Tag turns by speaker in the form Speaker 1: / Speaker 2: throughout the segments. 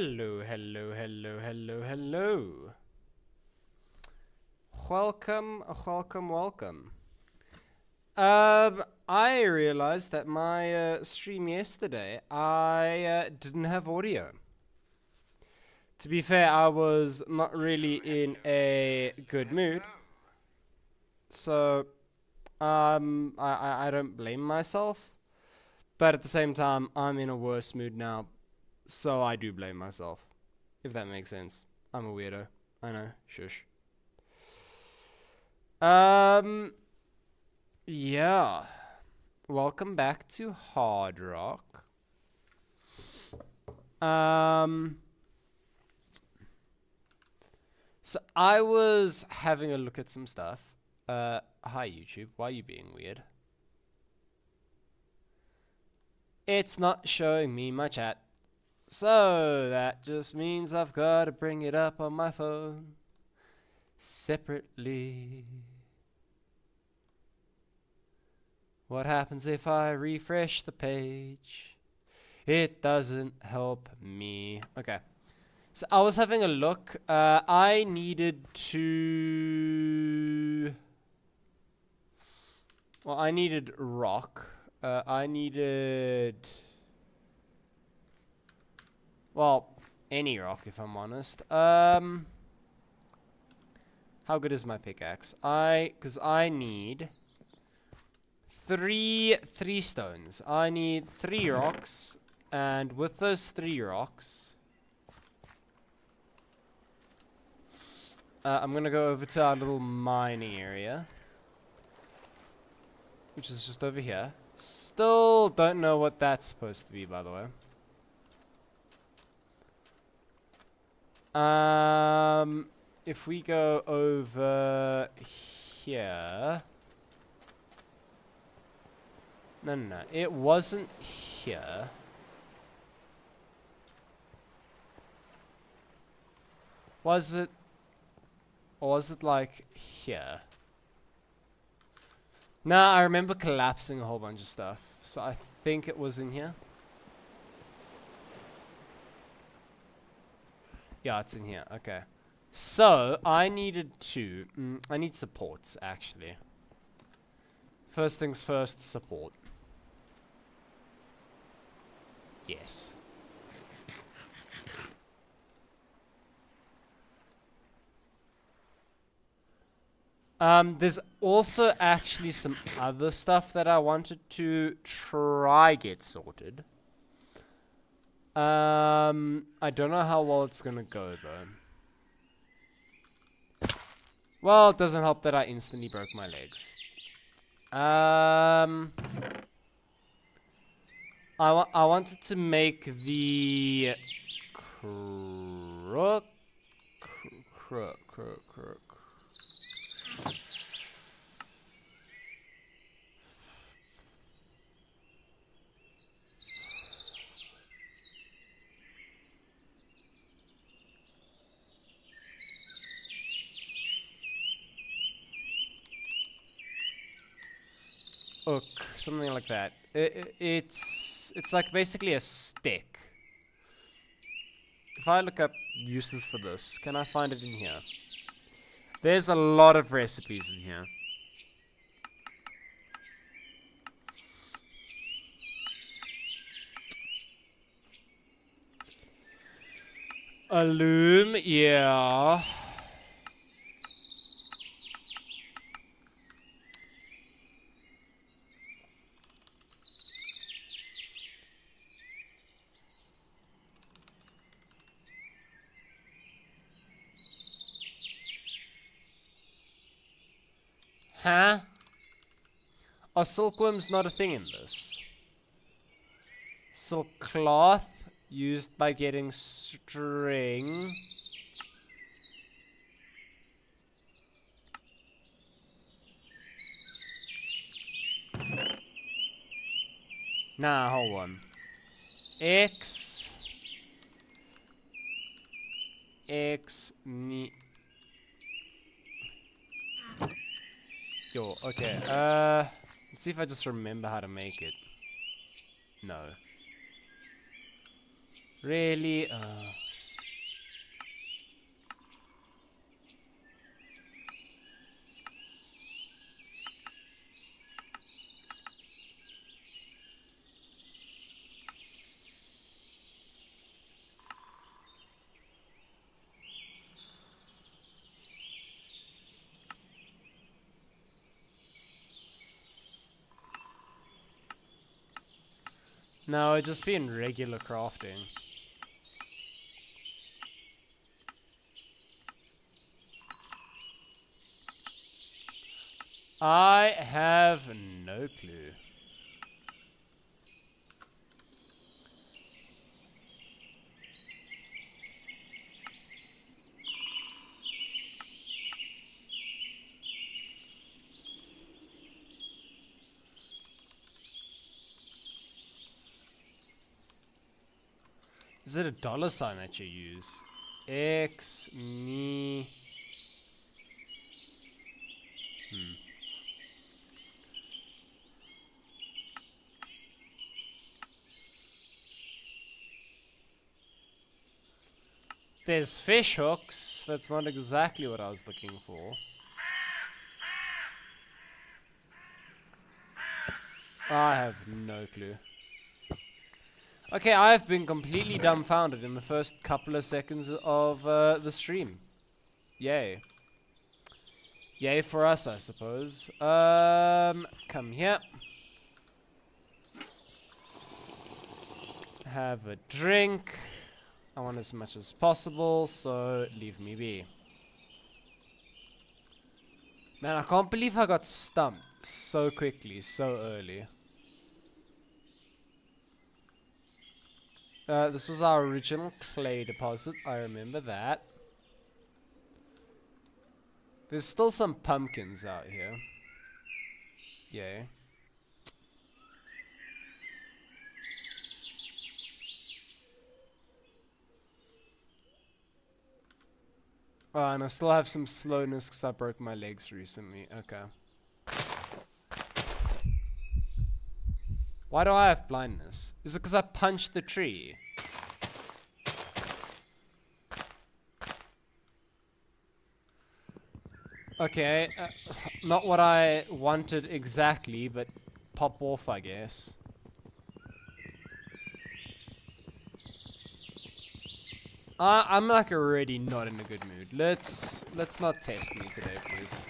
Speaker 1: Hello, hello, hello, hello, hello. Welcome, welcome, welcome. I realized that my stream yesterday, I didn't have audio. To be fair, I was not really in a good mood. So, I don't blame myself. But at the same time, I'm in a worse mood now. So I do blame myself. If that makes sense. I'm a weirdo. I know. Shush. Yeah. Welcome back to Hard Rock. So I was having a look at some stuff. Hi YouTube, why are you being weird? It's not showing me my chat. So that just means I've got to bring it up on my phone separately. What happens if I refresh the page? It doesn't help me. Okay. So I was having a look. I needed to... Well, I needed rock. I needed... Well, any rock if I'm honest. How good is my pickaxe? Because I need... Three stones. I need 3 rocks, and with those 3 rocks, I'm gonna go over to our little mining area, which is just over here. Still don't know what that's supposed to be, by the way. If we go over here. No. It wasn't here. Was it? Or was it like here? Nah, I remember collapsing a whole bunch of stuff. So I think it was in here. Yeah, it's in here. Okay. So, I needed to... I need supports, actually. First things first, support. Yes. There's also actually some other stuff that I wanted to try get sorted. I don't know how well it's gonna go though. Well, it doesn't help that I instantly broke my legs. I wanted to make the crook. Hook, something like that. It's like basically a stick. If I look up uses for this, can I find it in here? There's a lot of recipes in here. A loom, yeah. Huh? Are silkworms not a thing in this? Silk cloth used by getting string. Nah, hold on. X me. Yo, okay. Let's see if I just remember how to make it. No. Really? No, it'd just be in regular crafting. I have no clue. Is it a $sign that you use? X me. There's fish hooks. That's not exactly what I was looking for. I have no clue. Okay, I've been completely dumbfounded in the first couple of seconds of the stream. Yay. Yay for us, I suppose. Come here. Have a drink. I want as much as possible, so leave me be. Man, I can't believe I got stumped so quickly, so early. This was our original clay deposit, I remember that. There's still some pumpkins out here. Yay. Oh, and I still have some slowness because I broke my legs recently. Okay. Why do I have blindness? Is it because I punched the tree? Okay, not what I wanted exactly, but pop off, I guess. I'm like already not in a good mood. Let's not test me today, please.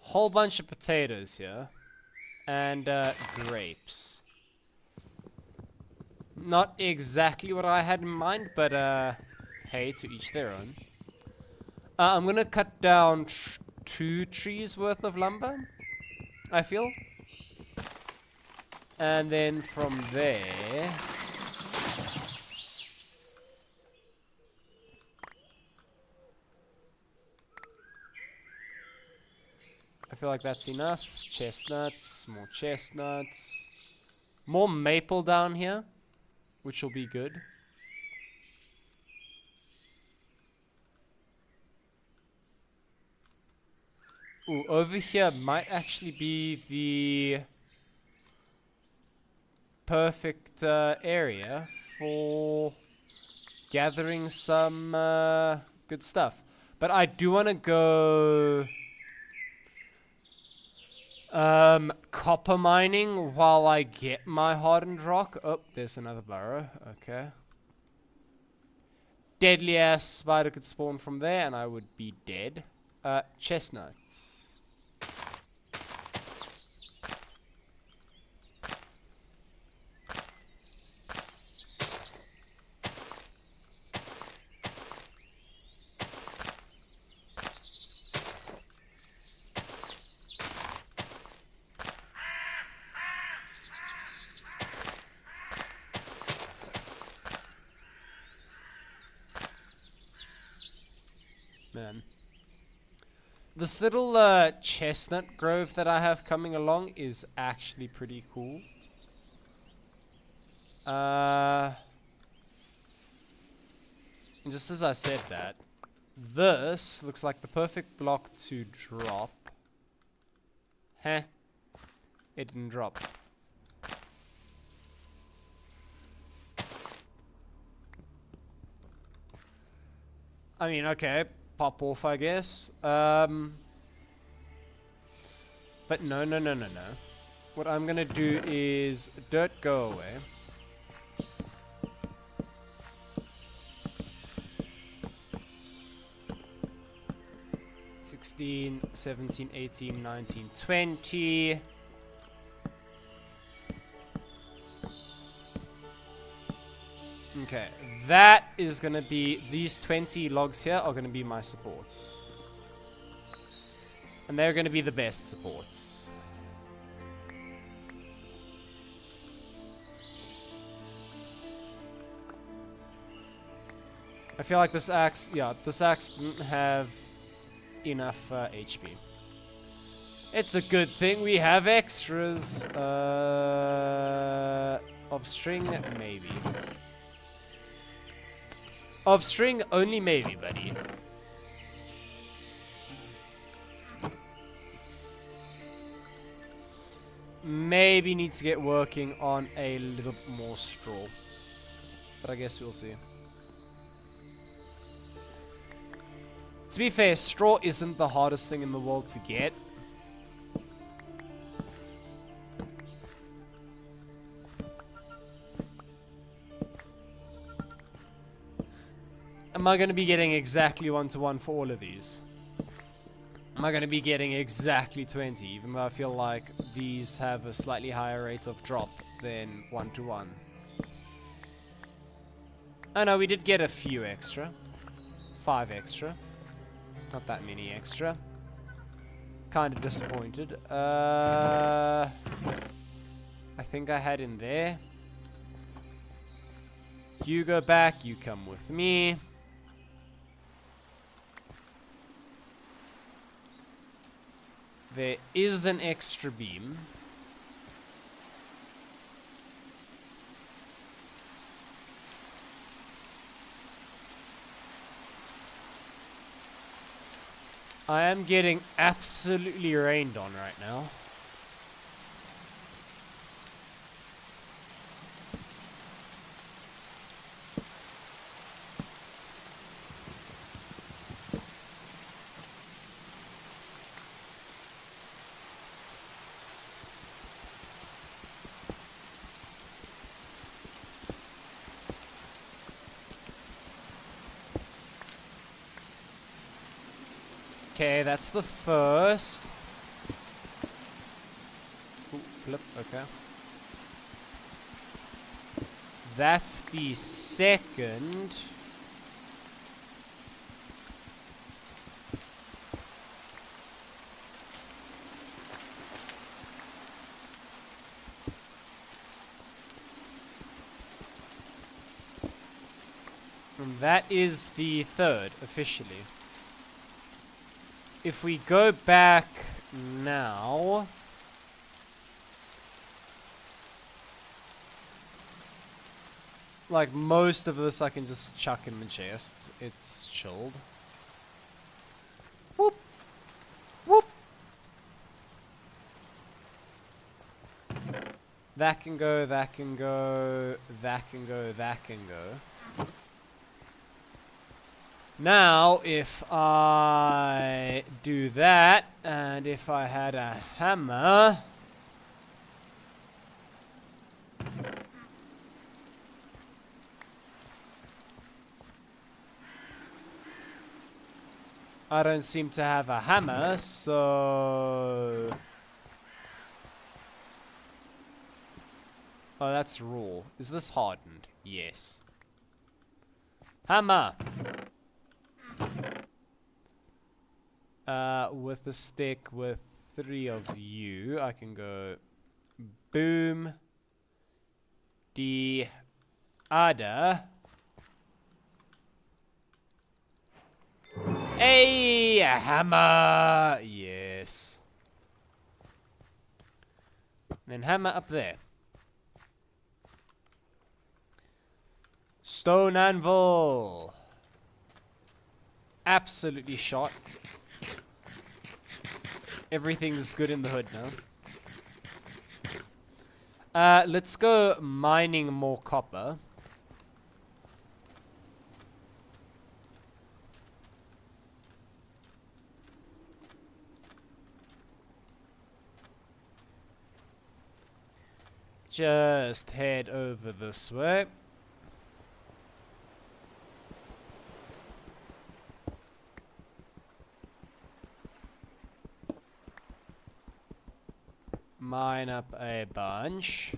Speaker 1: Whole bunch of potatoes here. And grapes. Not exactly what I had in mind, but hey, to each their own. I'm gonna cut down 2 trees worth of lumber, I feel. And then from there... I feel like that's enough. Chestnuts, more chestnuts. More maple down here, which will be good. Ooh, over here might actually be the perfect area for gathering some good stuff. But I do want to go copper mining while I get my hardened rock. Oh, there's another burrow. Okay. Deadly ass spider could spawn from there and I would be dead. Chestnuts. Man. This little chestnut grove that I have coming along is actually pretty cool. And just as I said that, this looks like the perfect block to drop. Heh. It didn't drop. I mean, okay. Pop off, I guess. But no. What I'm gonna do is dirt go away. 16, 17, 18, 19, 20. Okay, that is going to be, these 20 logs here are going to be my supports. And they're going to be the best supports. I feel like this axe, yeah, this axe didn't have enough HP. It's a good thing we have extras. Of string, maybe. Of string, only maybe, buddy. Maybe need to get working on a little bit more straw. But I guess we'll see. To be fair, straw isn't the hardest thing in the world to get. Am I going to be getting exactly 1-to-1 for all of these? Am I going to be getting exactly 20, even though I feel like these have a slightly higher rate of drop than 1-to-1? Oh no, we did get a few extra. 5 extra. Not that many extra. Kind of disappointed. I think I had in there. You go back, you come with me. There is an extra beam. I am getting absolutely rained on right now. Okay, that's the first. Ooh, flip, okay. That's the second. And that is the third, officially. If we go back now, like most of this I can just chuck in the chest. It's chilled. Whoop. Whoop. That can go, that can go, that can go, that can go. Now, if I do that, and if I had a hammer, I don't seem to have a hammer, so... Oh, that's raw. Is this hardened? Yes. Hammer! With a stick with 3 of you, I can go boom, the other. Hey, a hammer! Yes. And then hammer up there. Stone anvil. Absolutely shot. Everything's good in the hood now. Let's go mining more copper. Just head over this way. mine up a bunch.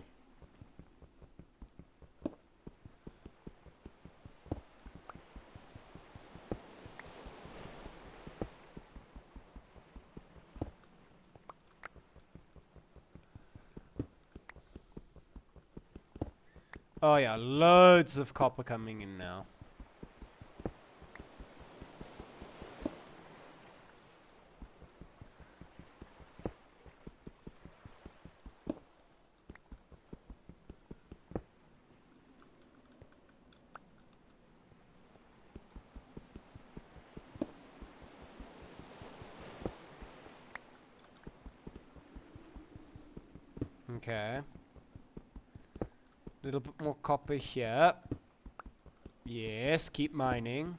Speaker 1: Oh yeah, loads of copper coming in now. Okay. Little bit more copper here. Yes, keep mining.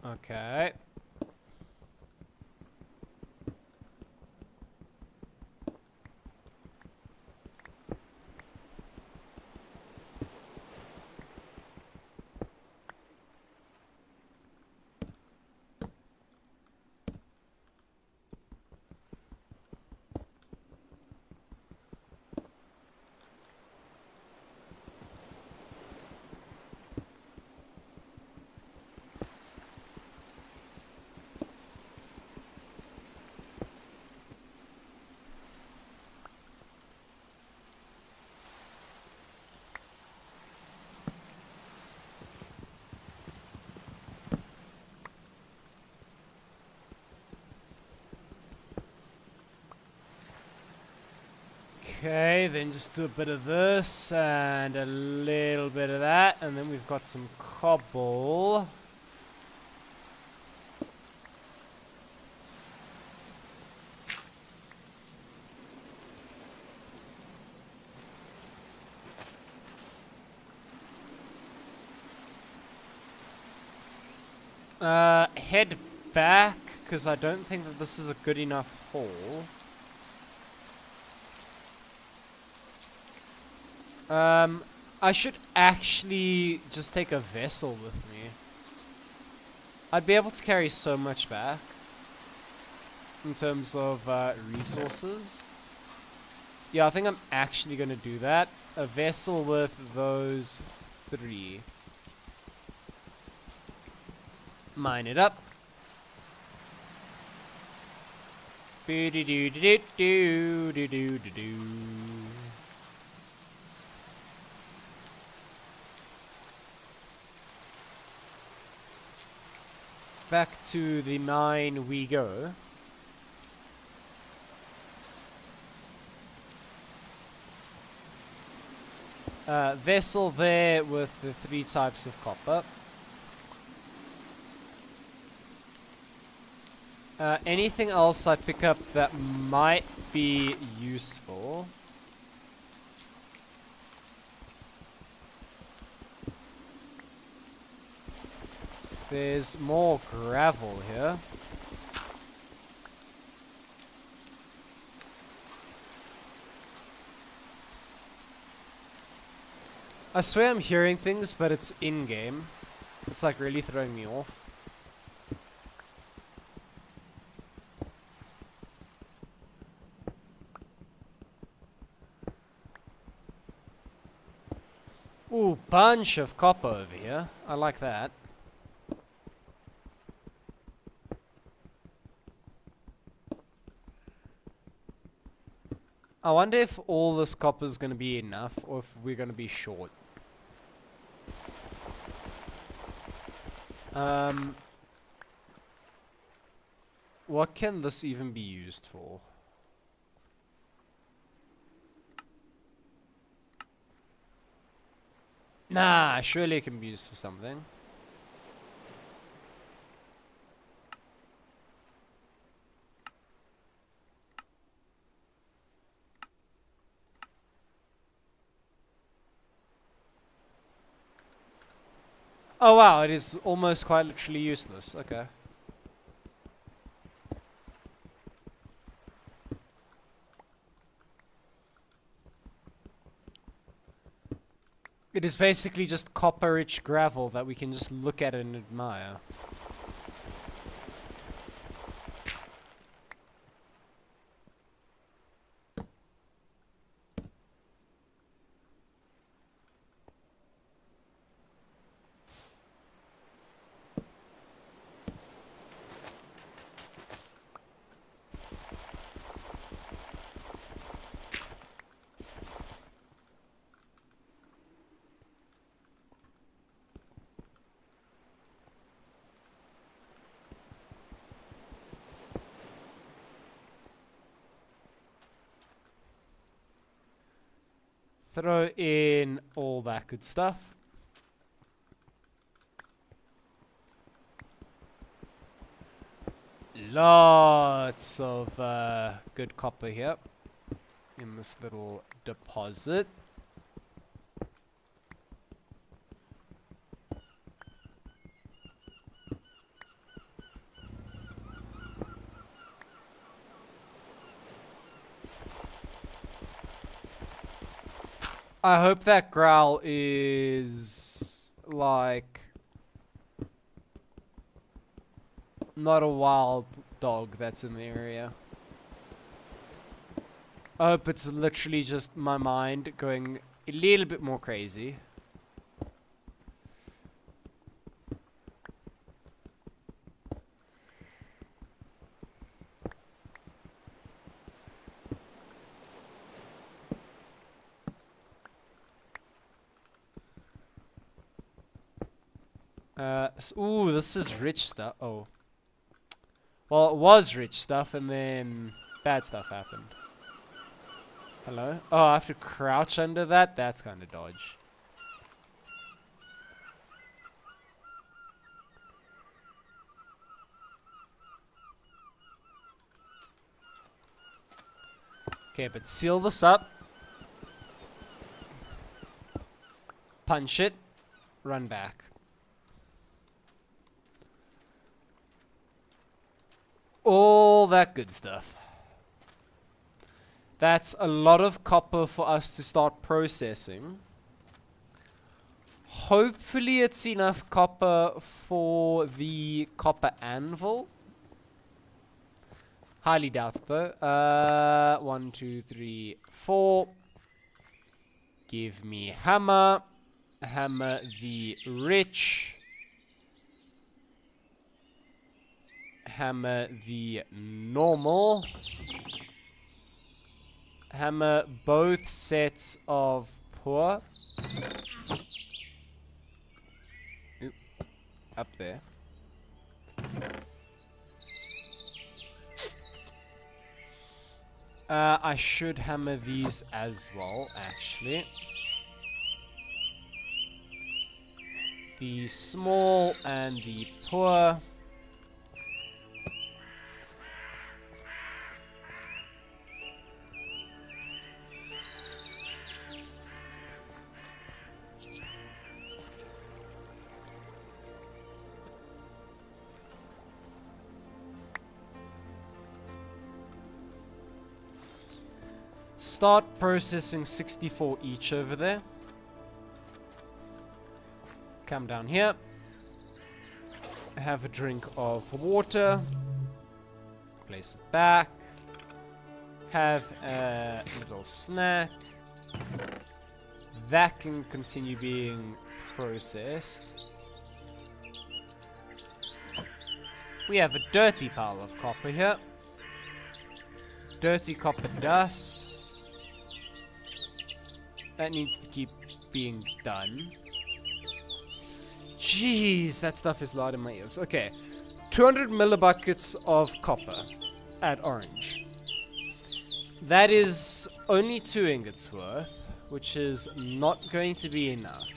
Speaker 1: Okay. Okay, then just do a bit of this and a little bit of that, and then we've got some cobble. Head back, because I don't think that this is a good enough haul. I should actually just take a vessel with me. I'd be able to carry so much back in terms of resources. Yeah, I think I'm actually going to do that. A vessel with those 3. Mine it up. Boo-doo-doo-doo-doo-doo-doo-doo-doo. Back to the mine we go. Vessel there with the 3 types of copper. Anything else I pick up that might be useful? There's more gravel here. I swear I'm hearing things, but it's in-game. It's like really throwing me off. Ooh, bunch of copper over here. I like that. I wonder if all this copper is going to be enough, or if we're going to be short. What can this even be used for? Nah, surely it can be used for something. Oh wow, it is almost quite literally useless. Okay. It is basically just copper-rich gravel that we can just look at and admire. Throw in all that good stuff. Lots of good copper here in this little deposit. I hope that growl is like not a wild dog that's in the area. I hope it's literally just my mind going a little bit more crazy. Ooh, this is rich stuff. Oh. Well, it was rich stuff, and then bad stuff happened. Hello? Oh, I have to crouch under that? That's kind of dodge. Okay, but seal this up. Punch it. Run back. All that good stuff. That's a lot of copper for us to start processing. Hopefully it's enough copper for the copper anvil. Highly doubt it though. 1, 2, 3, 4. Give me hammer. Hammer the rich. Hammer the normal. Hammer both sets of poor. Oop. Up there. I should hammer these as well, actually. The small and the poor. Start processing 64 each over there. Come down here. Have a drink of water. Place it back. Have a little snack. That can continue being processed. We have a dirty pile of copper here. Dirty copper dust. That needs to keep being done. Jeez, that stuff is loud in my ears. Okay, 200 millibuckets of copper at orange. That is only 2 ingots worth, which is not going to be enough.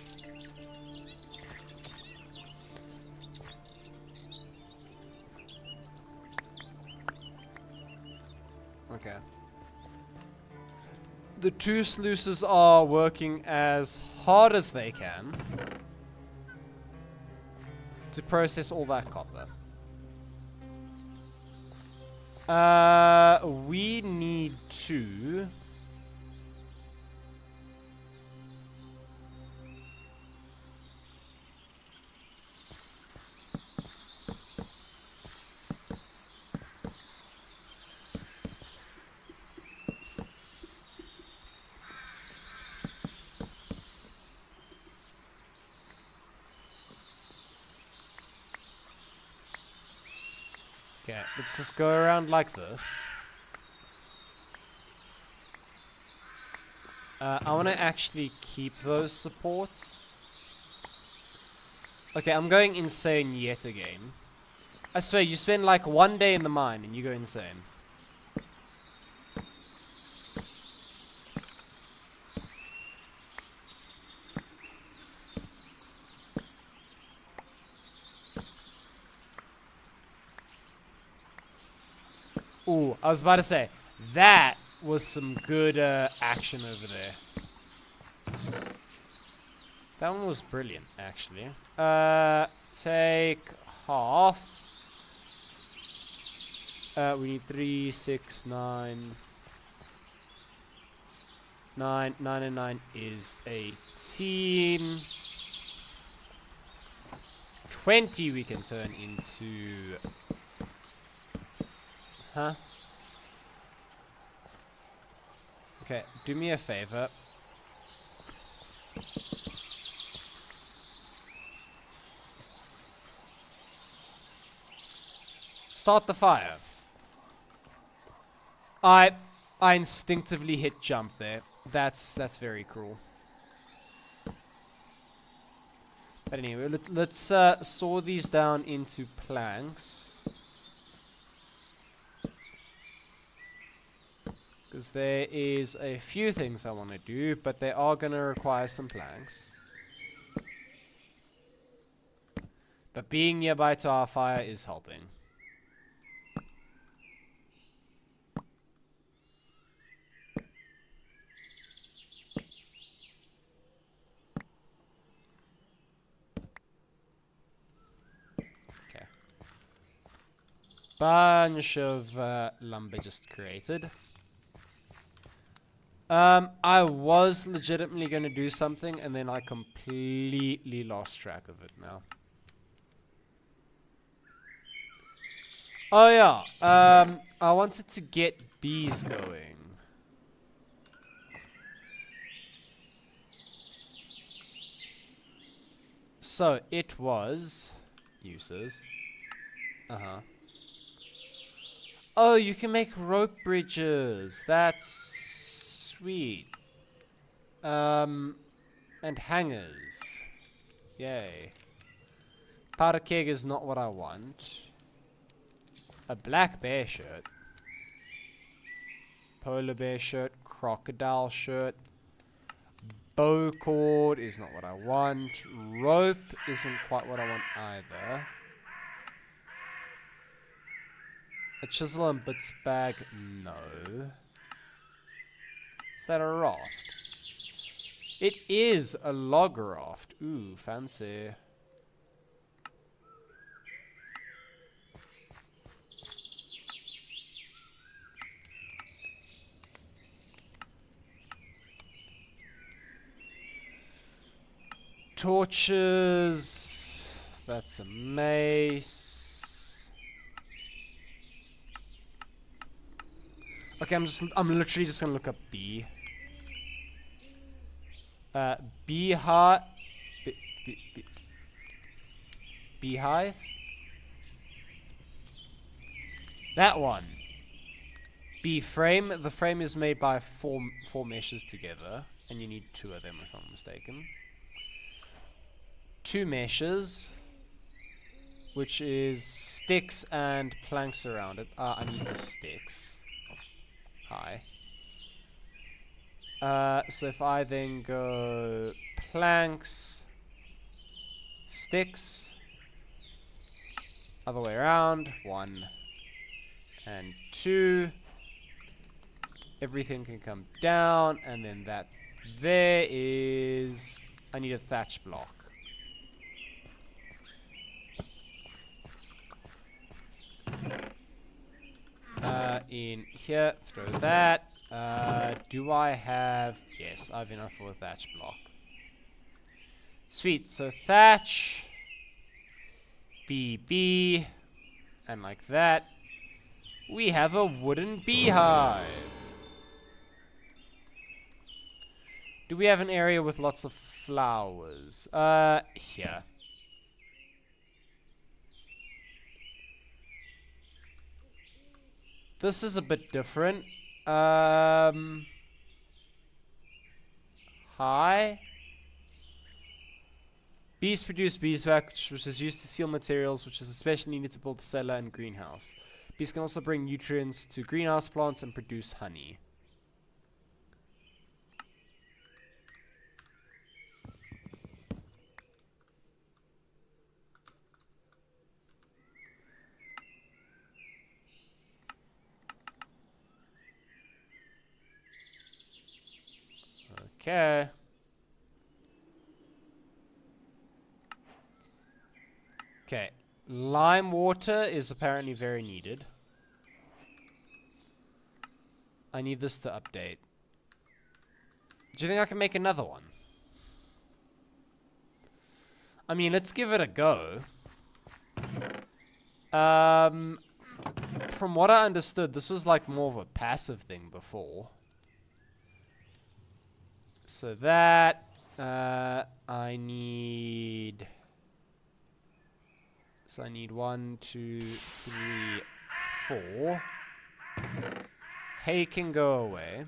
Speaker 1: Okay. The two sluices are working as hard as they can to process all that copper. We need to... Okay, let's just go around like this. I want to actually keep those supports. Okay, I'm going insane yet again. I swear, you spend like 1 day in the mine and you go insane. Ooh, I was about to say, that was some good action over there. That one was brilliant, actually. Take half. We need 3, 6, 9. 9 and 9 is 18. 20 we can turn into... Huh? Okay, do me a favor. Start the fire. I instinctively hit jump there. That's very cruel. But anyway, let's saw these down into planks. Because there is a few things I want to do, but they are going to require some planks. But being nearby to our fire is helping. Okay. Bunch of lumber just created. I was legitimately going to do something, and then I completely lost track of it now. Oh yeah, I wanted to get bees going. So, it was... uses. Oh, you can make rope bridges. That's... sweet. And hangers. Yay. Powder keg is not what I want. A black bear shirt. Polar bear shirt. Crocodile shirt. Bow cord is not what I want. Rope isn't quite what I want either. A chisel and bits bag, no. Is that a raft? It is a log raft. Ooh, fancy. Torches. That's a mace. Okay, I'm literally just gonna look up bee. Beehive. Beehive. That one. Bee frame. The frame is made by four meshes together, and you need 2 of them, if I'm mistaken. 2 meshes, which is sticks and planks around it. I need the sticks. Hi. So if I then go planks, sticks, other way around, 1 and 2, Everything can come down, and then that there is... I need a thatch block. In here, throw that. Do I have... Yes, I have enough for a thatch block. Sweet, so thatch, BB, and like that, we have a wooden beehive. Do we have an area with lots of flowers? Here. This is a bit different. Hi. Bees produce beeswax, which is used to seal materials, which is especially needed to build a cellar and greenhouse. Bees can also bring nutrients to greenhouse plants and produce honey. Okay. Okay. Lime water is apparently very needed. I need this to update. Do you think I can make another one? I mean, let's give it a go. From what I understood, this was like more of a passive thing before. So that, I need... So I need 1, 2, 3, 4. Hay can go away.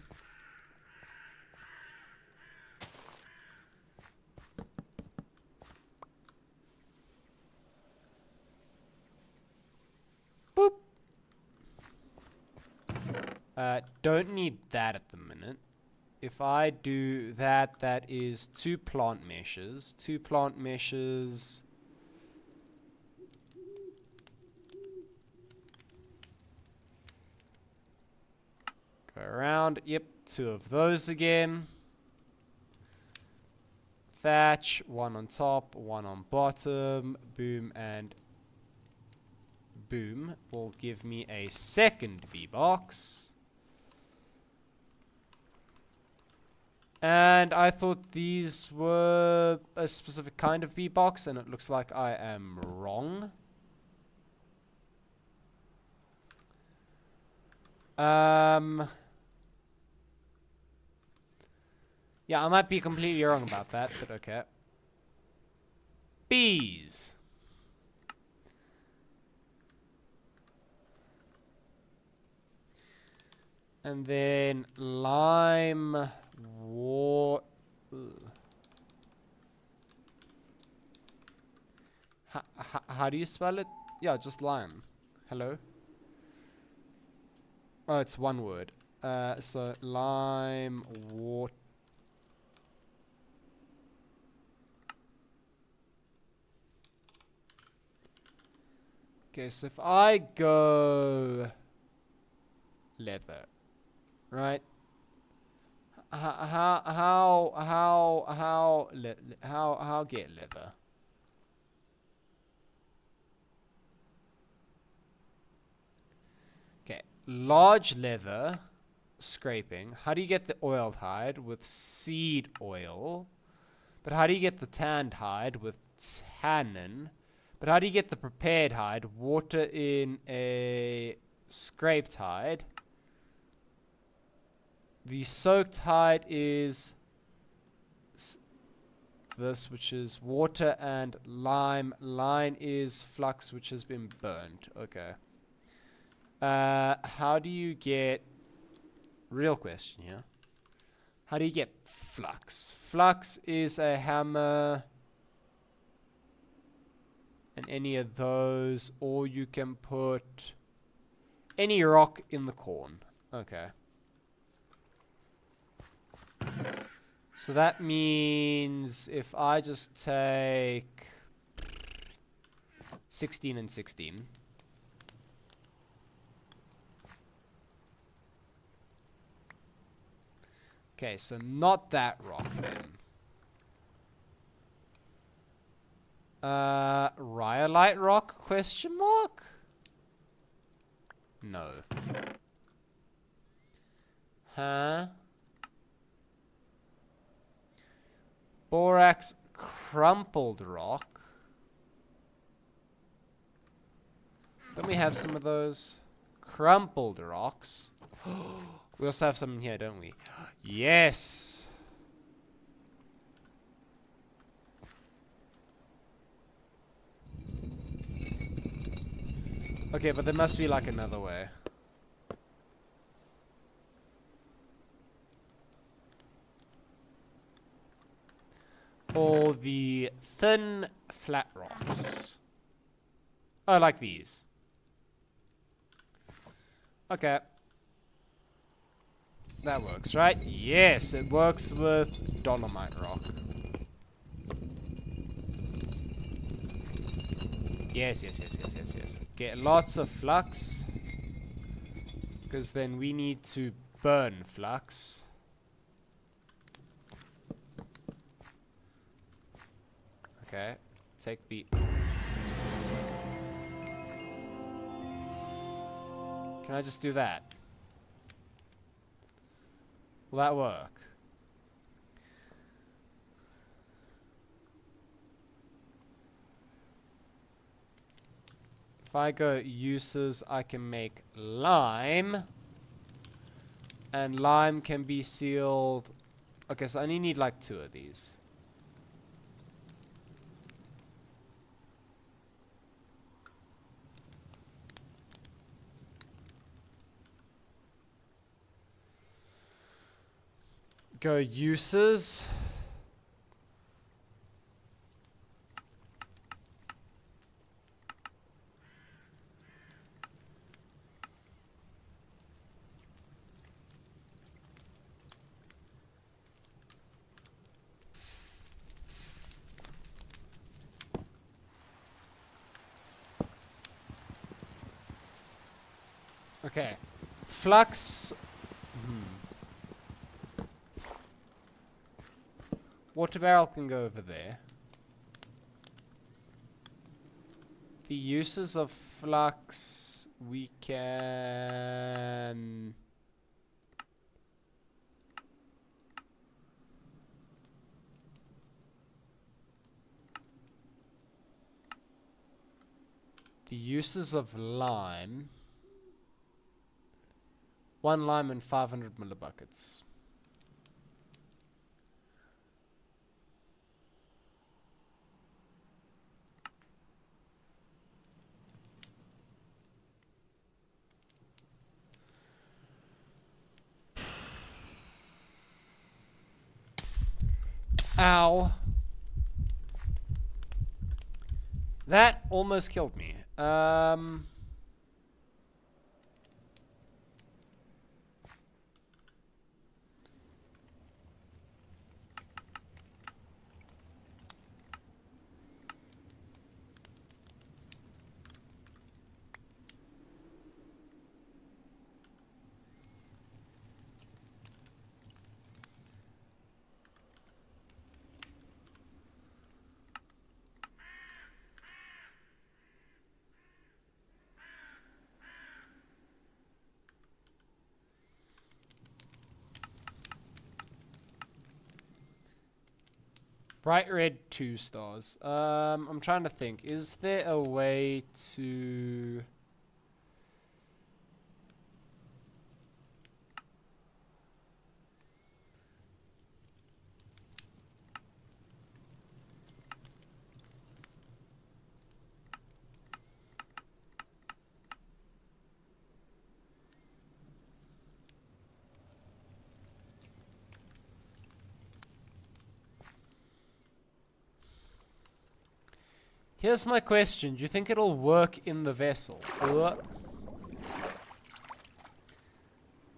Speaker 1: Boop. Don't need that at the minute. If I do that, that is 2 plant meshes. 2 plant meshes. Go around. Yep, 2 of those again. Thatch, 1 on top, 1 on bottom. Boom and boom will give me a second bee box. And I thought these were a specific kind of bee box, and it looks like I am wrong. Yeah, I might be completely wrong about that, but okay. Bees. And then lime water. How do you spell it? Yeah, just lime. Hello? Oh, it's one word. So lime water. Okay, so if I go leather, right? How get leather? Okay, large leather scraping. How do you get the oiled hide? With seed oil. But how do you get the tanned hide? With tannin. But how do you get the prepared hide? Water in a scraped hide. The soaked hide is this, which is water and lime. Lime is flux, which has been burned. Okay. How do you get... Real question here. How do you get flux? Flux is a hammer... and any of those, or you can put any rock in the corn. Okay. So that means if I just take 16 and 16. Okay, so not that rock then. Rhyolite rock, question mark? No. Huh? Borax crumpled rock. Don't we have some of those? Crumpled rocks. We also have some in here, don't we? Yes! Okay, but there must be like another way. All the thin, flat rocks. Oh, like these. Okay. That works, right? Yes, it works with dolomite rock. Yes. Get lots of flux. Because then we need to burn flux. Okay. Take the... Can I just do that? Will that work? If I go uses, I can make lime. And lime can be sealed. Okay, so I only need like 2 of these. Go uses. Okay. Flux. Water barrel can go over there. The uses of flux, we can... The uses of lime. 1 lime and 500 millibuckets. Ow. That almost killed me. Bright red 2 stars. I'm trying to think. Is there a way to... Here's my question. Do you think it'll work in the vessel?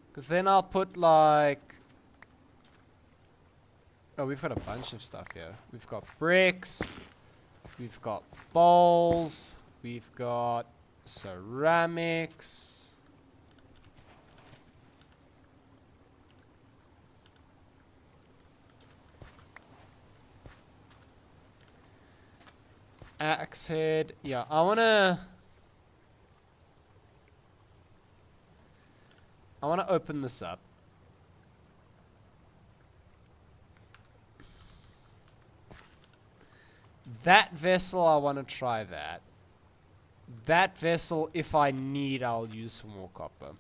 Speaker 1: Because then I'll put like... Oh, we've got a bunch of stuff here. We've got bricks. We've got bowls. We've got ceramics. Axe head. Yeah, I wanna open this up. That vessel, I want to try that. That vessel, if I need, I'll use some more copper.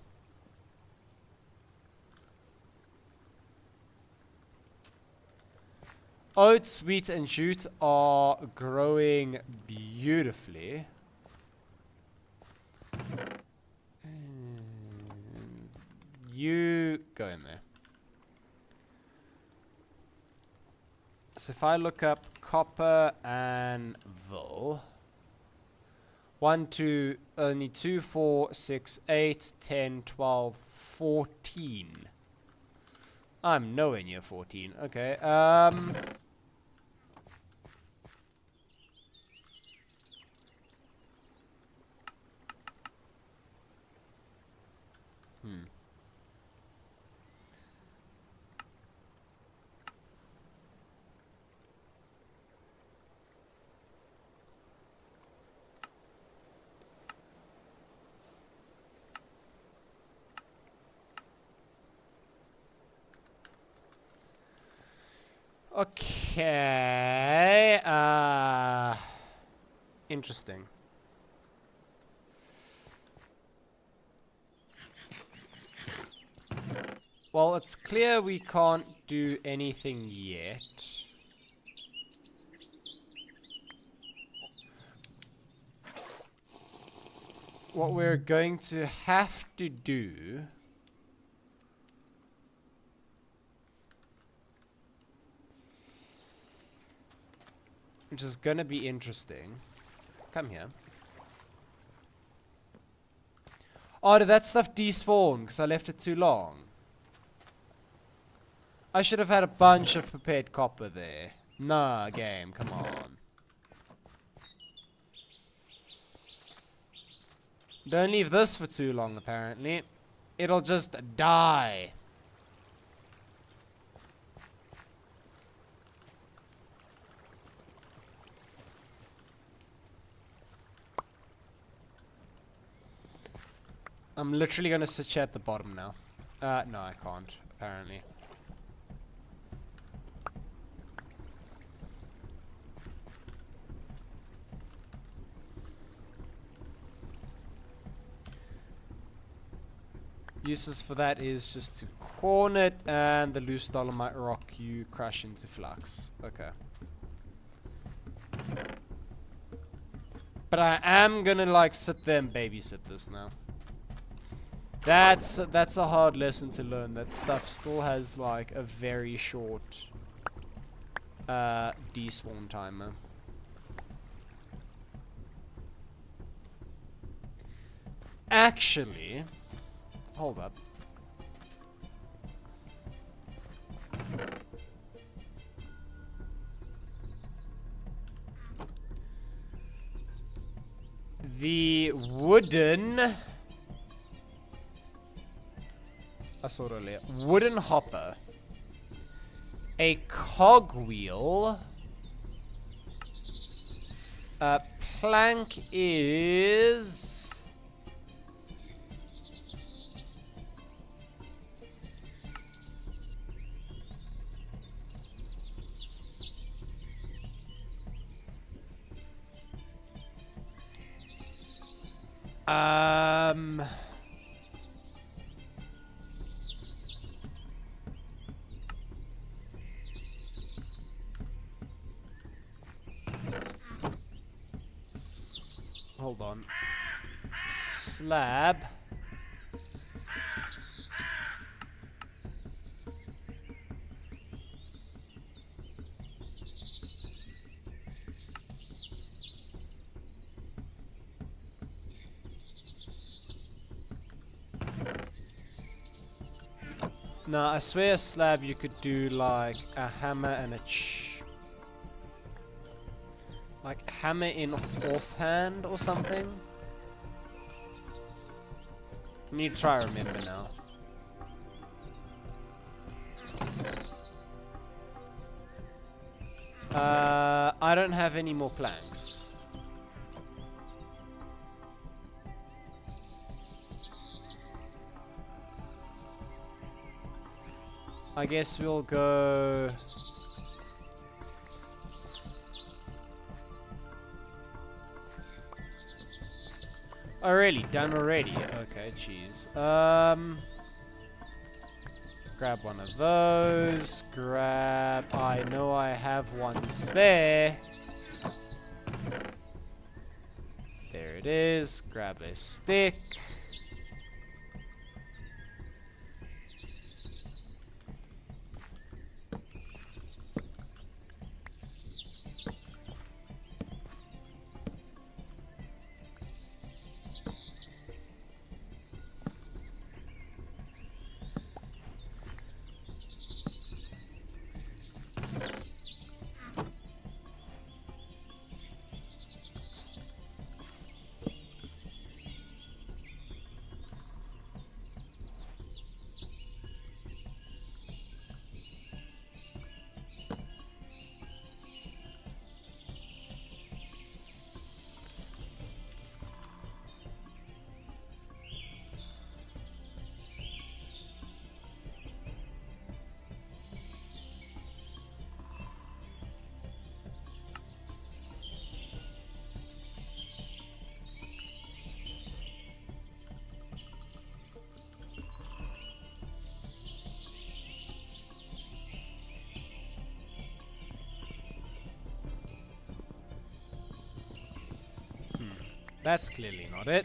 Speaker 1: Oats, wheat, and jute are growing beautifully. And you go in there. So if I look up copper anvil, 1, 2, only 2, 4, 6, 8, 10, 12, 14. I'm nowhere near 14. Okay, Okay, interesting. Well, it's clear we can't do anything yet. What we're going to have to do which is gonna be interesting. Come here. Oh, did that stuff despawn because I left it too long? I should have had a bunch of prepared copper there. Nah, game, come on. Don't leave this for too long, apparently. It'll just die. I'm literally gonna sit here at the bottom now. No, I can't, apparently. Uses for that is just to corn it, and the loose dolomite rock you crush into flux. Okay. But I am gonna like sit there and babysit this now. That's a hard lesson to learn. That stuff still has like a very short despawn timer. Actually, hold up. The wooden... I saw it earlier. Wooden hopper. A cogwheel. A plank is... Hold on. Slab. No, I swear a slab you could do like a hammer and a like hammer in offhand or something. I need to try to remember now. I don't have any more planks. I guess we'll go... Oh, really? Done already? Okay, jeez. Grab one of those. Grab... I know I have one spare. There it is. Grab a stick. That's clearly not it.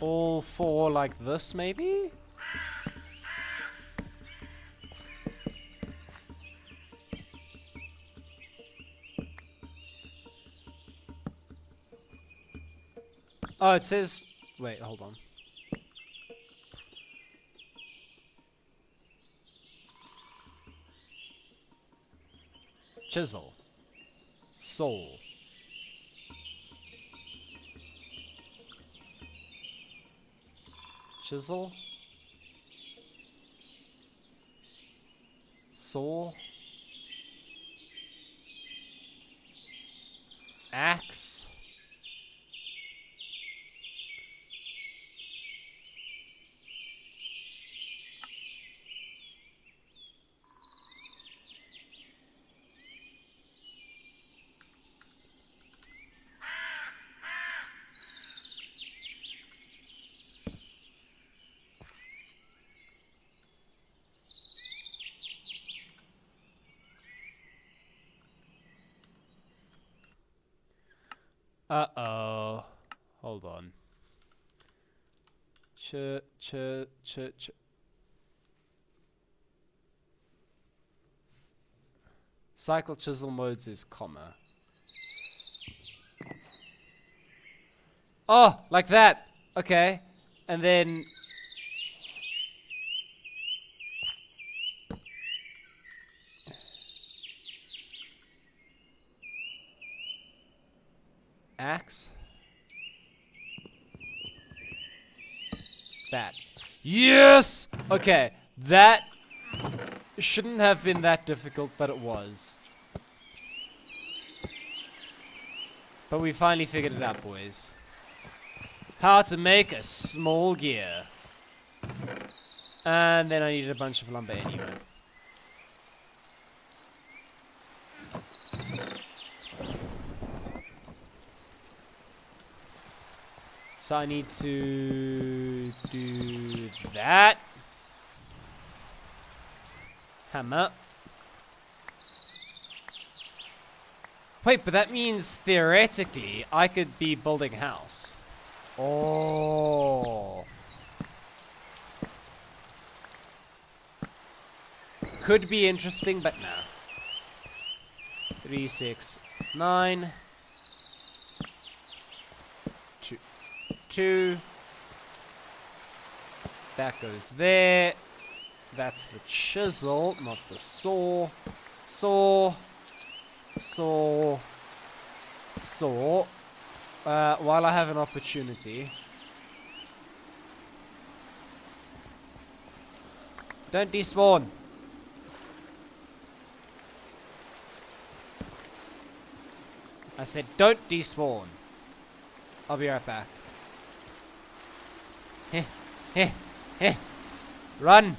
Speaker 1: All four like this, maybe? Oh, it says... Wait, hold on. Chisel. Soul. Chisel. Soul. Axe. Uh-oh. Hold on. Cycle chisel modes is comma. Oh, like that. Okay. And then... Axe. That. Yes! Okay, that shouldn't have been that difficult, but it was. But we finally figured it out, boys. How to make a small gear. And then I needed a bunch of lumber anyway. So I need to do that. Hammer. Wait, but that means theoretically I could be building a house. Oh. Could be interesting, but no. 3, 6, 9. 2. That goes there. That's the chisel, not the saw. Saw. Saw. Saw. While I have an opportunity. Don't despawn. I said don't despawn. I'll be right back. Heh, heh, heh. Run.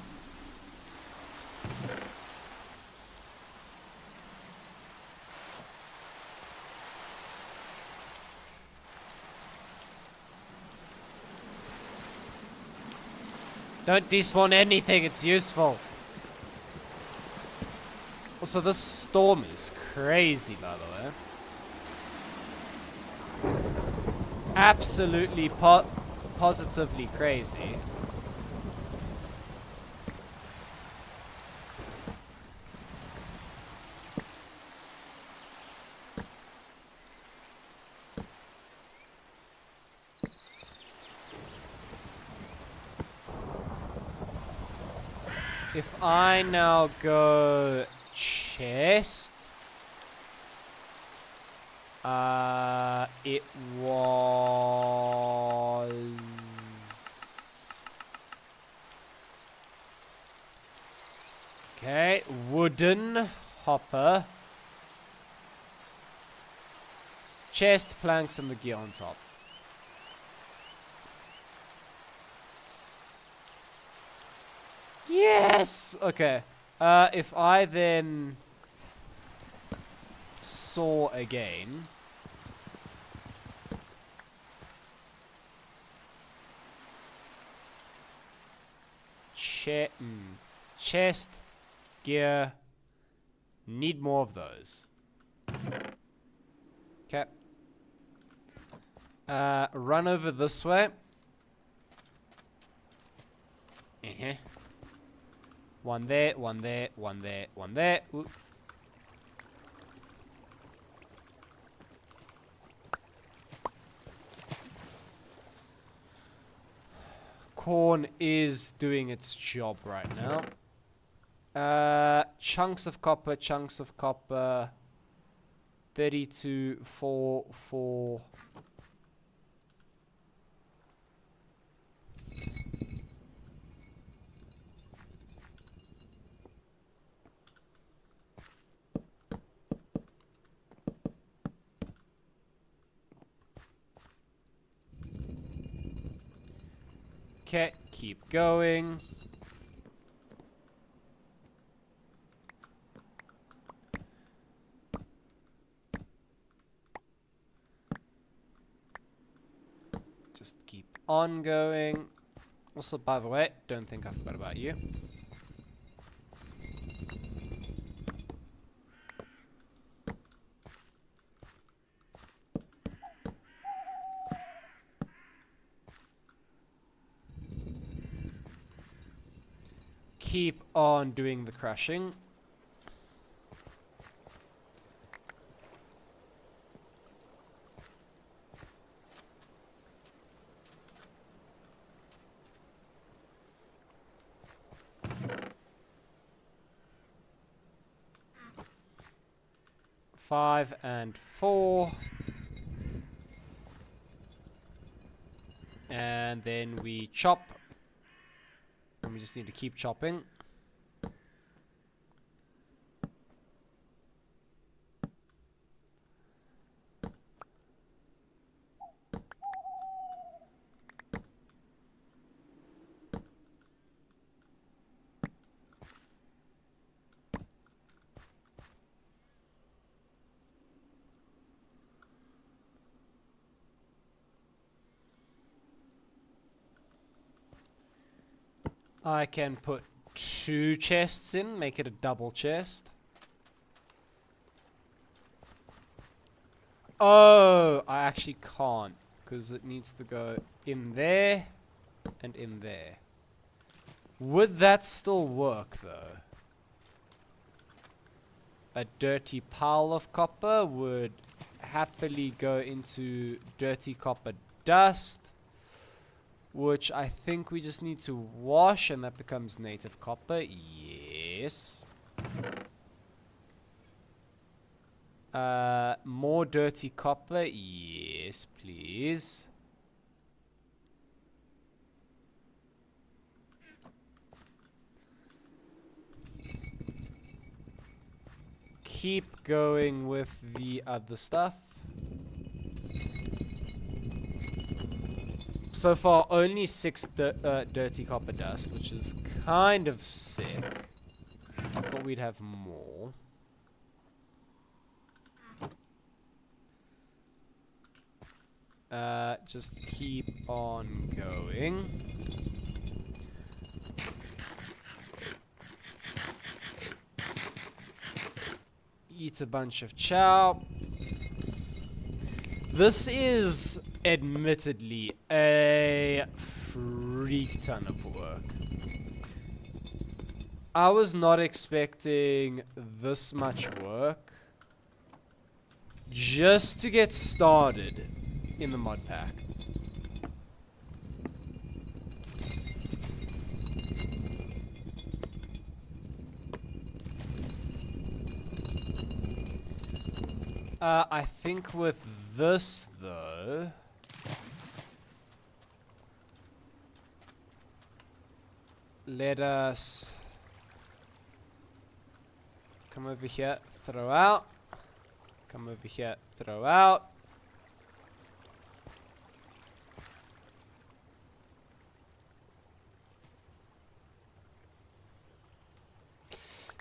Speaker 1: Don't despawn anything, it's useful. Also, this storm is crazy, by the way. Absolutely positively crazy. If I now go chest, it was okay, wooden hopper, chest, planks, and the gear on top. Yes! Okay. If I then saw again. Chest, gear. Need more of those. Okay. Run over this way. One there, one there, one there, one there. Ooh. Corn is doing its job right now. Chunks of copper, 32, 4, 4. Okay, keep going. Just keep on going. Also, by the way, don't think I forgot about you. Keep on doing the crushing. Five and 4. And then we chop. And we just need to keep chopping. I can put 2 chests in, make it a double chest. Oh, I actually can't, because it needs to go in there and in there. Would that still work, though? A dirty pile of copper would happily go into dirty copper dust. which I think we just need to wash, and that becomes native copper. Yes. More dirty copper. Yes, please. Keep going with the other stuff. So far, only 6 dirty copper dust, which is kind of sick. I thought we'd have more. Just keep on going. Eat a bunch of chow. This is admittedly a freak ton of work. I was not expecting this much work just to get started in the mod pack. I think with this though, let us come over here, throw out, come over here, throw out.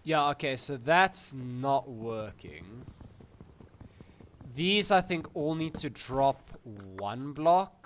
Speaker 1: Yeah, okay, so that's not working. These, I think, all need to drop 1 block.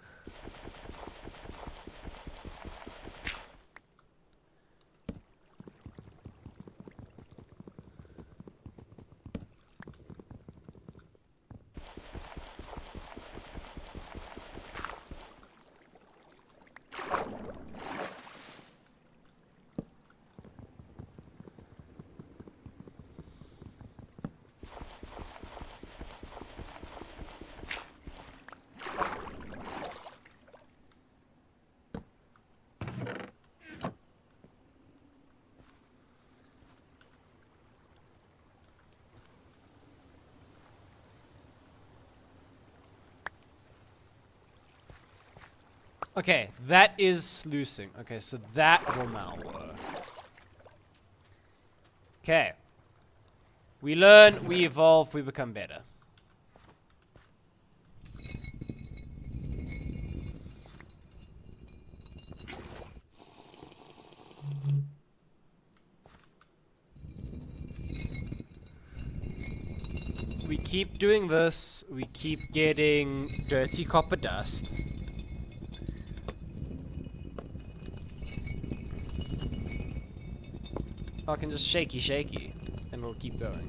Speaker 1: Okay, that is sluicing. Okay, so that will now work. Okay. We learn, we evolve, we become better. We keep doing this, we keep getting dirty copper dust. I can just shaky, and we'll keep going.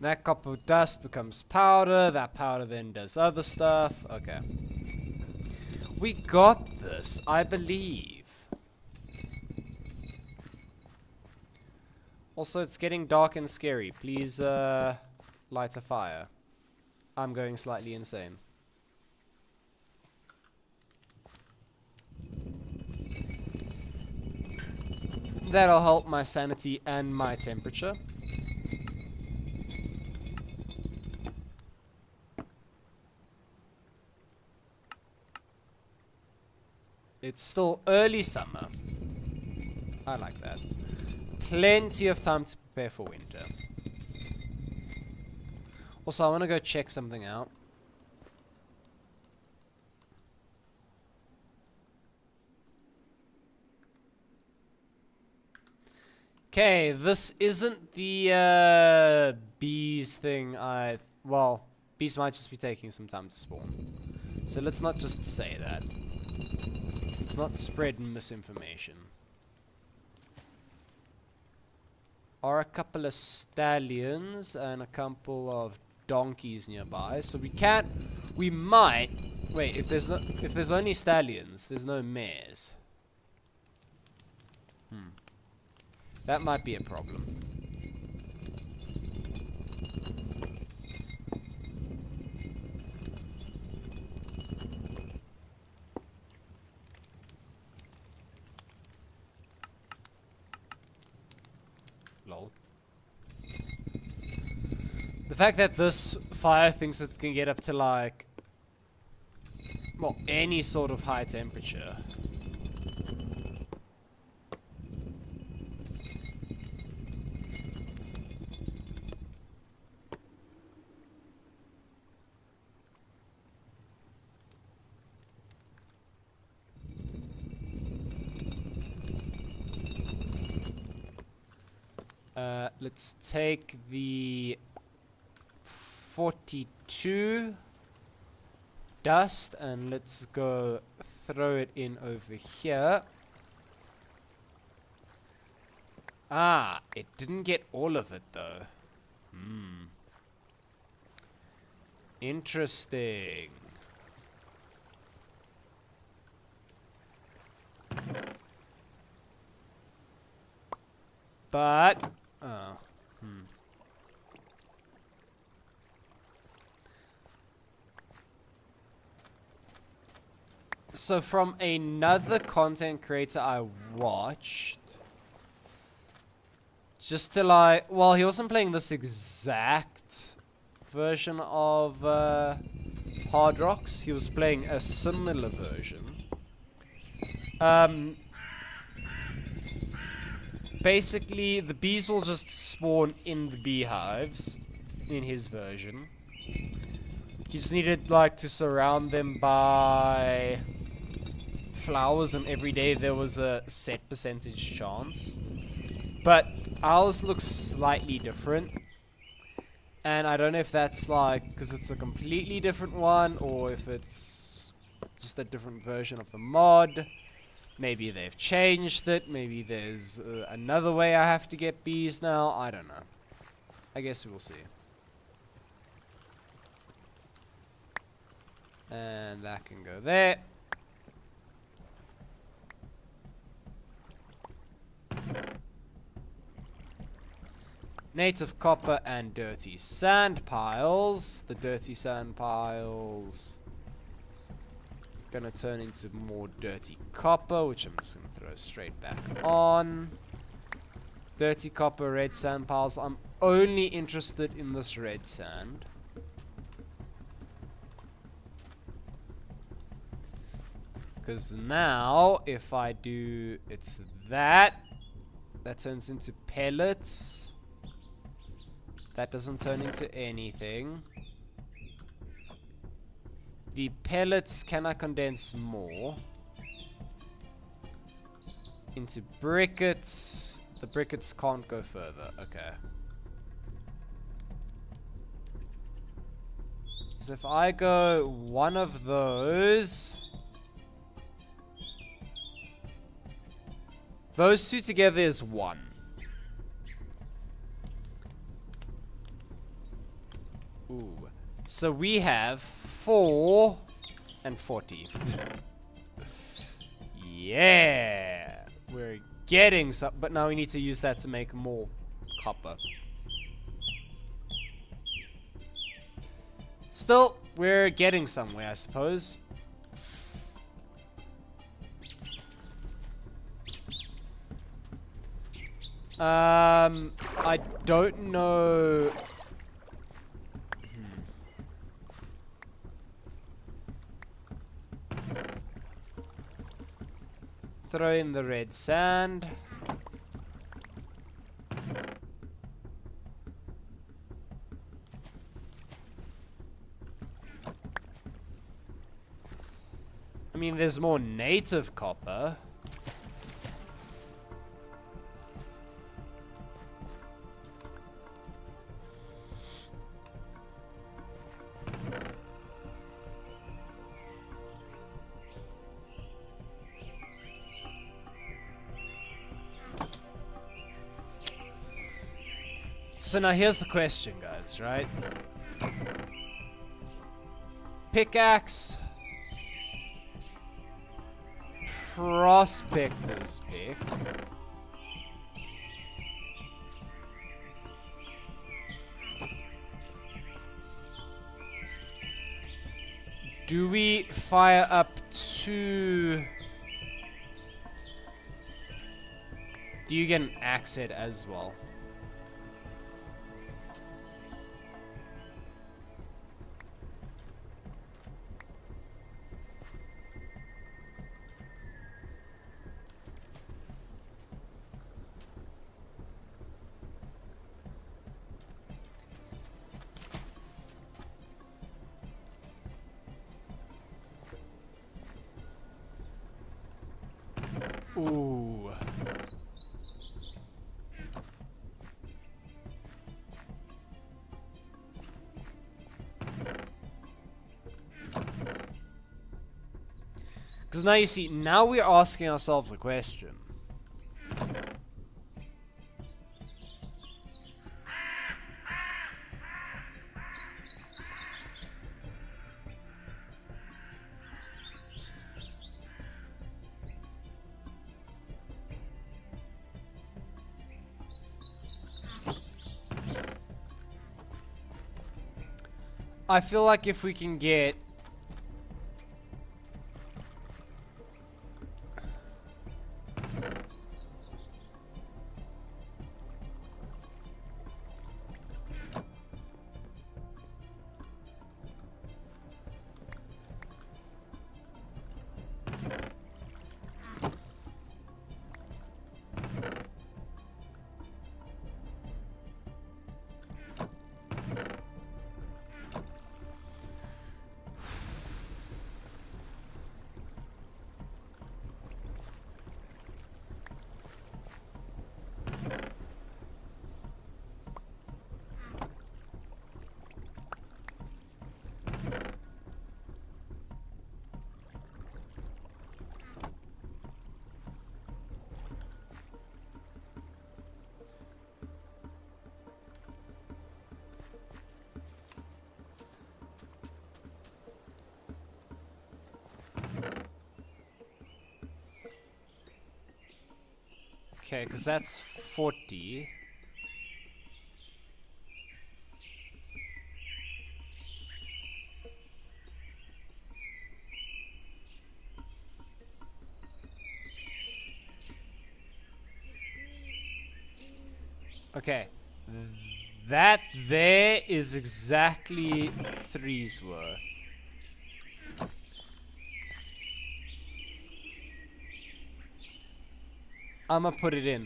Speaker 1: That copper dust becomes powder, that powder then does other stuff. Okay. We got this, I believe. Also, it's getting dark and scary. Please, light a fire. I'm going slightly insane. That'll help my sanity and my temperature. It's still early summer. I like that. Plenty of time to prepare for winter. Also, I want to go check something out. Okay, this isn't the bees thing well, bees might just be taking some time to spawn. So let's not just say that. Let's not spread misinformation. Are a couple of stallions and a couple of donkeys nearby, so we might wait. If there's only stallions, there's no mares. That might be a problem. Lol. The fact that this fire thinks it can get up to like, well, any sort of high temperature. Let's take the 42 dust and let's go throw it in over here. Ah, it didn't get all of it though. Interesting. But so from another content creator I watched, just to like, well, he wasn't playing this exact version of HardRocks. He was playing a similar version. Basically, the bees will just spawn in the beehives in his version. You just needed like to surround them by flowers, and every day there was a set percentage chance. But ours looks slightly different, and I don't know if that's like because it's a completely different one or if it's just a different version of the mod. Maybe they've changed it. Maybe there's another way I have to get bees now. I don't know. I guess we'll see. And that can go there. Native copper and dirty sand piles. The dirty sand piles gonna turn into more dirty copper, which I'm just gonna throw straight back on. Dirty copper, red sand piles. I'm only interested in this red sand. Because now, if I do, it's that turns into pellets. That doesn't turn into anything. The pellets, can I condense more? Into briquettes. The briquettes can't go further. Okay. So if I go one of those two together is one. Ooh. So we have 4 and 40. Yeah. We're getting some, but now we need to use that to make more copper. Still, we're getting somewhere, I suppose. I don't know. Throw in the red sand. I mean, there's more native copper. So now here's the question, guys, right? Pickaxe. Prospector's pick. Do we fire up to... Do you get an axe head as well? Ooh. Because now you see, now we're asking ourselves a question. I feel like if we can get... Okay, because that's 40. Okay. That there is exactly 3's worth. I'ma put it in.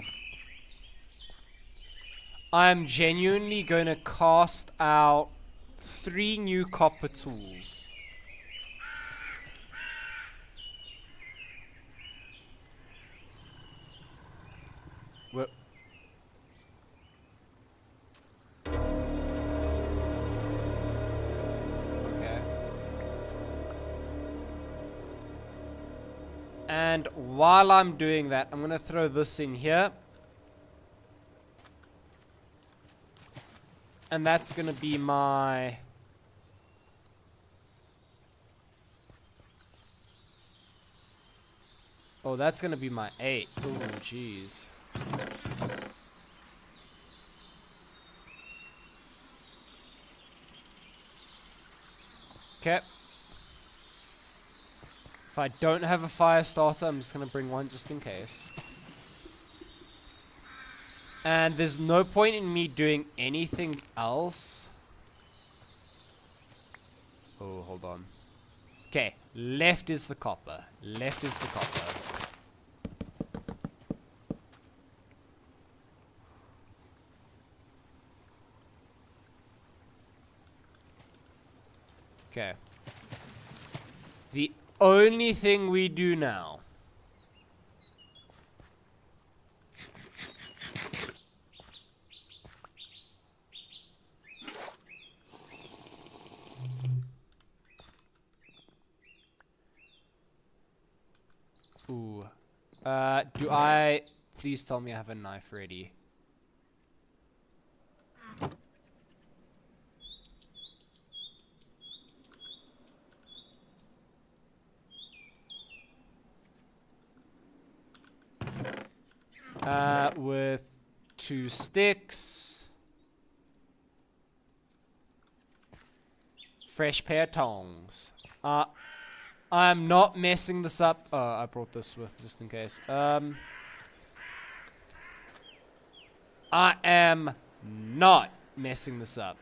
Speaker 1: I'm genuinely gonna cast out 3 new copper tools. What? Okay. And while I'm doing that, I'm gonna throw this in here. And that's gonna be my... Oh, that's gonna be my 8. Oh, jeez. Okay. If I don't have a fire starter, I'm just gonna bring one just in case. And there's no point in me doing anything else. Oh, hold on. Okay, left is the copper. Left is the copper. Okay. The only thing we do now Ooh. Do I... Please tell me I have a knife ready. With 2 sticks. Fresh pair of tongs. I'm not messing this up. Oh, I brought this with just in case. I am not messing this up.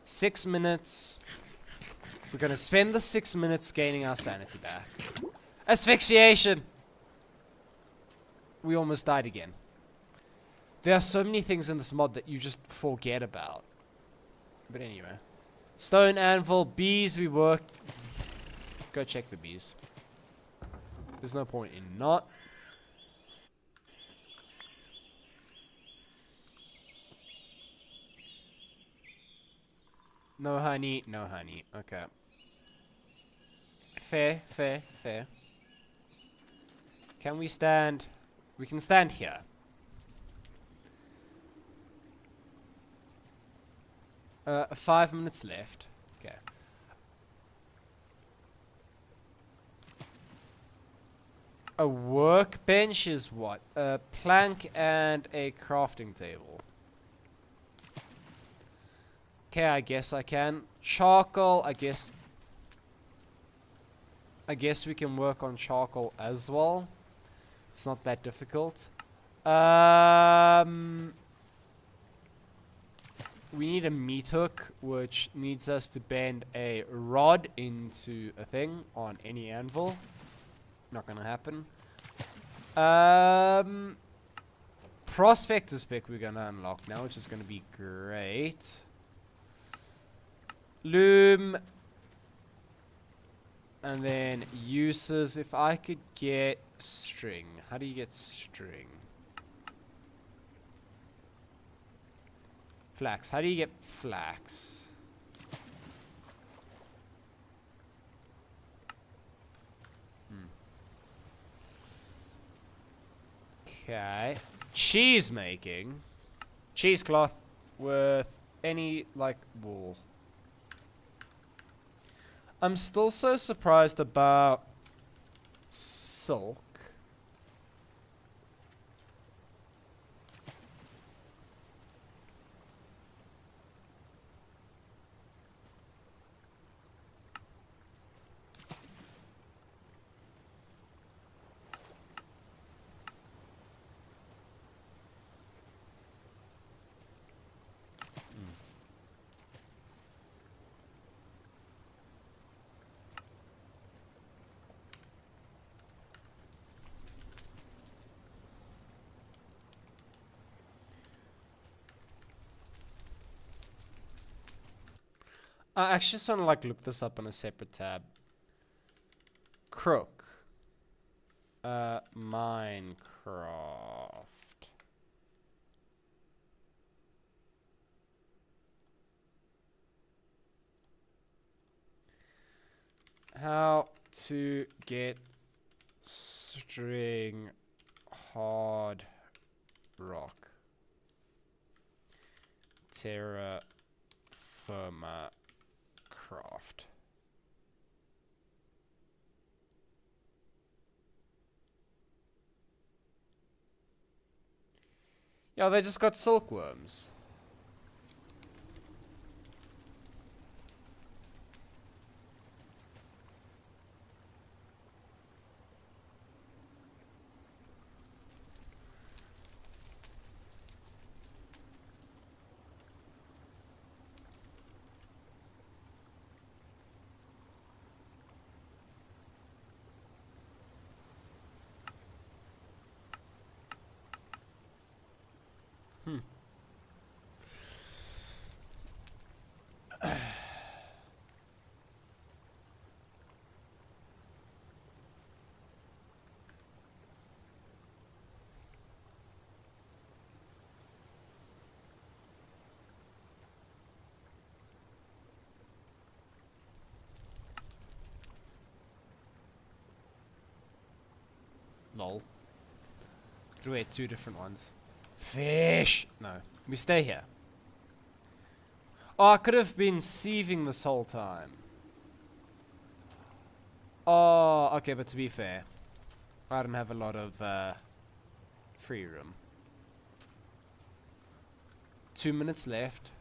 Speaker 1: 6 minutes. We're gonna spend the 6 minutes gaining our sanity back. Asphyxiation! We almost died again. There are so many things in this mod that you just forget about. But anyway. Stone anvil, bees, we work. Go check the bees. There's no point in not. No honey, no honey. Okay. Fair, fair, fair. Can we stand? We can stand here. 5 minutes left. Okay. A workbench is what? A plank and a crafting table. Okay, I guess I can. Charcoal, I guess we can work on charcoal as well. It's not that difficult. We need a meat hook, which needs us to bend a rod into a thing on any anvil. Not gonna happen. Prospector's pick we're gonna unlock now, which is gonna be great. Loom. And then uses. If I could get string. How do you get string? Flax. How do you get flax? Okay. Cheese making. Cheesecloth with any, like, wool. I'm still so surprised about silk. I actually just want to like look this up on a separate tab. Crook. Minecraft. How to get string hard rock. Terra firma craft. Yeah, they just got silkworms. Lol. Could we had two different ones? Fish! No. We stay here. Oh, I could have been sieving this whole time. Oh, okay, but to be fair, I don't have a lot of free room. 2 minutes left.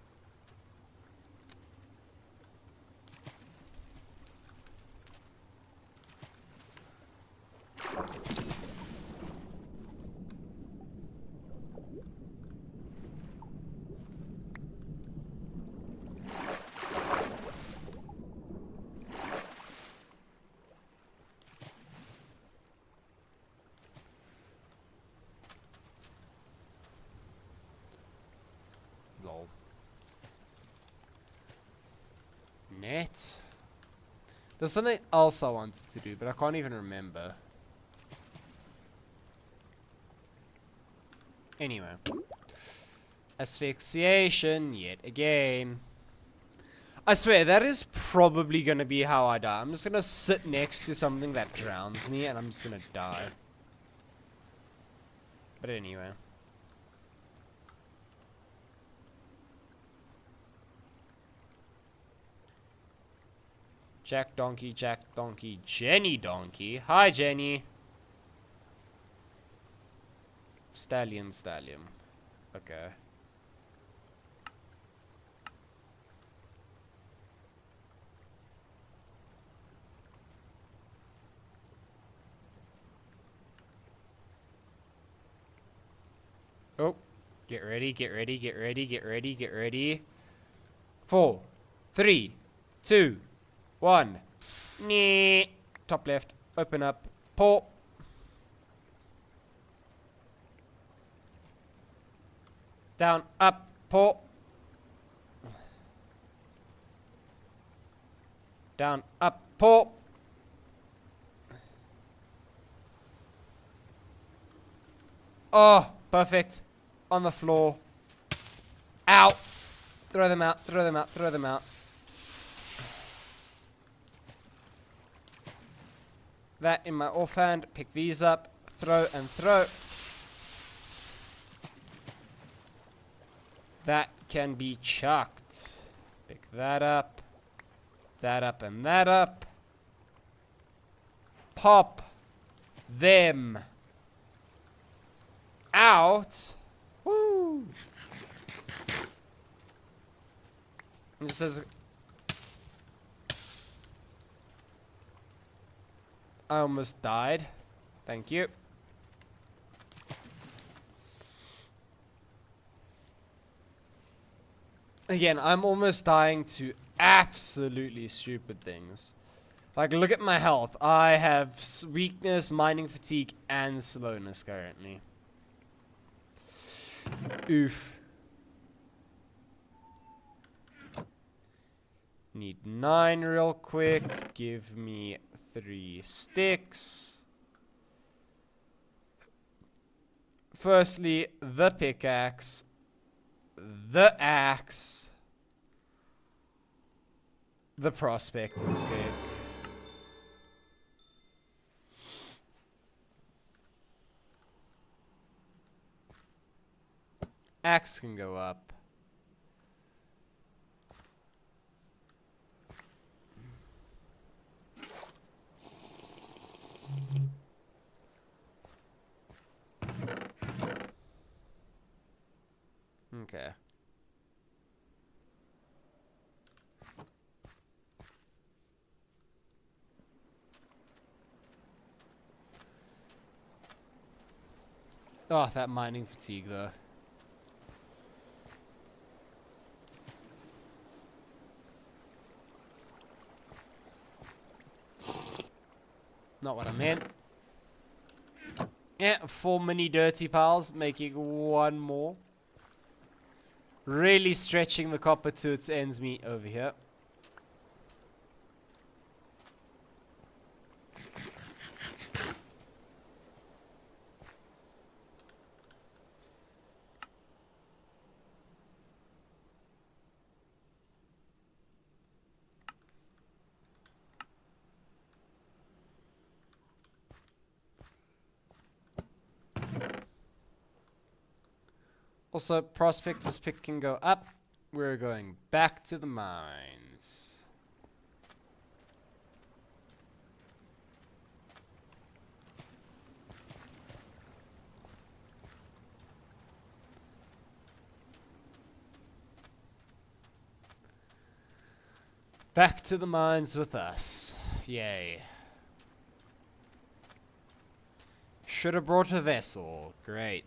Speaker 1: it. There's something else I wanted to do, but I can't even remember. Anyway. Asphyxiation yet again. I swear, that is probably gonna be how I die. I'm just gonna sit next to something that drowns me, and I'm just gonna die. But anyway. Jack Donkey, Jenny Donkey. Hi, Jenny. Stallion. Okay. Oh. Get ready. 4, 3, 2, 1. Nee. Top left. Open up. Pull. Down. Up. Pull. Down. Up. Pull. Oh, perfect. On the floor. Ow. Throw them out. That in my offhand. Pick these up. Throw and throw. That can be chucked. Pick that up. That up and that up. Pop them out. Woo! And it says I almost died. Thank you. Again, I'm almost dying to absolutely stupid things. Like, look at my health. I have weakness, mining fatigue, and slowness currently. Oof. Need 9 real quick. Give me 3 sticks. Firstly, the pickaxe. The axe. The prospector's pick. Axe can go up. Okay. Oh, that mining fatigue though. Not what I meant. Yeah, 4 mini dirty piles, making 1 more. Really stretching the copper to its ends meet over here. Also, prospector's pick can go up. We're going back to the mines. Back to the mines with us. Yay. Should have brought a vessel. Great.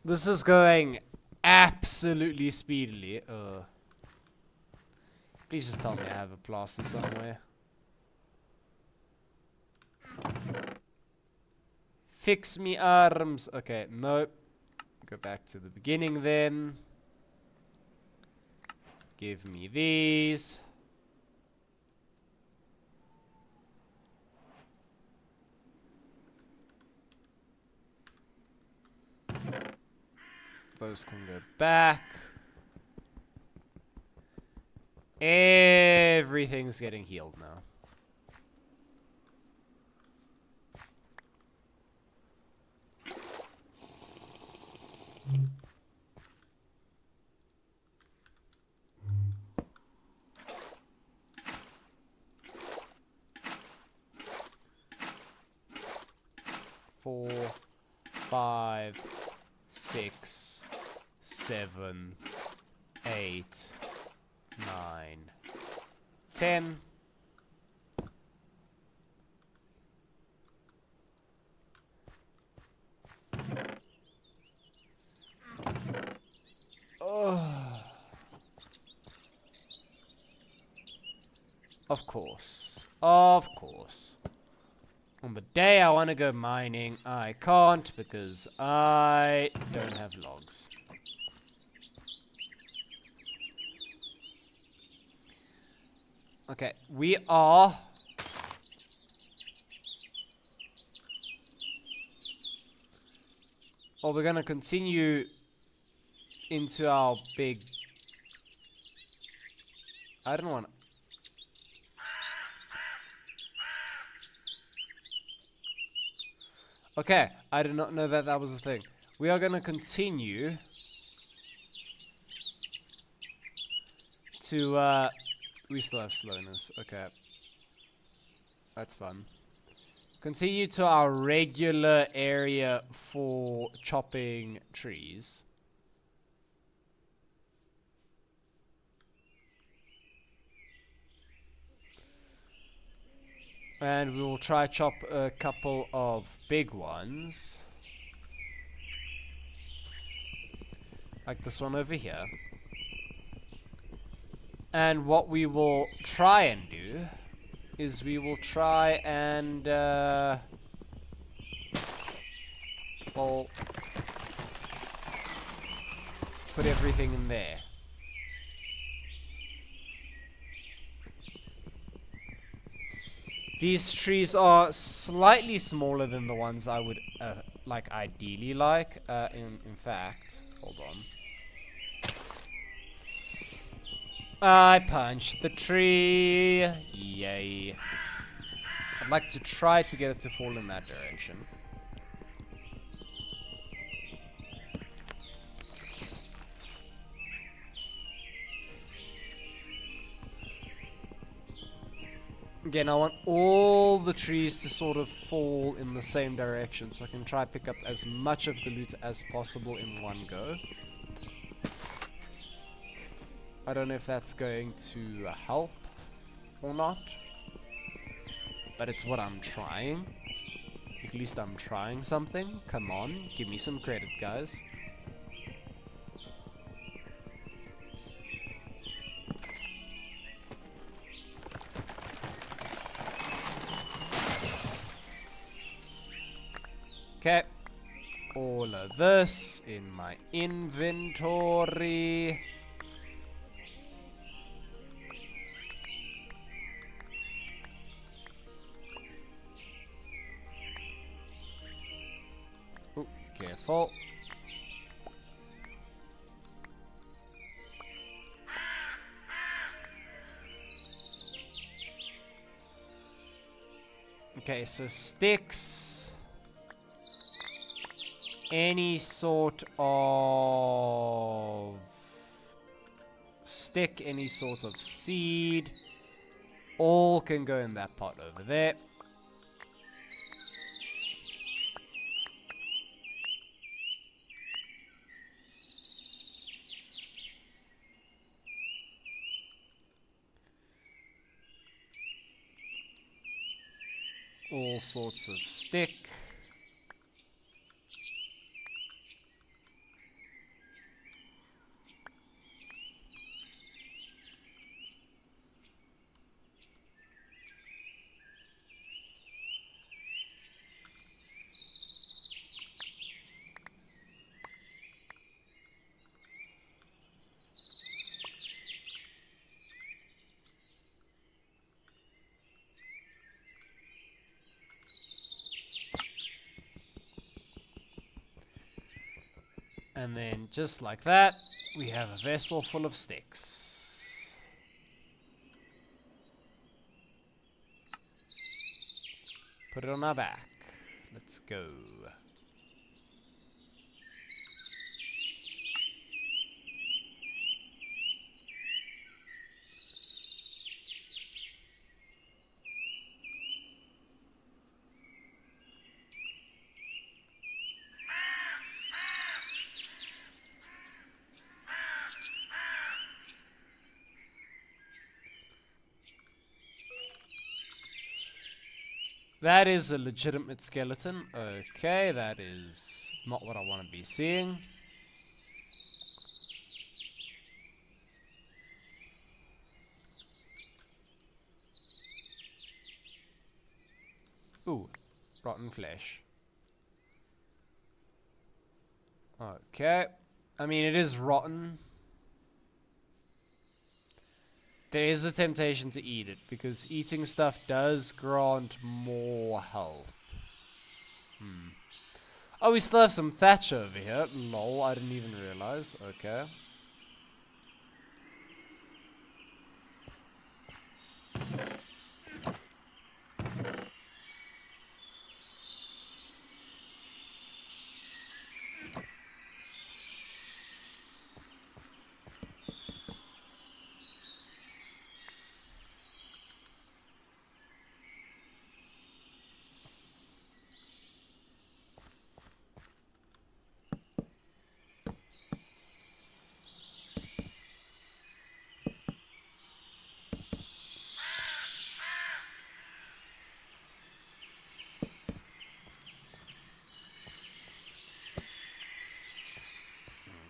Speaker 1: This is going absolutely speedily. Please just tell me I have a plaster somewhere. Fix me arms. Okay, nope. Go back to the beginning then. Give me these. Those can go back. Everything's getting healed now. Four, 5, 6, 7, 8, 9, 10. Of course. Of course. On the day I want to go mining, I can't because I don't have logs. Okay, we are... Well, we're gonna continue into our big... I don't want... Okay, I did not know that that was a thing. We are gonna continue to, we still have slowness. Okay. That's fun. Continue to our regular area for chopping trees. And we will try chop a couple of big ones. Like this one over here. And what we will try and do is we will try and well, put everything in there. These trees are slightly smaller than the ones I would ideally like. In fact, hold on. I punched the tree. Yay. I'd like to try to get it to fall in that direction. Again, I want all the trees to sort of fall in the same direction so I can try to pick up as much of the loot as possible in one go. I don't know if that's going to help or not, but it's what I'm trying. At least I'm trying something. Come on, give me some credit, guys. Okay, all of this in my inventory. Ooh, careful. Okay, so sticks. Any sort of stick, any sort of seed, all can go in that pot over there. All sorts of stick. And then, just like that, we have a vessel full of sticks. Put it on our back. Let's go. That is a legitimate skeleton. Okay, that is not what I want to be seeing. Ooh, rotten flesh. Okay. I mean, it is rotten. There is a temptation to eat it, because eating stuff does grant more health. Oh, we still have some thatch over here. Lol, I didn't even realize. Okay.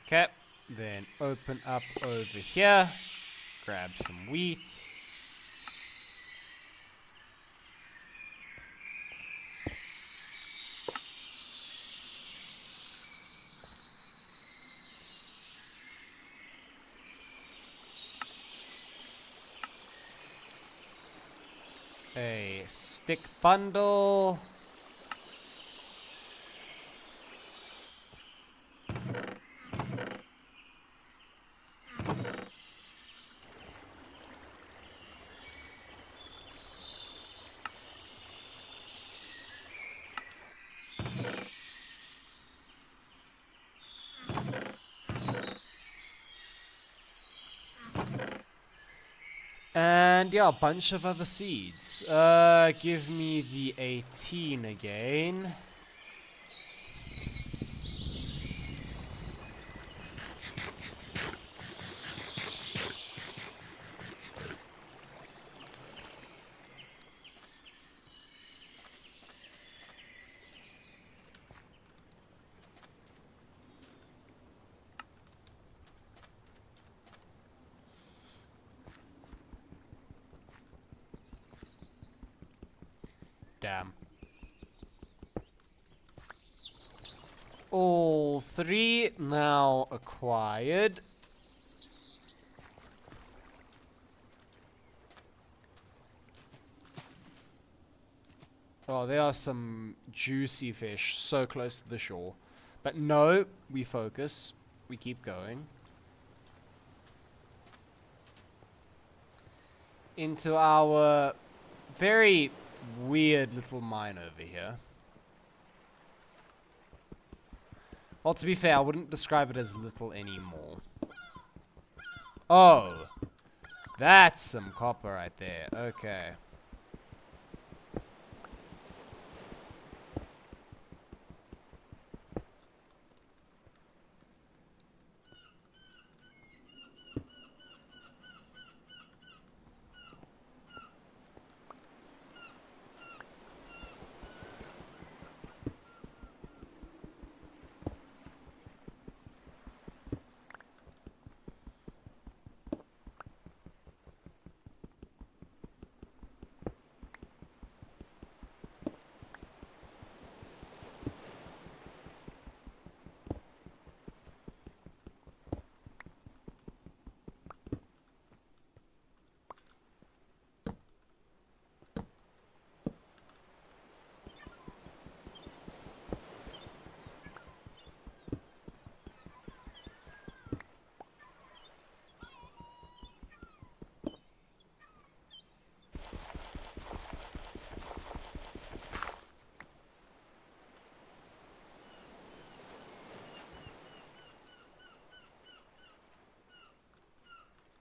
Speaker 1: Okay, then open up over here, grab some wheat. A stick bundle. And yeah, a bunch of other seeds. Give me the 18 again. Damn. All three now acquired. Oh, there are some juicy fish so close to the shore. But no, we focus. We keep going. Into our very weird little mine over here. Well, to be fair, I wouldn't describe it as little anymore. Oh, that's some copper right there. Okay.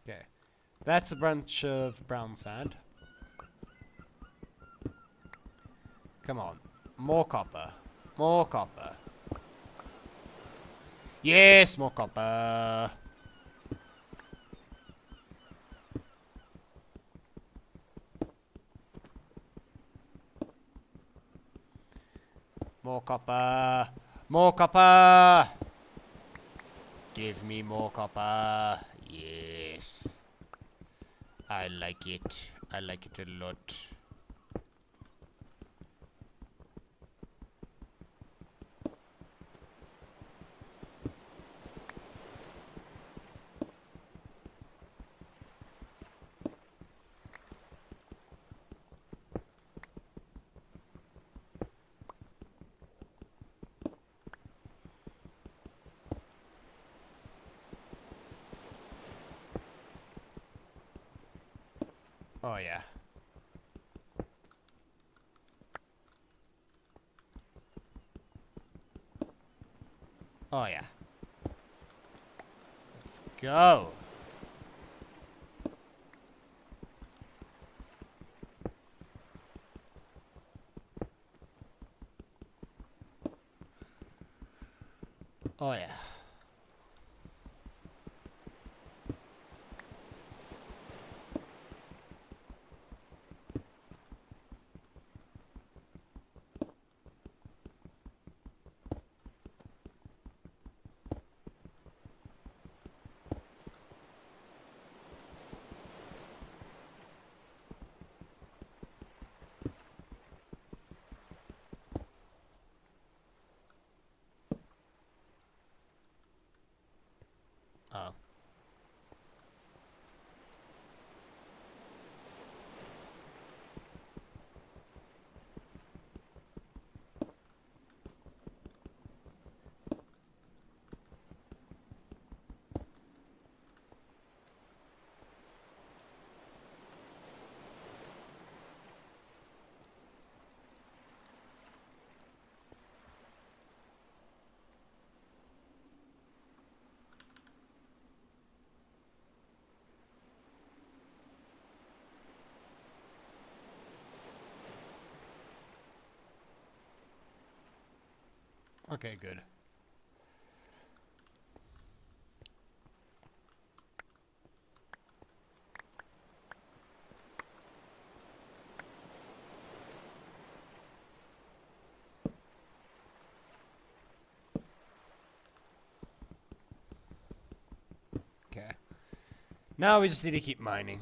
Speaker 1: Okay. That's a bunch of brown sand. Come on. More copper. More copper. Yes, more copper. More copper. More copper. Give me more copper. Yes. I like it. I like it a lot. Oh yeah. Oh yeah. Let's go. Oh yeah. Oh. Okay, good. Okay. Now we just need to keep mining.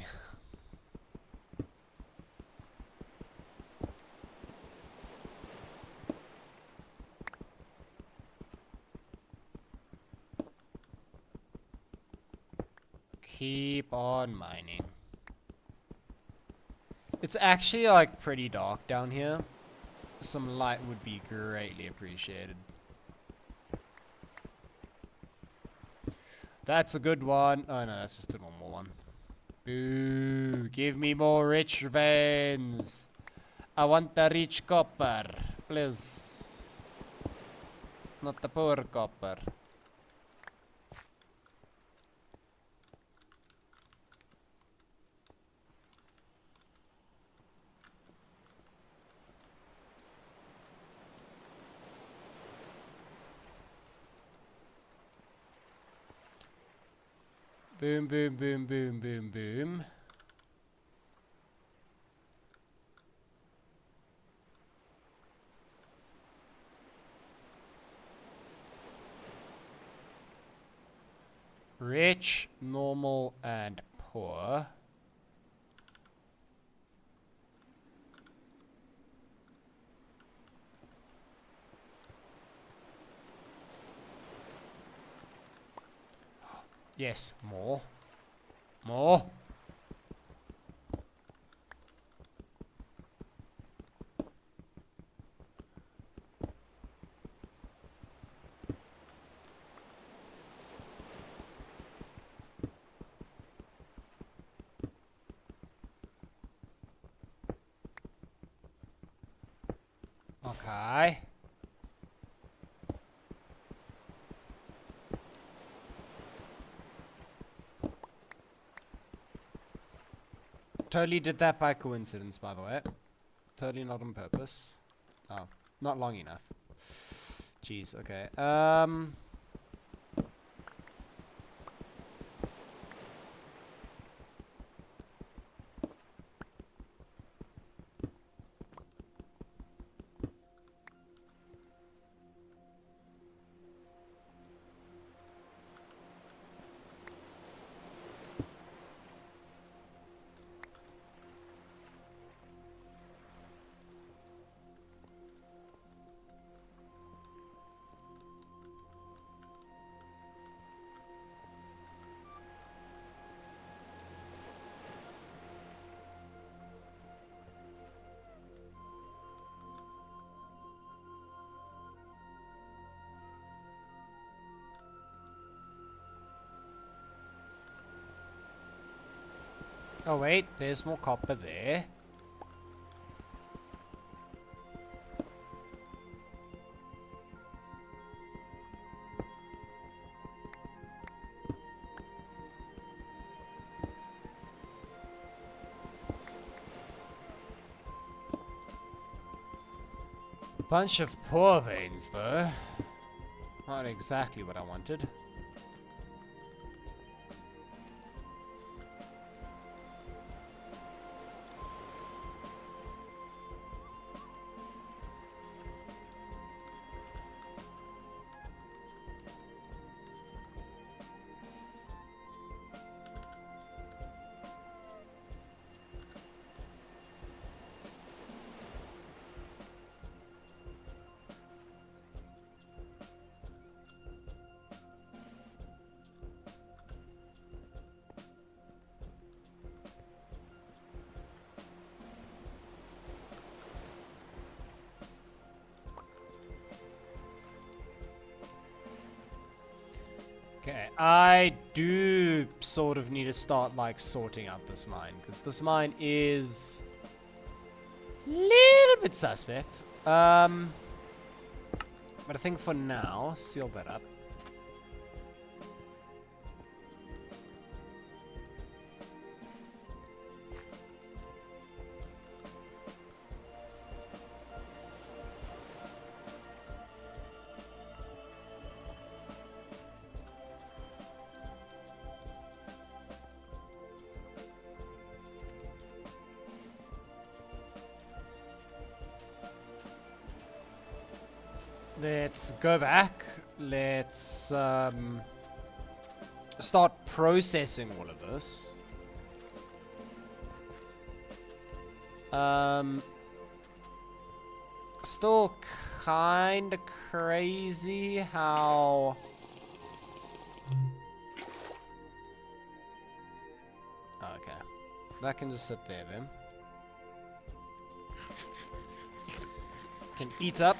Speaker 1: Keep on mining. It's actually like pretty dark down here. Some light would be greatly appreciated. That's a good one. Oh no, that's just a normal one. Boo! Give me more rich veins. I want the rich copper, please. Not the poor copper. Boom, boom, boom, boom, boom, boom. Rich, normal, and poor. Yes, more. More. Okay. Totally did that by coincidence, by the way. Totally not on purpose. Oh, not long enough. Jeez, okay. Oh wait, there's more copper there. Bunch of poor veins, though. Not exactly what I wanted. Okay, I do sort of need to start, like, sorting out this mine, because this mine is a little bit suspect. But I think for now, seal that up. Let's go back. Let's start processing all of this. Still kind of crazy how... Okay. That can just sit there then. Can eat up.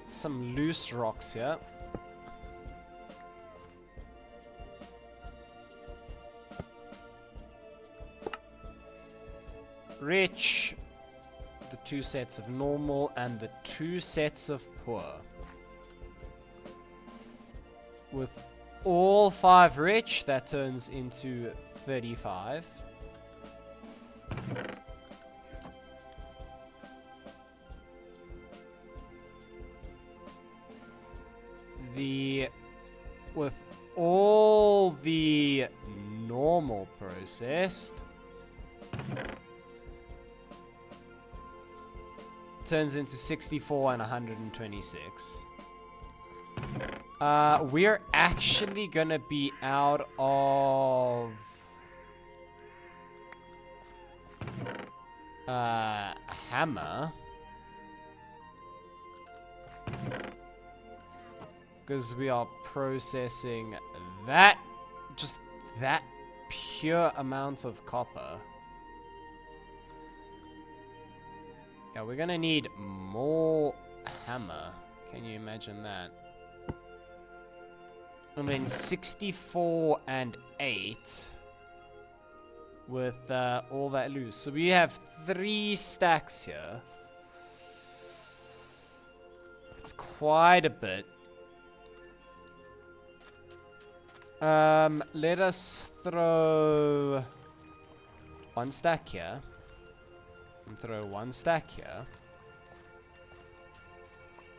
Speaker 1: Some loose rocks here. Rich. The 2 sets of normal and the 2 sets of poor. With all 5 rich, that turns into 35. With all the normal processed, turns into 64 and 126. We're actually gonna be out of hammer. Because we are processing that, just that pure amount of copper. Yeah, we're gonna need more hammer. Can you imagine that? And then 64 and 8 with all that loose. So we have 3 stacks here. It's quite a bit. Let us throw one stack here. And throw one stack here.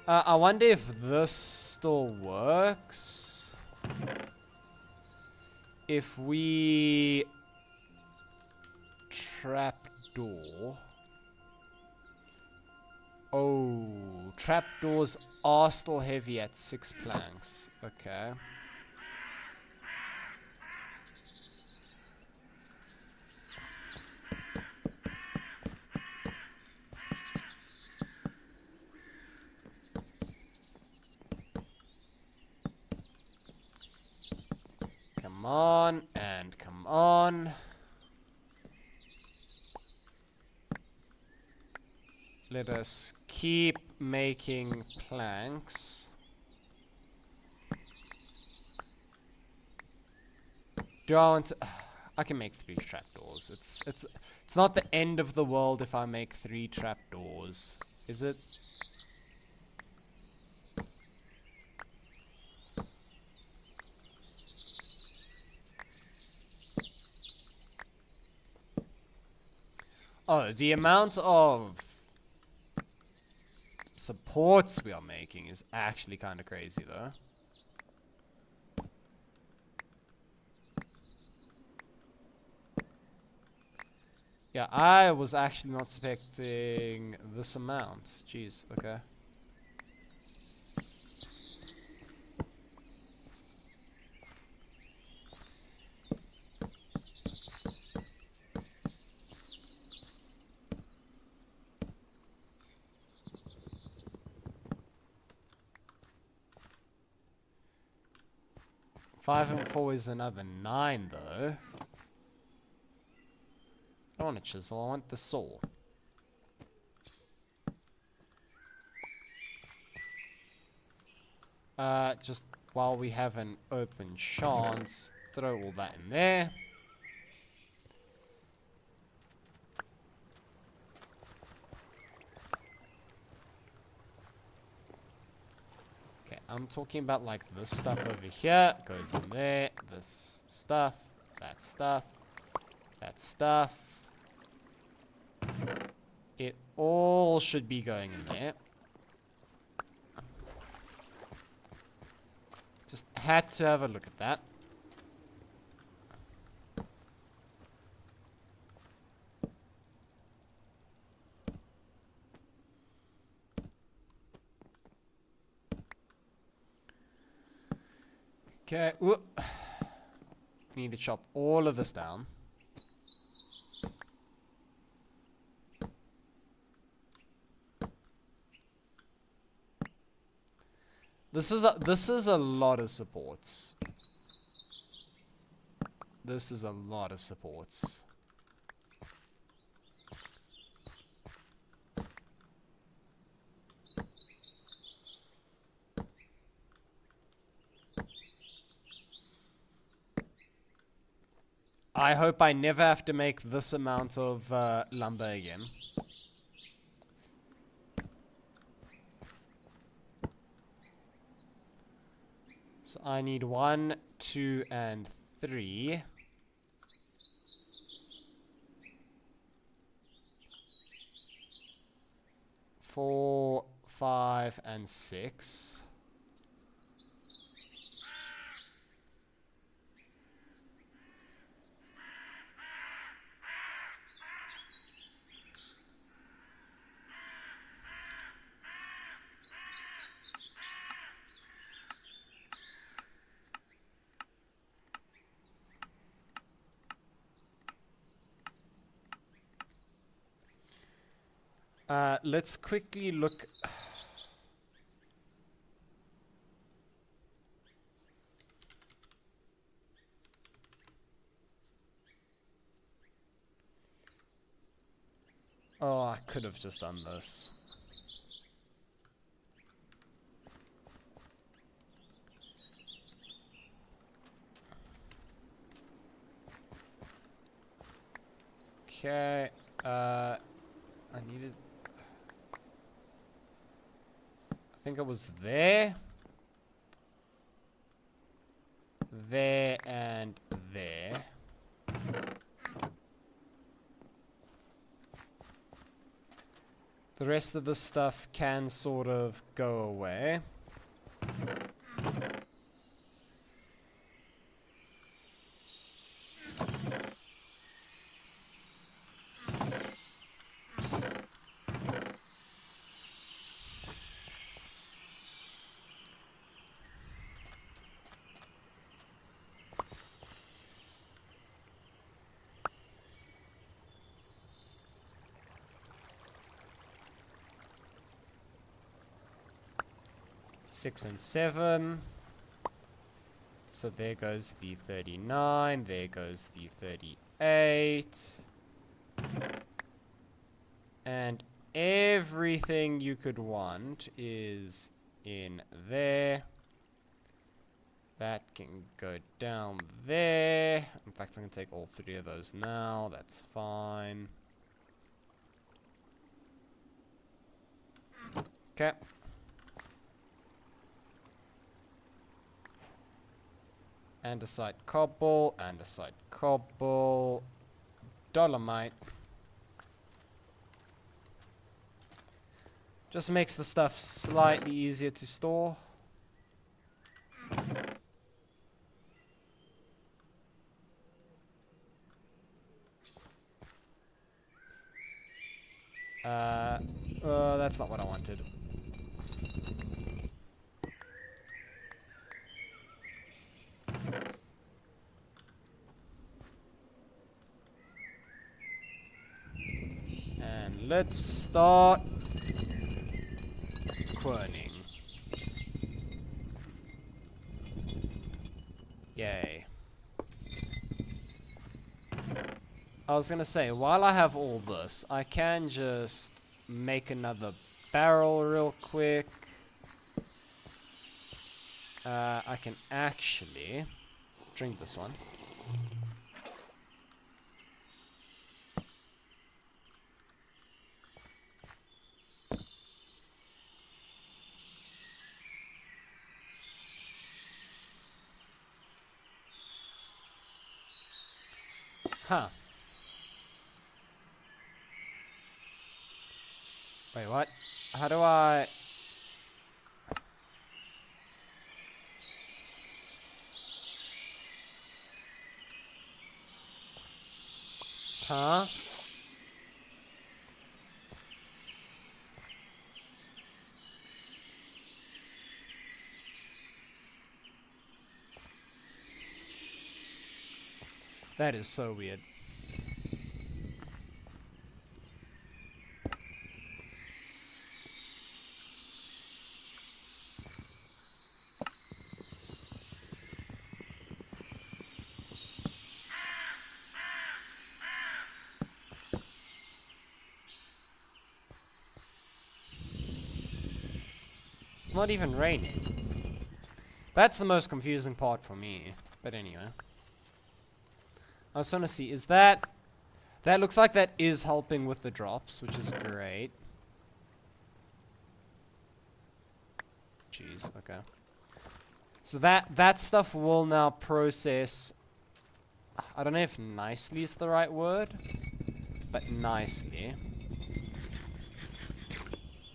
Speaker 1: I wonder if this still works. If we trapdoor. Oh, trapdoors are still heavy at 6 planks. Okay. Come on, and come on. Let us keep making planks. Do I want to... I can make 3 trapdoors. It's not the end of the world if I make 3 trapdoors. Is it? Oh, the amount of supports we are making is actually kind of crazy, though. Yeah, I was actually not expecting this amount. Jeez, okay. Five and 4 is another 9, though. I don't want a chisel, I want the saw. Just while we have an open chance, throw all that in there. Okay, I'm talking about like this stuff over here, goes in there, this stuff, that stuff, that stuff. It all should be going in there. Just had to have a look at that. Okay, need to chop all of this down. This is a lot of supports. This is a lot of supports. I hope I never have to make this amount of lumber again. So I need 1, 2, and 3. 4, 5, and 6. Let's quickly look. Oh, I could have just done this. Okay, I needed... I think it was there. there and there. The rest of the stuff can sort of go away. Six and 7. So there goes the 39. There goes the 38. And everything you could want is in there. That can go down there. In fact, I'm going to take all 3 of those now. That's fine. Okay. Andesite cobble, andesite cobble, dolomite. Just makes the stuff slightly easier to store. That's not what I wanted. And let's start querning. Yay. I was gonna say, while I have all this, I can just make another barrel real quick. I can actually drink this one. Huh. Wait, what? How do I... Huh? That is so weird. It's not even raining. That's the most confusing part for me. But anyway. I was trying to see, is that... That looks like that is helping with the drops, which is great. Jeez, okay. So that stuff will now process... I don't know if nicely is the right word, but nicely.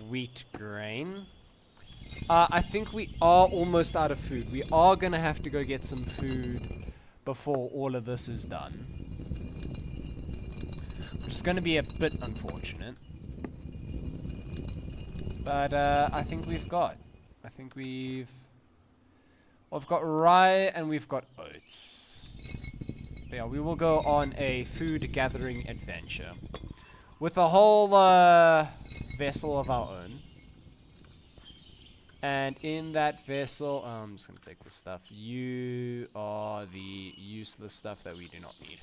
Speaker 1: Wheat grain. I think we are almost out of food. We are going to have to go get some food before all of this is done. Which is going to be a bit unfortunate. But I think we've got. We've got rye and we've got oats. But yeah, we will go on a food gathering adventure. With a whole vessel of our own. And in that vessel, I'm just going to take this stuff. You are the useless stuff that we do not need.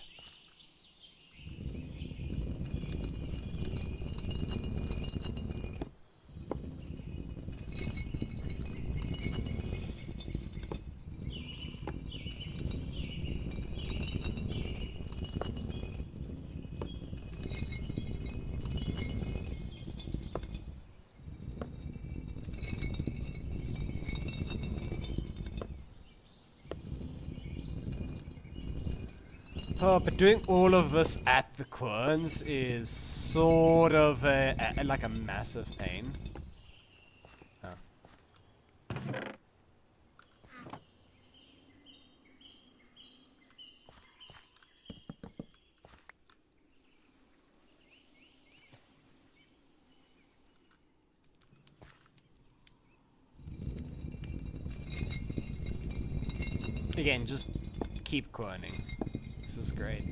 Speaker 1: Oh, but doing all of this at the querns is sort of like a massive pain. Oh. Again, just keep querning. This is great.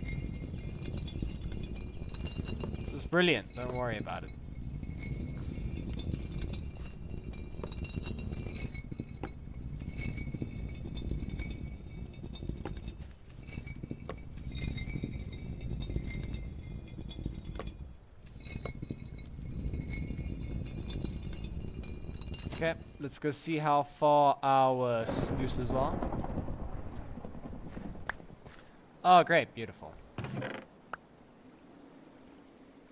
Speaker 1: This is brilliant. Don't worry about it. Okay, let's go see how far our sluices are. Oh, great, beautiful.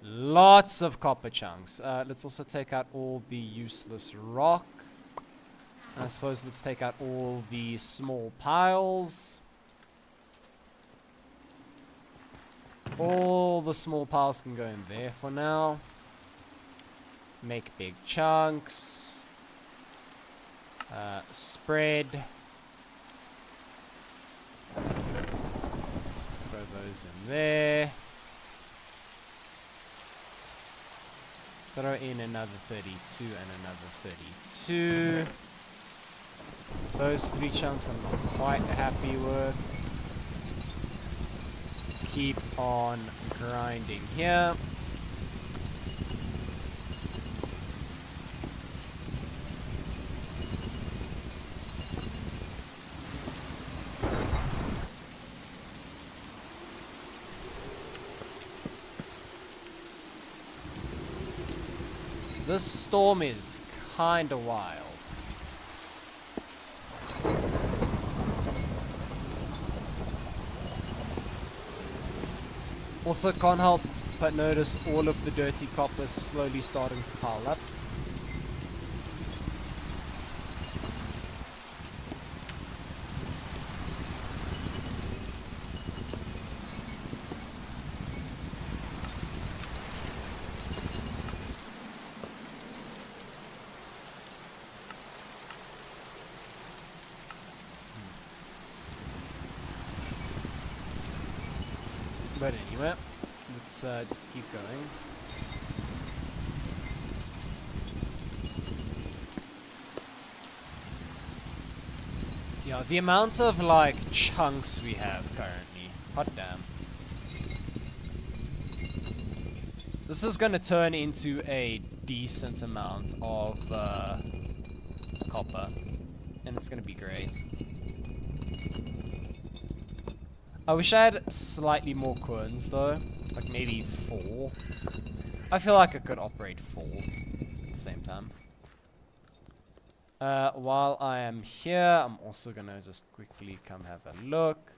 Speaker 1: Lots of copper chunks. Let's also take out all the useless rock. And I suppose let's take out all the small piles. All the small piles can go in there for now. Make big chunks. Spread. Throw those in there. Throw in another 32 and another 32. Those 3 chunks I'm not quite happy with. Keep on grinding here. This storm is kinda wild. Also can't help but notice all of the dirty copper slowly starting to pile up. But anyway, let's just keep going. Yeah, the amount of like chunks we have currently, hot damn. This is gonna turn into a decent amount of copper, and it's gonna be great. I wish I had slightly more querns though, like maybe 4. I feel like I could operate 4 at the same time. While I am here, I'm also gonna just quickly come have a look.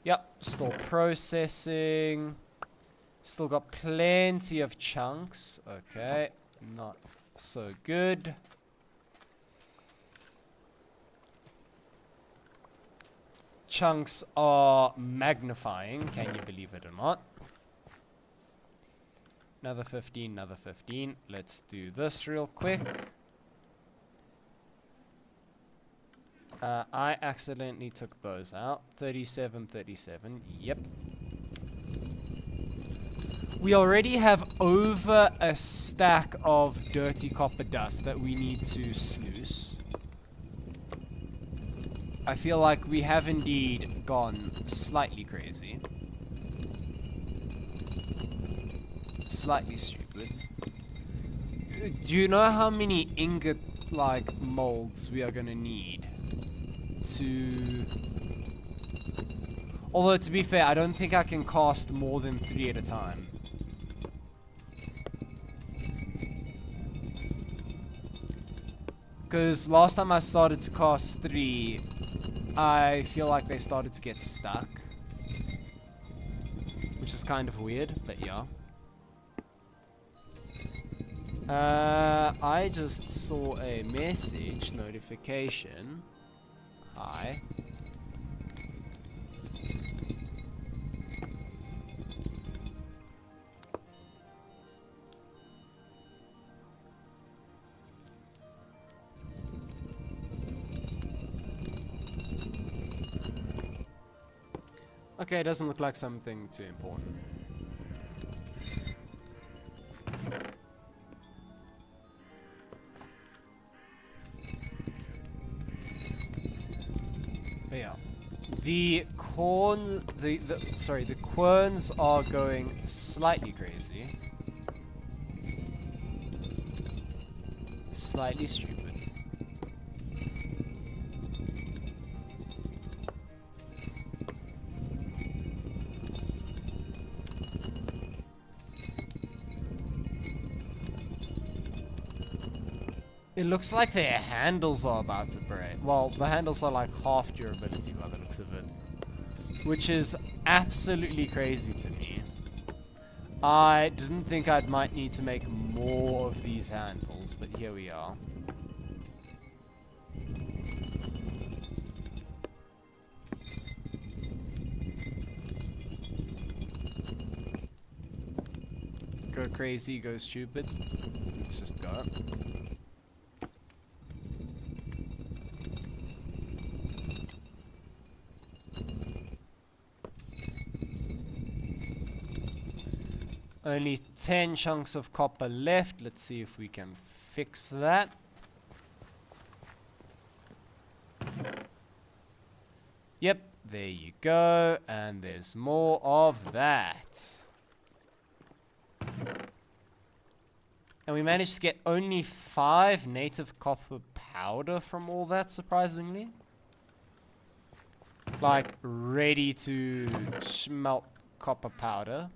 Speaker 1: Yep, still processing. Still got plenty of chunks. Okay, not so good. Chunks are magnifying, can you believe it or not? Another 15, another 15. Let's do this real quick. I accidentally took those out. 37, 37. Yep. We already have over a stack of dirty copper dust that we need to sluice. I feel like we have indeed gone slightly crazy. Slightly stupid. Do you know how many ingot like molds we are gonna need to... Although to be fair, I don't think I can cast more than 3 at a time. Because last time I started to cast 3, I feel like they started to get stuck. Which is kind of weird, but yeah. I just saw a message notification. Hi. Okay, it doesn't look like something too important. But yeah. The querns are going slightly crazy. Slightly stupid. It looks like their handles are about to break. Well, the handles are like half durability by the looks of it. Which is absolutely crazy to me. I didn't think I might need to make more of these handles, but here we are. Go crazy, go stupid. Let's just go. Only 10 chunks of copper left. Let's see if we can fix that. Yep, there you go. And there's more of that. And we managed to get only 5 native copper powder from all that, surprisingly. Like, ready to smelt copper powder.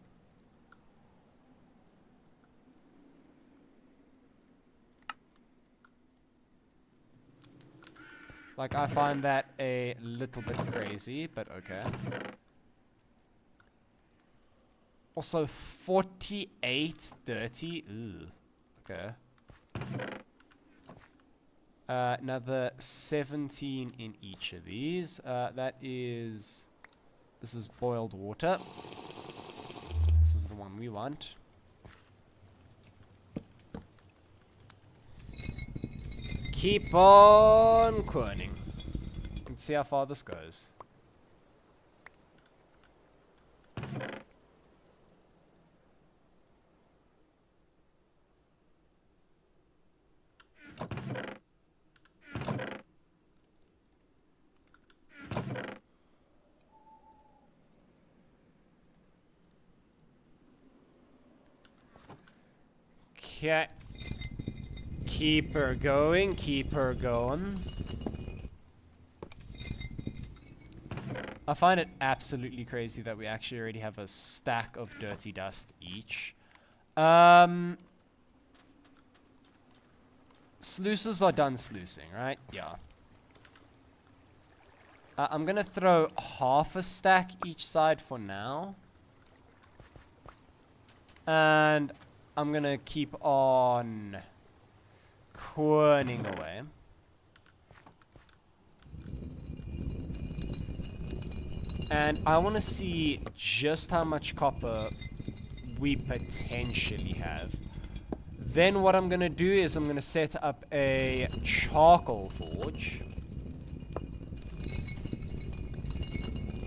Speaker 1: Like, I find that a little bit crazy, but okay. Also, 48 dirty. Ew. Okay. Another 17 in each of these. This is boiled water. This is the one we want. Keep on querning. Let's see how far this goes. Okay. Keep her going, keep her going. I find it absolutely crazy that we actually already have a stack of dirty dust each. Sluices are done sluicing, right? Yeah. I'm gonna throw half a stack each side for now. And I'm gonna keep on querning away. And I want to see just how much copper we potentially have. Then what I'm going to do is I'm going to set up a charcoal forge.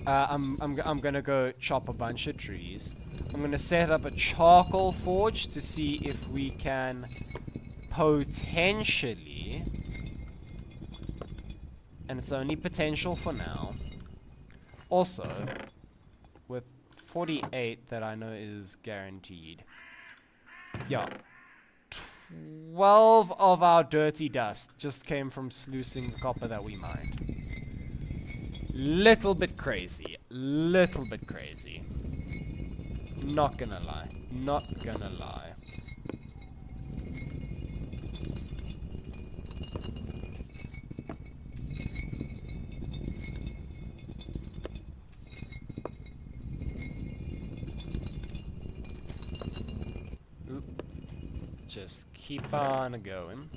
Speaker 1: I'm going to go chop a bunch of trees. I'm going to set up a charcoal forge to see if we can potentially, and it's only potential for now. Also, with 48 that I know is guaranteed. Yeah. 12 of our dirty dust just came from sluicing the copper that we mined. Little bit crazy. Little bit crazy. Not gonna lie. Not gonna lie. Just keep on going.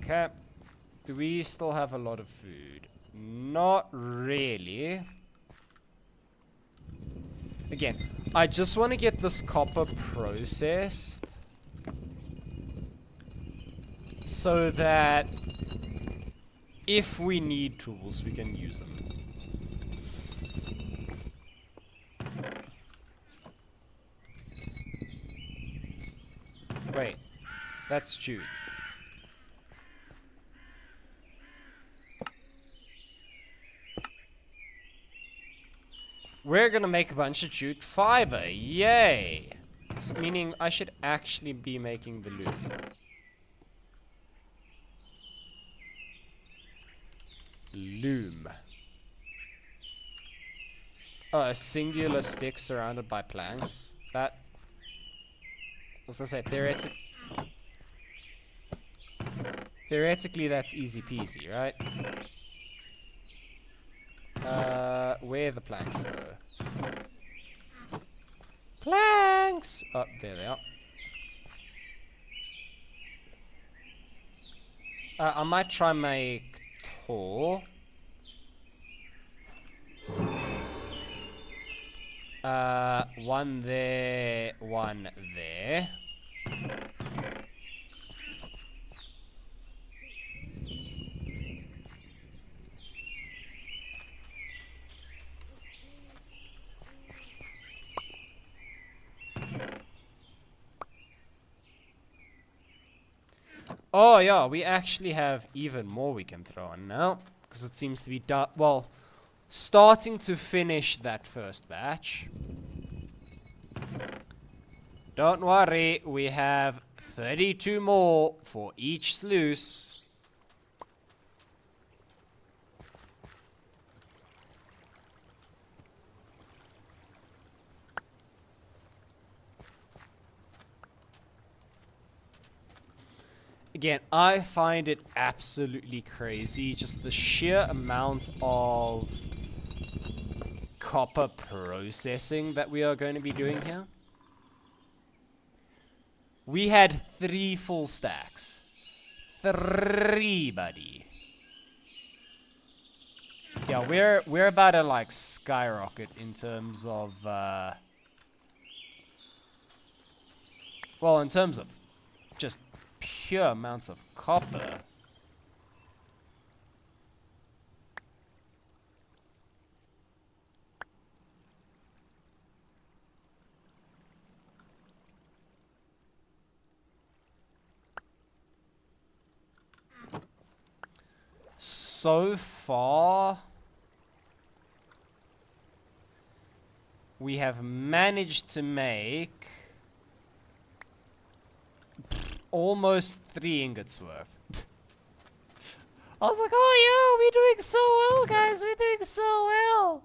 Speaker 1: Okay. Do we still have a lot of food? Not really. Again, I just want to get this copper processed. so that if we need tools, we can use them. Wait, that's Jude. We're gonna make a bunch of jute fiber, yay! So meaning I should actually be making the loom. Loom. Oh, a singular stick surrounded by planks. That... As I said, theoretically that's easy peasy, right? Where the planks go? Planks! Oh, there they are. I might try make tall. One there, one there. Oh yeah, we actually have even more we can throw on now, because it seems to be well, starting to finish that first batch. Don't worry, we have 32 more for each sluice. Again, I find it absolutely crazy, just the sheer amount of copper processing that we are going to be doing here. We had 3 full stacks. 3, buddy. Yeah, we're about to like skyrocket in terms of well, in terms of just pure amounts of copper. So far, we have managed to make almost 3 ingots worth. I was like, oh yeah, we're doing so well, guys. We're doing so well.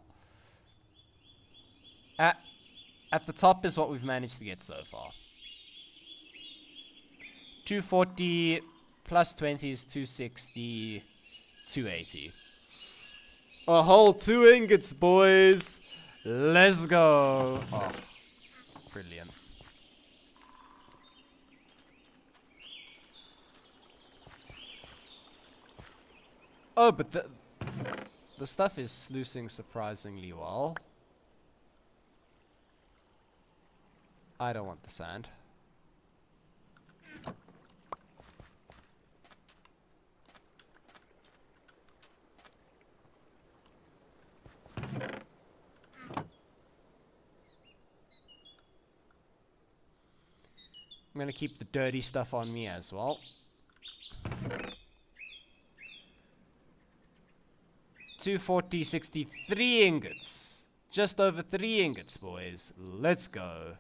Speaker 1: At the top is what we've managed to get so far. 240 plus 20 is 260, 280. A whole 2 ingots, boys. Let's go. Oh, brilliant. Oh, but the stuff is sluicing surprisingly well. I don't want the sand. I'm gonna keep the dirty stuff on me as well. 240, 63 ingots. Just over 3 ingots, boys. Let's go.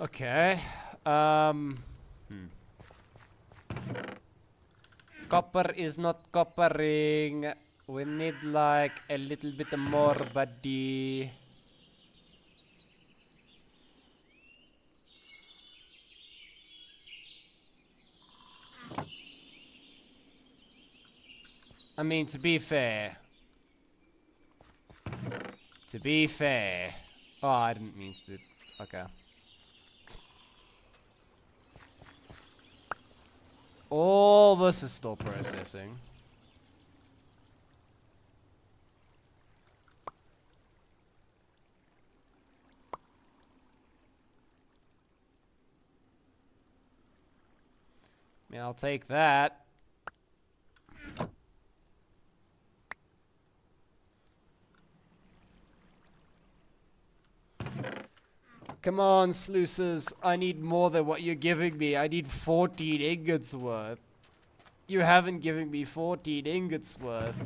Speaker 1: Okay. Copper is not coppering. We need like a little bit more, buddy. I mean, to be fair. Oh, I didn't mean to. Okay. All this is still processing. Yeah, I'll take that. Come on, sluices. I need more than what you're giving me. I need 14 ingots worth. You haven't given me 14 ingots worth.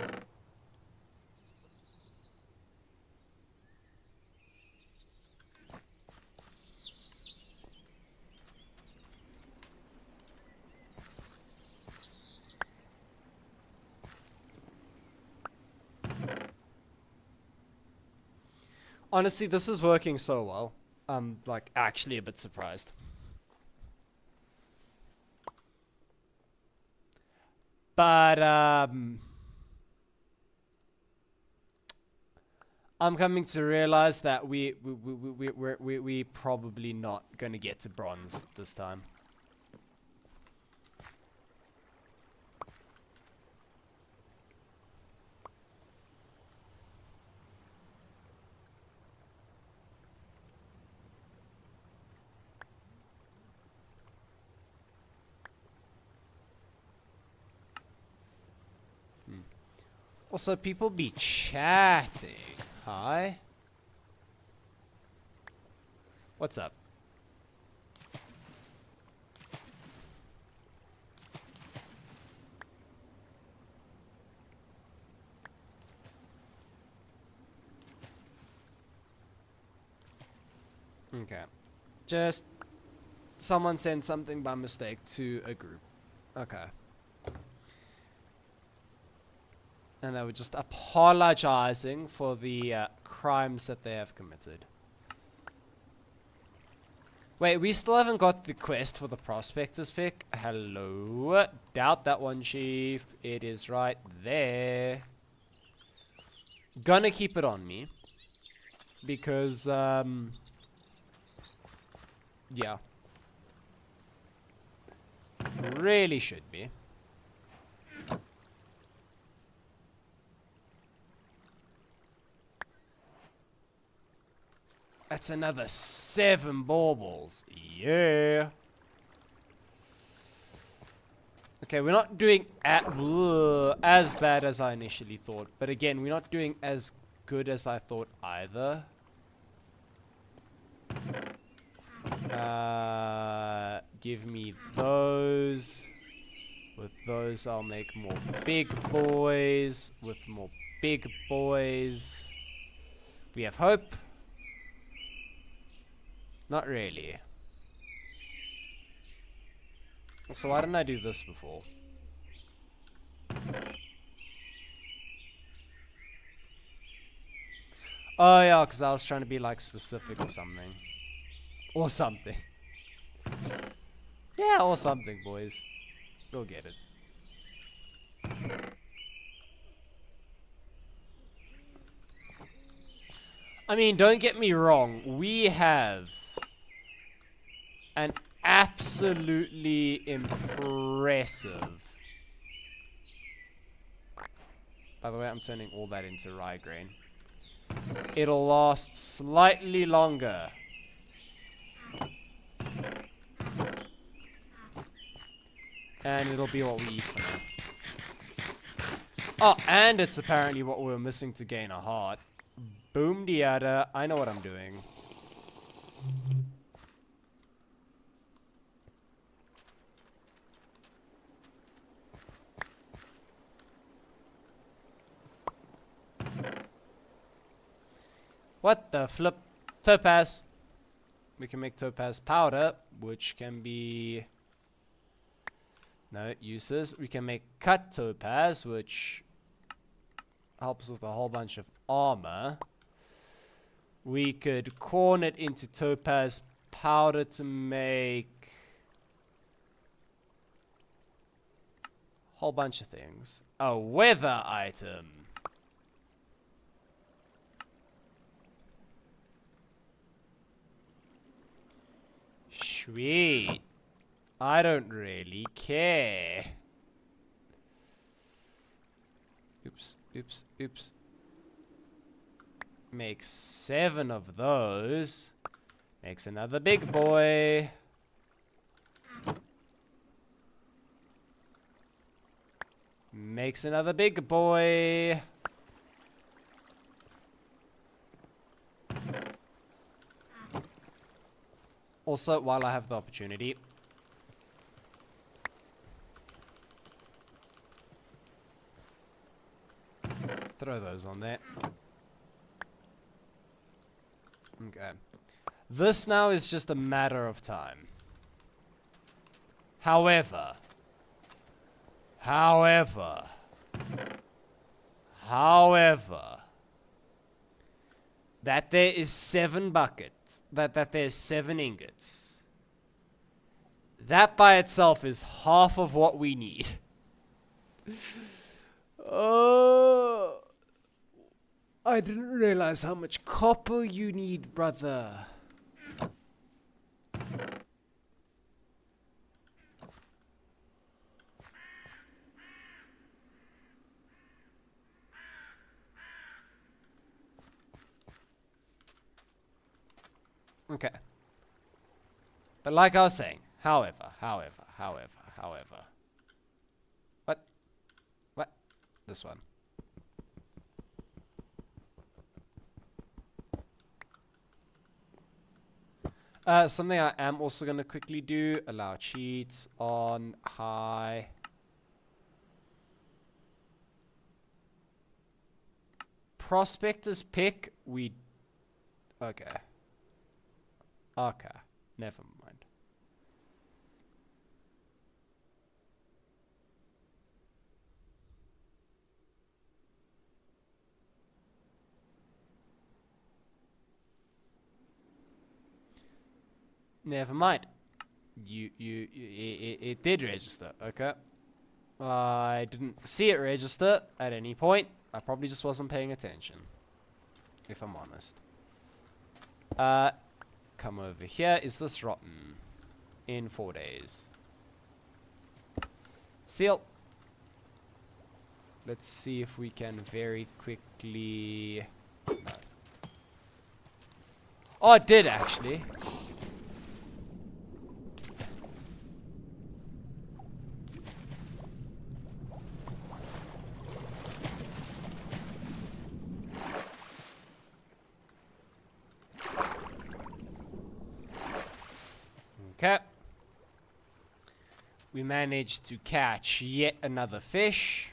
Speaker 1: Honestly, this is working so well. I'm, like, actually a bit surprised. But, I'm coming to realize that we're probably not gonna get to bronze this time. Also, people be chatting. Hi. What's up? Okay. Just someone sent something by mistake to a group. Okay. And they were just apologizing for the crimes that they have committed. Wait, we still haven't got the quest for the prospector's pick. Hello? Doubt that one, Chief. It is right there. Gonna keep it on me. Because, yeah. Really should be. That's another 7 baubles. Yeah. Okay, we're not doing as bad as I initially thought. But again, we're not doing as good as I thought either. Give me those. With those, I'll make more big boys. With more big boys, we have hope. Not really. So why didn't I do this before? Oh yeah, because I was trying to be like specific or something. Or something. Yeah, or something, boys. You'll get it. I mean, don't get me wrong. We have an absolutely impressive. By the way, I'm turning all that into rye grain. It'll last slightly longer. And it'll be what we eat for now. Oh, and it's apparently what we were missing to gain a heart. Boom diada, I know what I'm doing. What the flip? Topaz. We can make topaz powder, which can be No uses. We can make cut topaz, which helps with a whole bunch of armor. We could corn it into topaz powder to make a whole bunch of things. A weather item. Sweet. I don't really care. Oops, oops, oops. Makes 7 of those. Makes another big boy. Makes another big boy. Also, while I have the opportunity, throw those on there. Okay. This now is just a matter of time. However, that there is 7 buckets, that there's 7 ingots. That by itself is half of what we need. Oh, I didn't realize how much copper you need, brother. Okay. But like I was saying, however. What? This one. Something I am also going to quickly do, allow cheats on high. Prospector's pick, okay. Okay, never mind. Never mind. It did register, okay. I didn't see it register at any point. I probably just wasn't paying attention, if I'm honest. Come over here. Is this rotten? In 4 days. Seal. Let's see if we can very quickly... No. Oh, it did actually. Okay. We managed to catch yet another fish.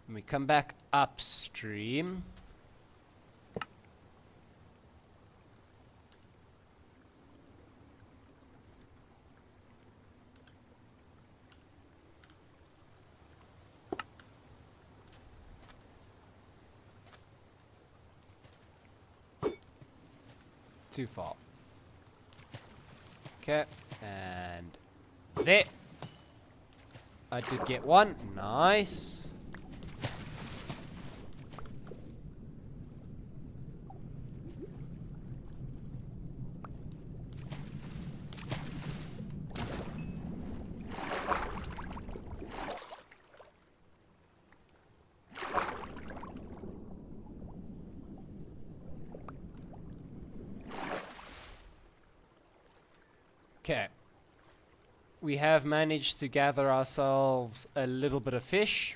Speaker 1: When we come back upstream. Too far. Okay, and there. I did get one. Nice. Okay. We have managed to gather ourselves a little bit of fish.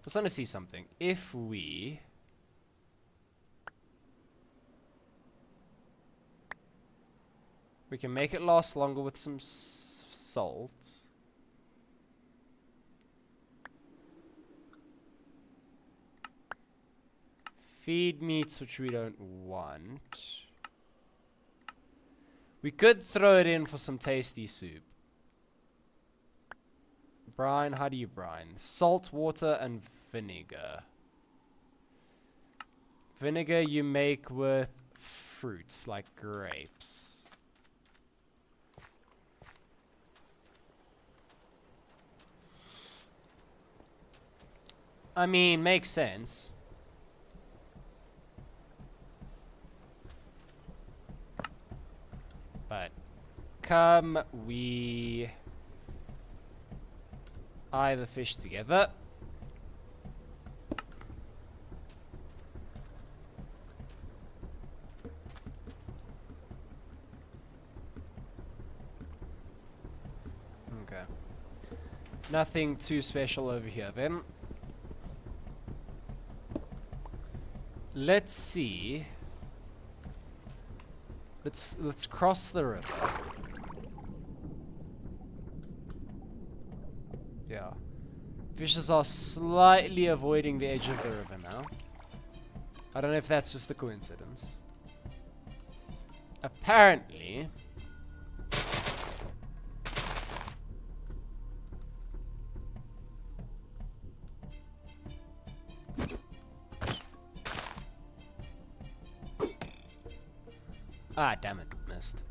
Speaker 1: I just want to see something. If we... We can make it last longer with some salt. Feed meats, which we don't want. We could throw it in for some tasty soup. Brine, how do you brine? Salt, water, and vinegar. Vinegar you make with fruits like grapes. I mean, makes sense. But come we eye the fish together. Okay. Nothing too special over here then. Let's see. Let's cross the river. Yeah. Fishes are slightly avoiding the edge of the river now. I don't know if that's just a coincidence. Apparently. Ah, damn it, missed.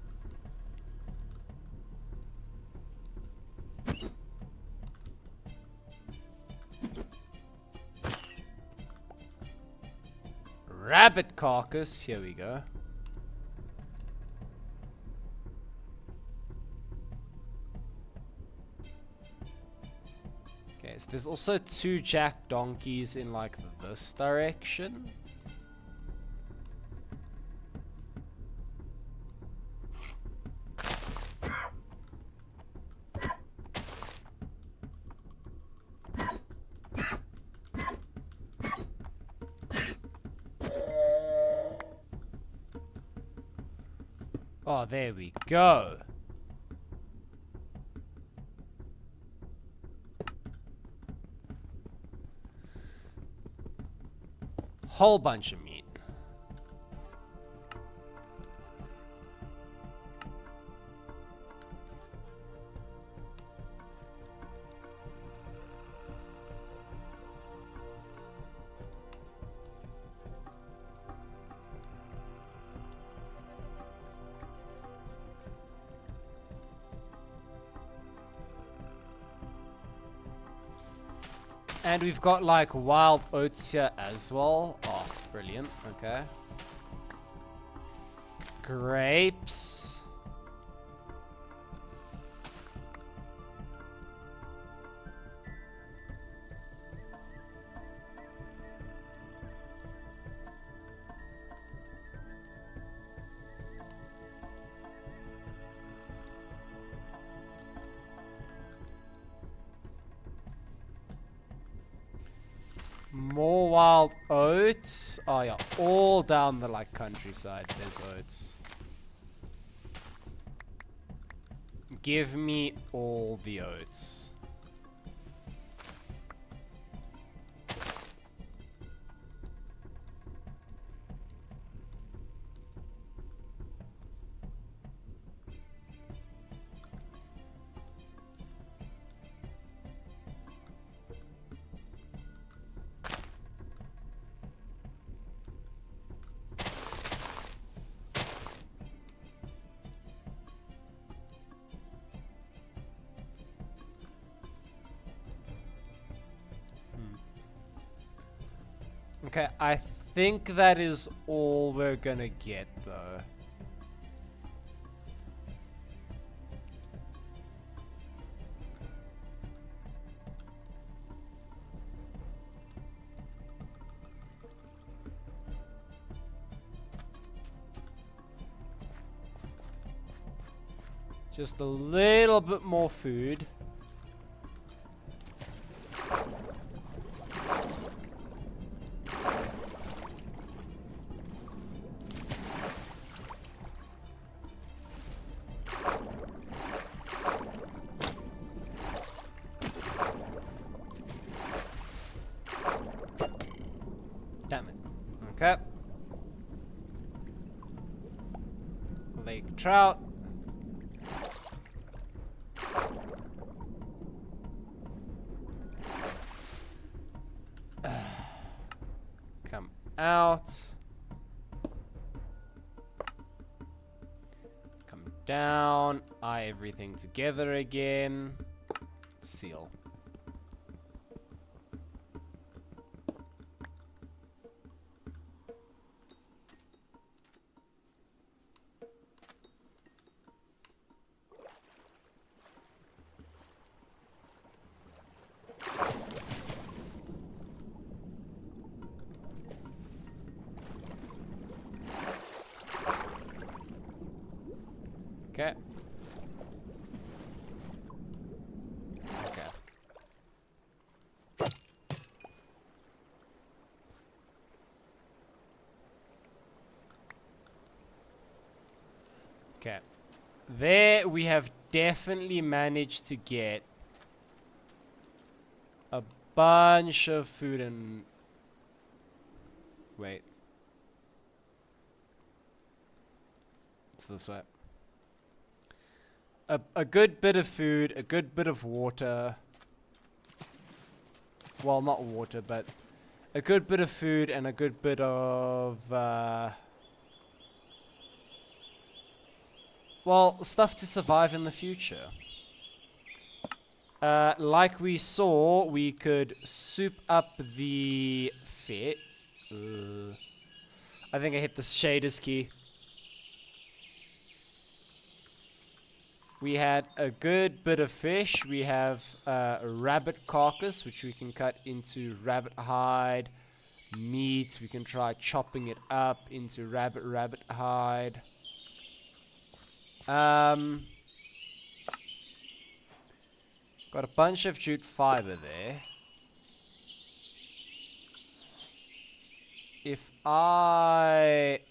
Speaker 1: Rabbit carcass, here we go. Okay, so there's also 2 jack donkeys in like this direction. Oh, there we go. Whole bunch of meat. And we've got like wild oats here as well. Oh, brilliant. Okay. Grapes. More wild oats. Oh yeah, all down the like countryside there's oats. Give me all the oats. Okay, I think that is all we're gonna get, though. Just a little bit more food. Damn it. Okay. Lake trout. out. Come down. Eye everything together again. Seal. Okay. Okay. Okay. There we have definitely managed to get a bunch of food and... Wait. It's this way. A good bit of food, a good bit of water. Well, not water, but a good bit of food and a good bit of, well, stuff to survive in the future. Like we saw, we could soup up the fit. I think I hit the shaders key. We had a good bit of fish. We have a rabbit carcass, which we can cut into rabbit hide. Meat, we can try chopping it up into rabbit hide. Got a bunch of jute fiber there. If I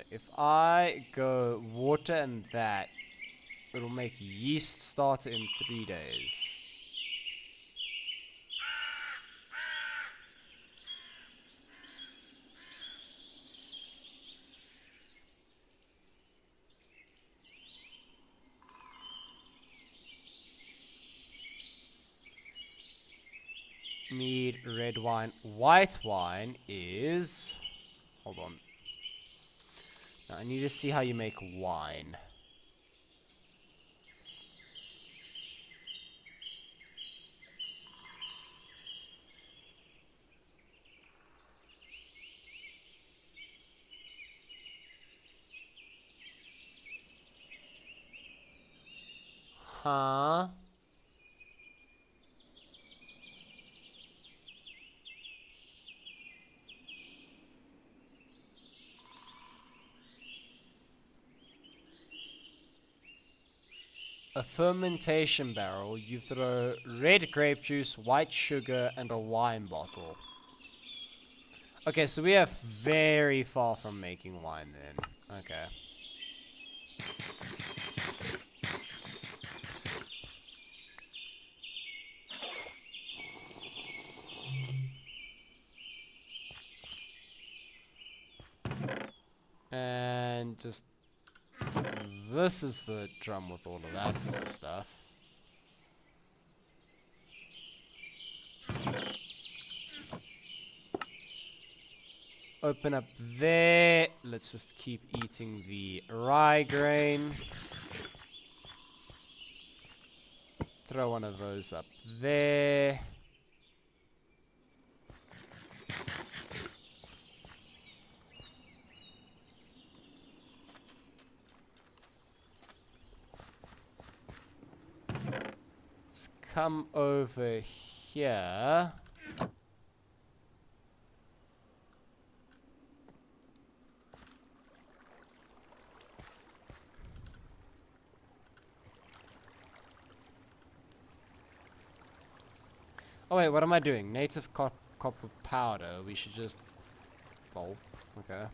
Speaker 1: if I go water and that, it'll make yeast starter in 3 days. Mead, red wine, white wine is... Hold on. Now I need to see how you make wine. Huh? A fermentation barrel, you throw red grape juice, white sugar, and a wine bottle. Okay, so we are very far from making wine then. Okay. And just... This is the drum with all of that sort of stuff. Open up there. Let's just keep eating the rye grain. Throw one of those up there. Let's come over here. Oh wait, what am I doing? Native copper powder. We should just... Oh, okay.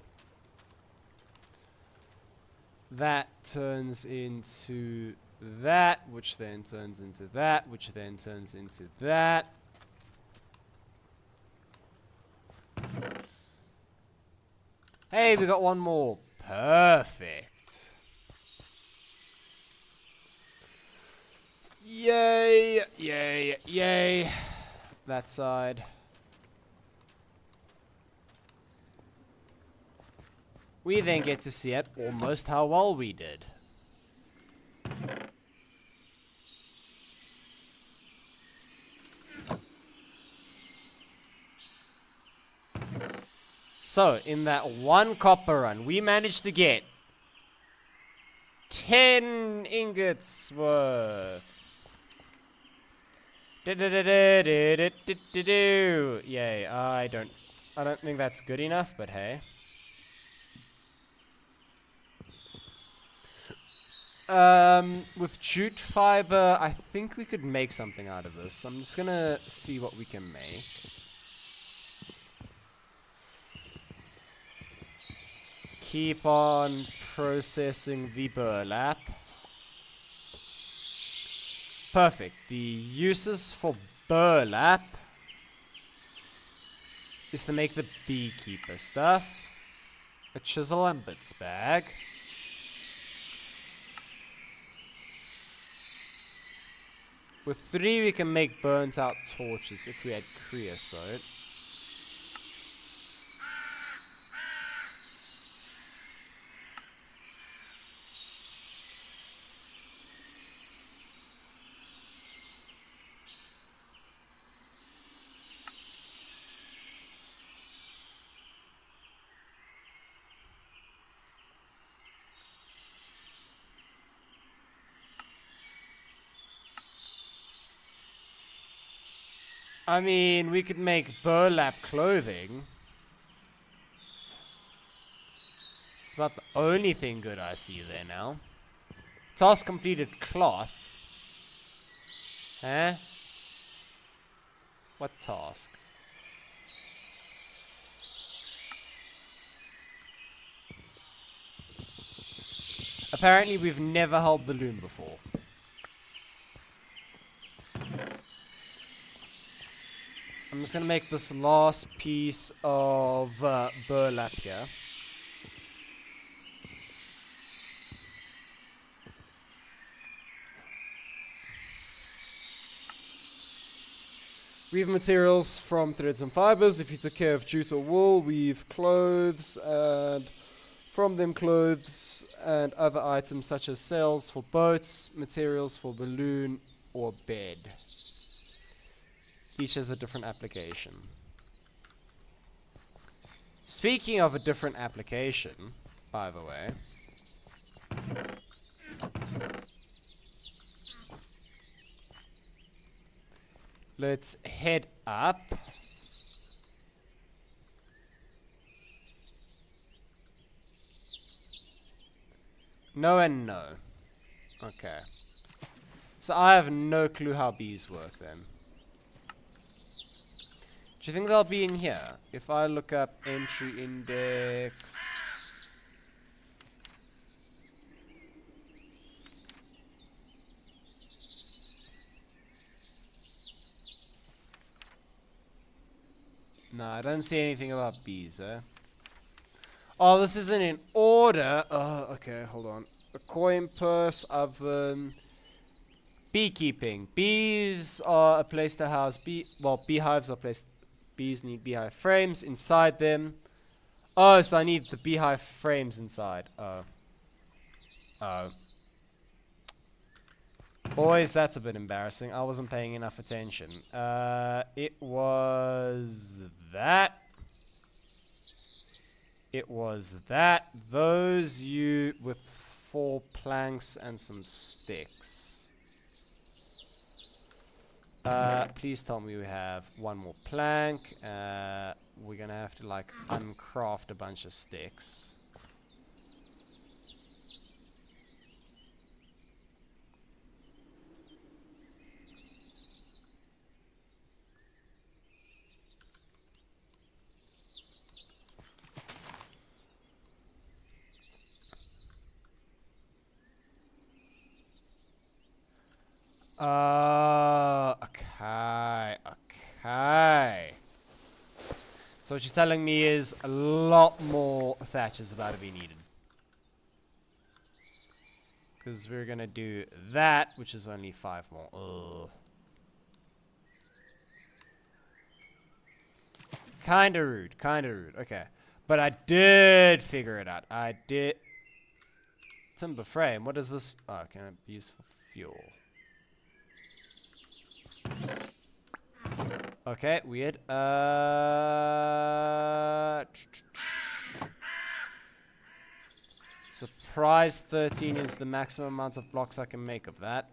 Speaker 1: That turns into that, which then turns into that, which then turns into that. Hey, we got one more. Perfect. Yay, yay, yay. That side. We then get to see at almost how well we did. So, in that one copper run, we managed to get 10 ingots worth. Yay, I don't think that's good enough, but hey. With jute fiber, I think we could make something out of this. I'm just gonna see what we can make. Keep on processing the burlap. Perfect. The uses for burlap is to make the beekeeper stuff. A chisel and bits bag. With 3 we can make burnt out torches if we had creosote. I mean, we could make burlap clothing. It's about the only thing good I see there now. Task completed cloth. Huh? What task? Apparently we've never held the loom before. I'm just gonna make this last piece of burlap here. Weave materials from threads and fibers. If you took care of jute or wool, weave clothes, and from them clothes and other items such as sails for boats, materials for balloon or bed. Each has a different application. Speaking of a different application, by the way, let's head up. No and no. Okay. So I have no clue how bees work then. Do you think they'll be in here? If I look up entry index... No, I don't see anything about bees, eh? Oh, this isn't in order. Oh, okay, hold on. A coin purse, oven... Beekeeping. Bees are a place to house beehives are placed. Bees need beehive frames inside them. Oh, so I need the beehive frames inside. Oh. Oh. Boys, that's a bit embarrassing. I wasn't paying enough attention. It was that. It was that. Those you with 4 planks and some sticks. Please tell me we have 1 more plank. We're gonna have to like uncraft a bunch of sticks. Okay. So what you're telling me is a lot more thatch is about to be needed. Because we're gonna do that, which is only 5 more. Ugh. Kinda rude. Okay. But I did figure it out. I did. Timber frame. What is this? Oh, can I use for fuel? Okay, weird. Surprise 13 is the maximum amount of blocks I can make of that.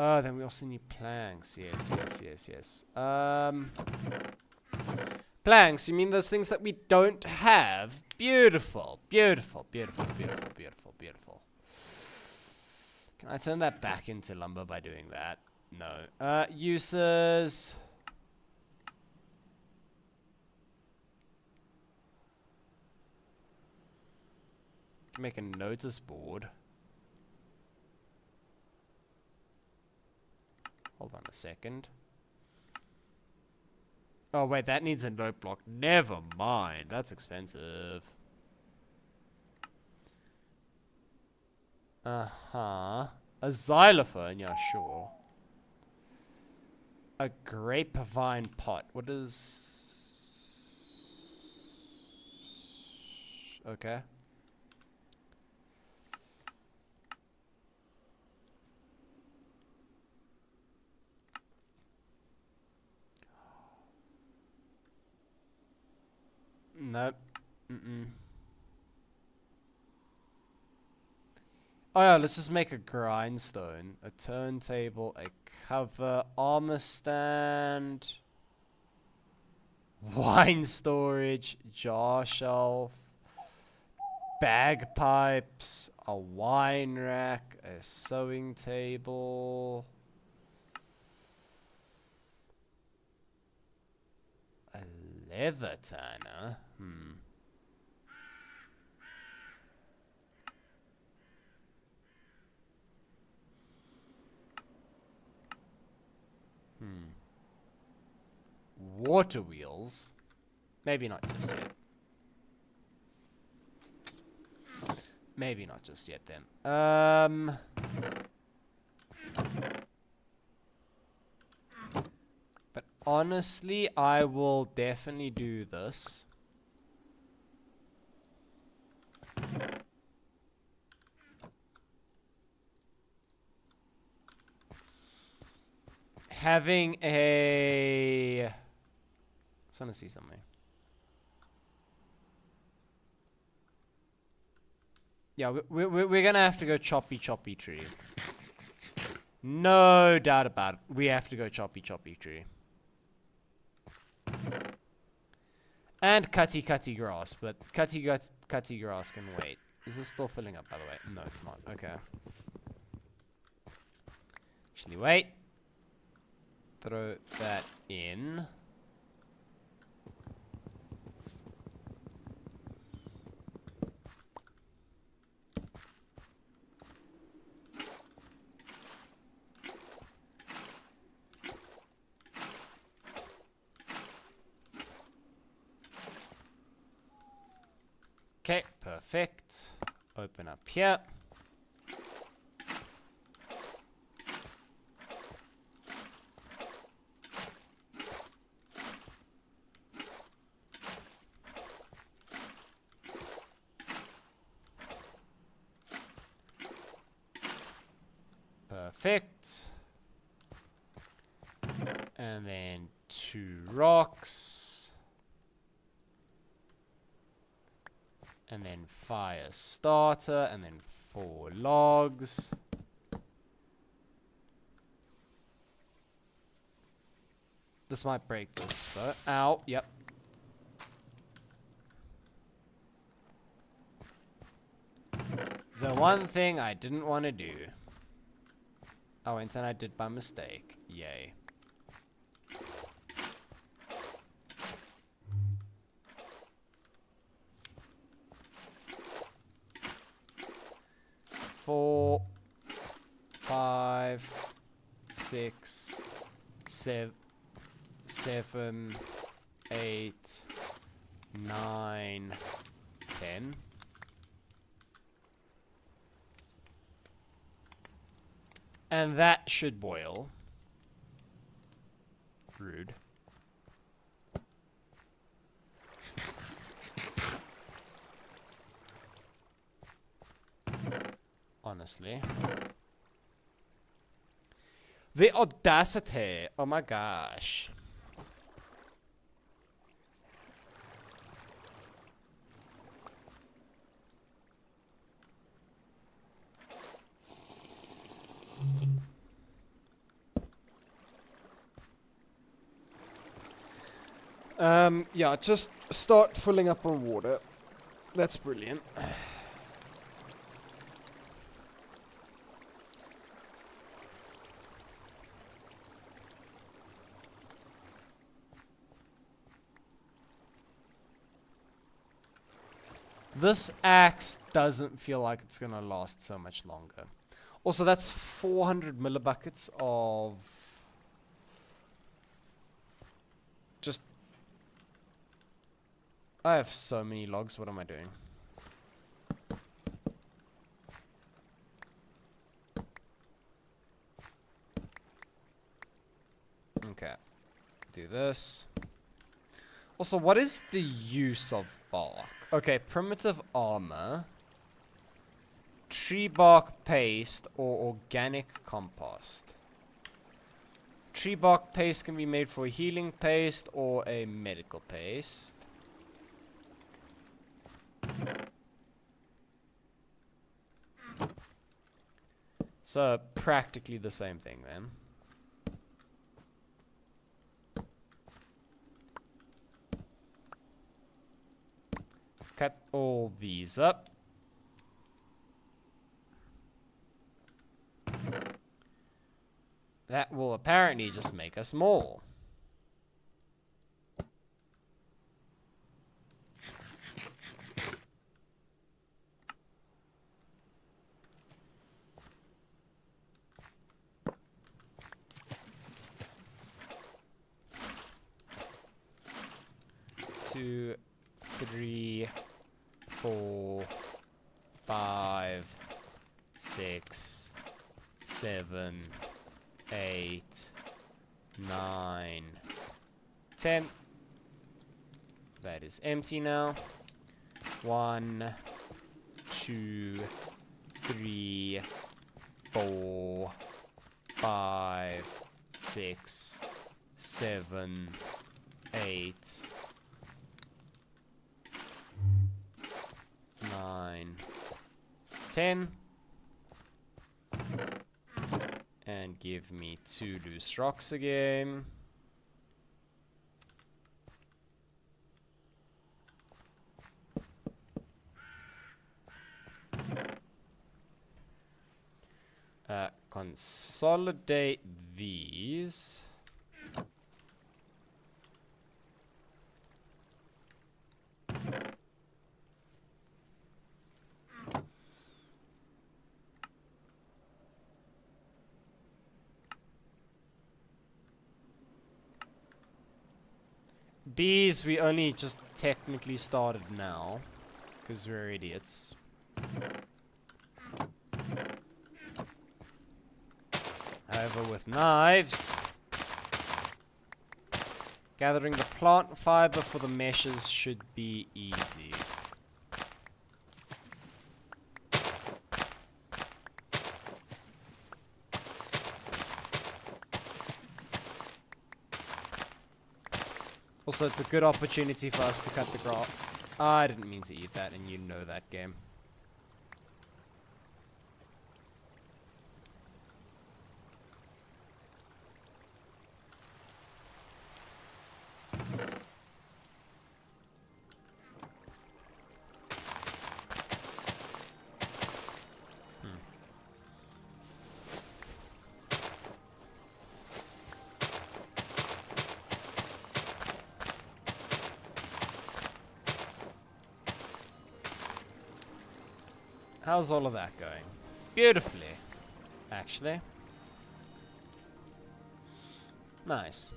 Speaker 1: Oh, then we also need planks. Yes. Planks, you mean those things that we don't have? Beautiful. Can I turn that back into lumber by doing that? No. Uses. Make a notice board. Hold on a second. Oh, wait, that needs a note block. Never mind. That's expensive. Uh-huh. A xylophone, yeah, sure. A grapevine pot. What is... Okay. Nope. Oh yeah, let's just make a grindstone, a turntable, a cover, armor stand, wine storage, jar shelf, bagpipes, a wine rack, a sewing table, a leather tanner. Water wheels. Maybe not just yet. Maybe not just yet then. But honestly, I will definitely do this. Having a... I just want to see something. Yeah, we're gonna have to go choppy tree. No doubt about it. We have to go choppy tree. And cutty grass, but cutty grass can wait. Is this still filling up, by the way? No, it's not. Okay. Actually, wait. Throw that in. Okay, perfect. Open up here. Perfect. And then 2 rocks. And then fire starter, and then 4 logs. This might break this though. Ow, yep. The one thing I didn't want to do. Oh, and then I did by mistake. Yay. Four, 5, 6, 7, 8, 9, 10. And that should boil. Rude. Honestly. The audacity! Oh my gosh. Yeah, just start filling up on water. That's brilliant. This axe doesn't feel like it's gonna last so much longer. Also, that's 400 millibuckets of just... I have so many logs. What am I doing? Okay. Do this. Also, what is the use of bark? Okay, primitive armor, tree bark paste, or organic compost. Tree bark paste can be made for a healing paste or a medical paste. So, practically the same thing then. Cut all these up. That will apparently just make us more. Two, 3, 4, 5, 6, 7, 8, 9, 10. That is empty now. 1, 2, 3, 4, 5, 6, 7, 8, 9, 10. And give me 2 loose rocks again. Consolidate these. Bees, we only just technically started now, because we're idiots. However, with knives, gathering the plant fiber for the meshes should be easy. Also, it's a good opportunity for us to cut the grass. I didn't mean to eat that, and you know that game. How's all of that going? Beautifully, actually. Nice.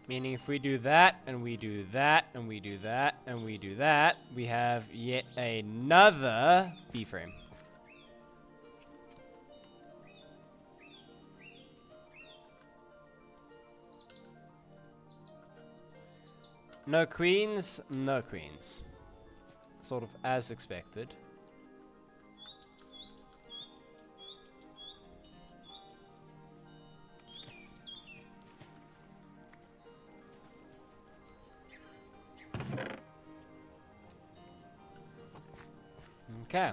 Speaker 1: Meaning if we do that, and we do that, and we do that, and we do that, we have yet another B-frame. No queens, no queens. Sort of as expected. Okay.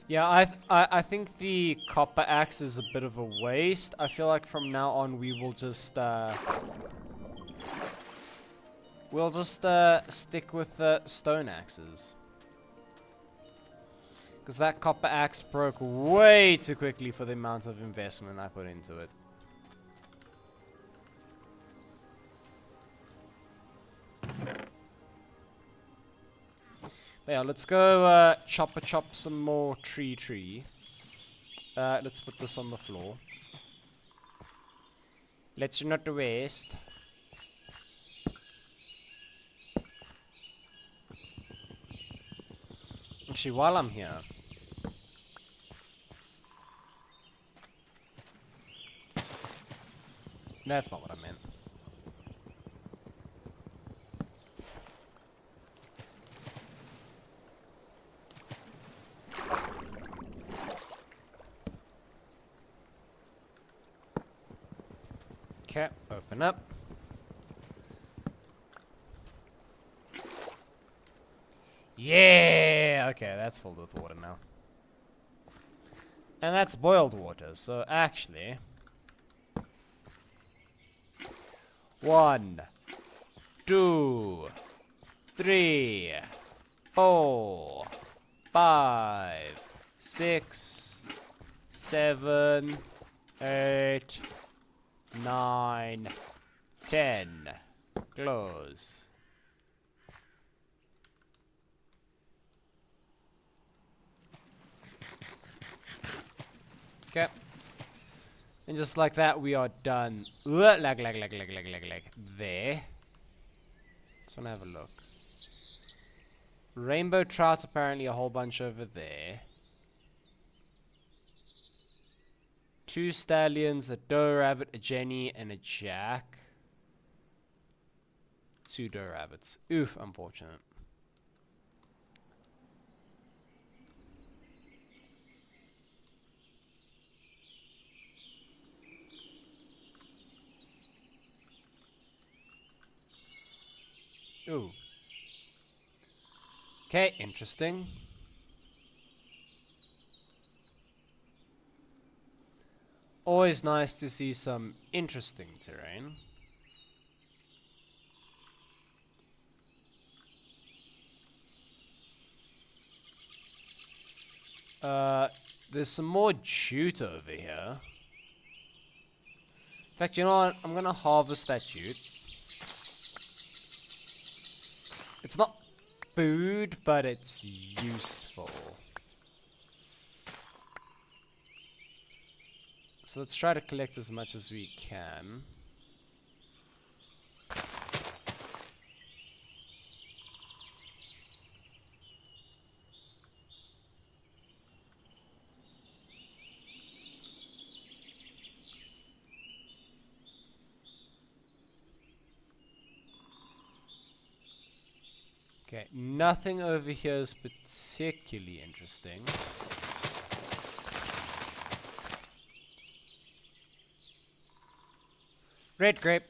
Speaker 1: Yeah, I think the copper axe is a bit of a waste. I feel like from now on we will just stick with the stone axes. Because that copper axe broke way too quickly for the amount of investment I put into it. But yeah, let's go chop some more tree. Let's put this on the floor. Let's not waste. Actually, while I'm here, that's not what I meant. Okay, open up. Yeah! Okay, that's filled with water now. And that's boiled water, so actually... 1, 2, 3, 4, 5, 6, 7, 8, 9, 10. Close. Okay. And just like that, we are done. Like there. Just wanna have a look. Rainbow trout, apparently a whole bunch over there. 2 stallions, a doe rabbit, a jenny, and a jack. 2 doe rabbits. Oof, unfortunate. Ooh. Okay, interesting. Always nice to see some interesting terrain. There's some more jute over here. In fact, you know what? I'm gonna harvest that jute. It's not food, but it's useful. So let's try to collect as much as we can. Okay, nothing over here is particularly interesting. Red grape.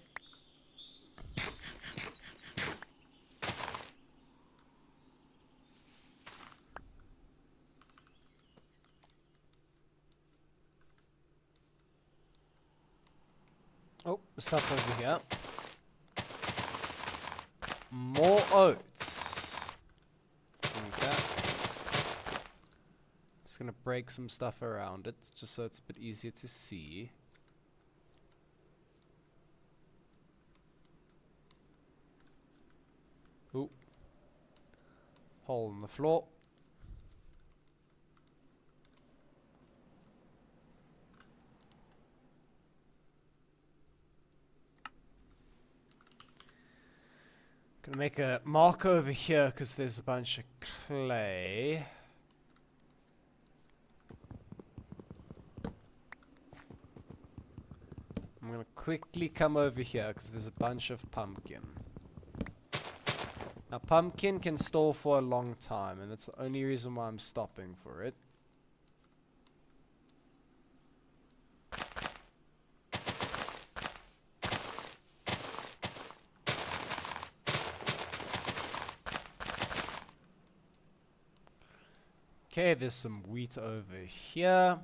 Speaker 1: Oh, stuff over here. More oats. Okay. Just gonna break some stuff around it, just so it's a bit easier to see. Ooh. Hole in the floor. Gonna make a mark over here because there's a bunch of clay. I'm gonna quickly come over here because there's a bunch of pumpkin. Now pumpkin can store for a long time, and that's the only reason why I'm stopping for it. Okay, there's some wheat over here.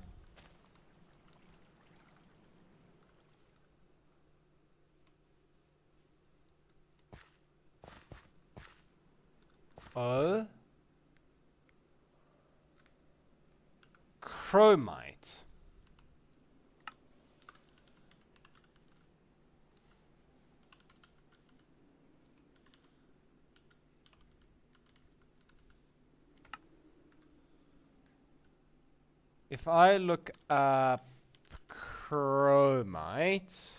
Speaker 1: Oh. Chromite. If I look up chromite.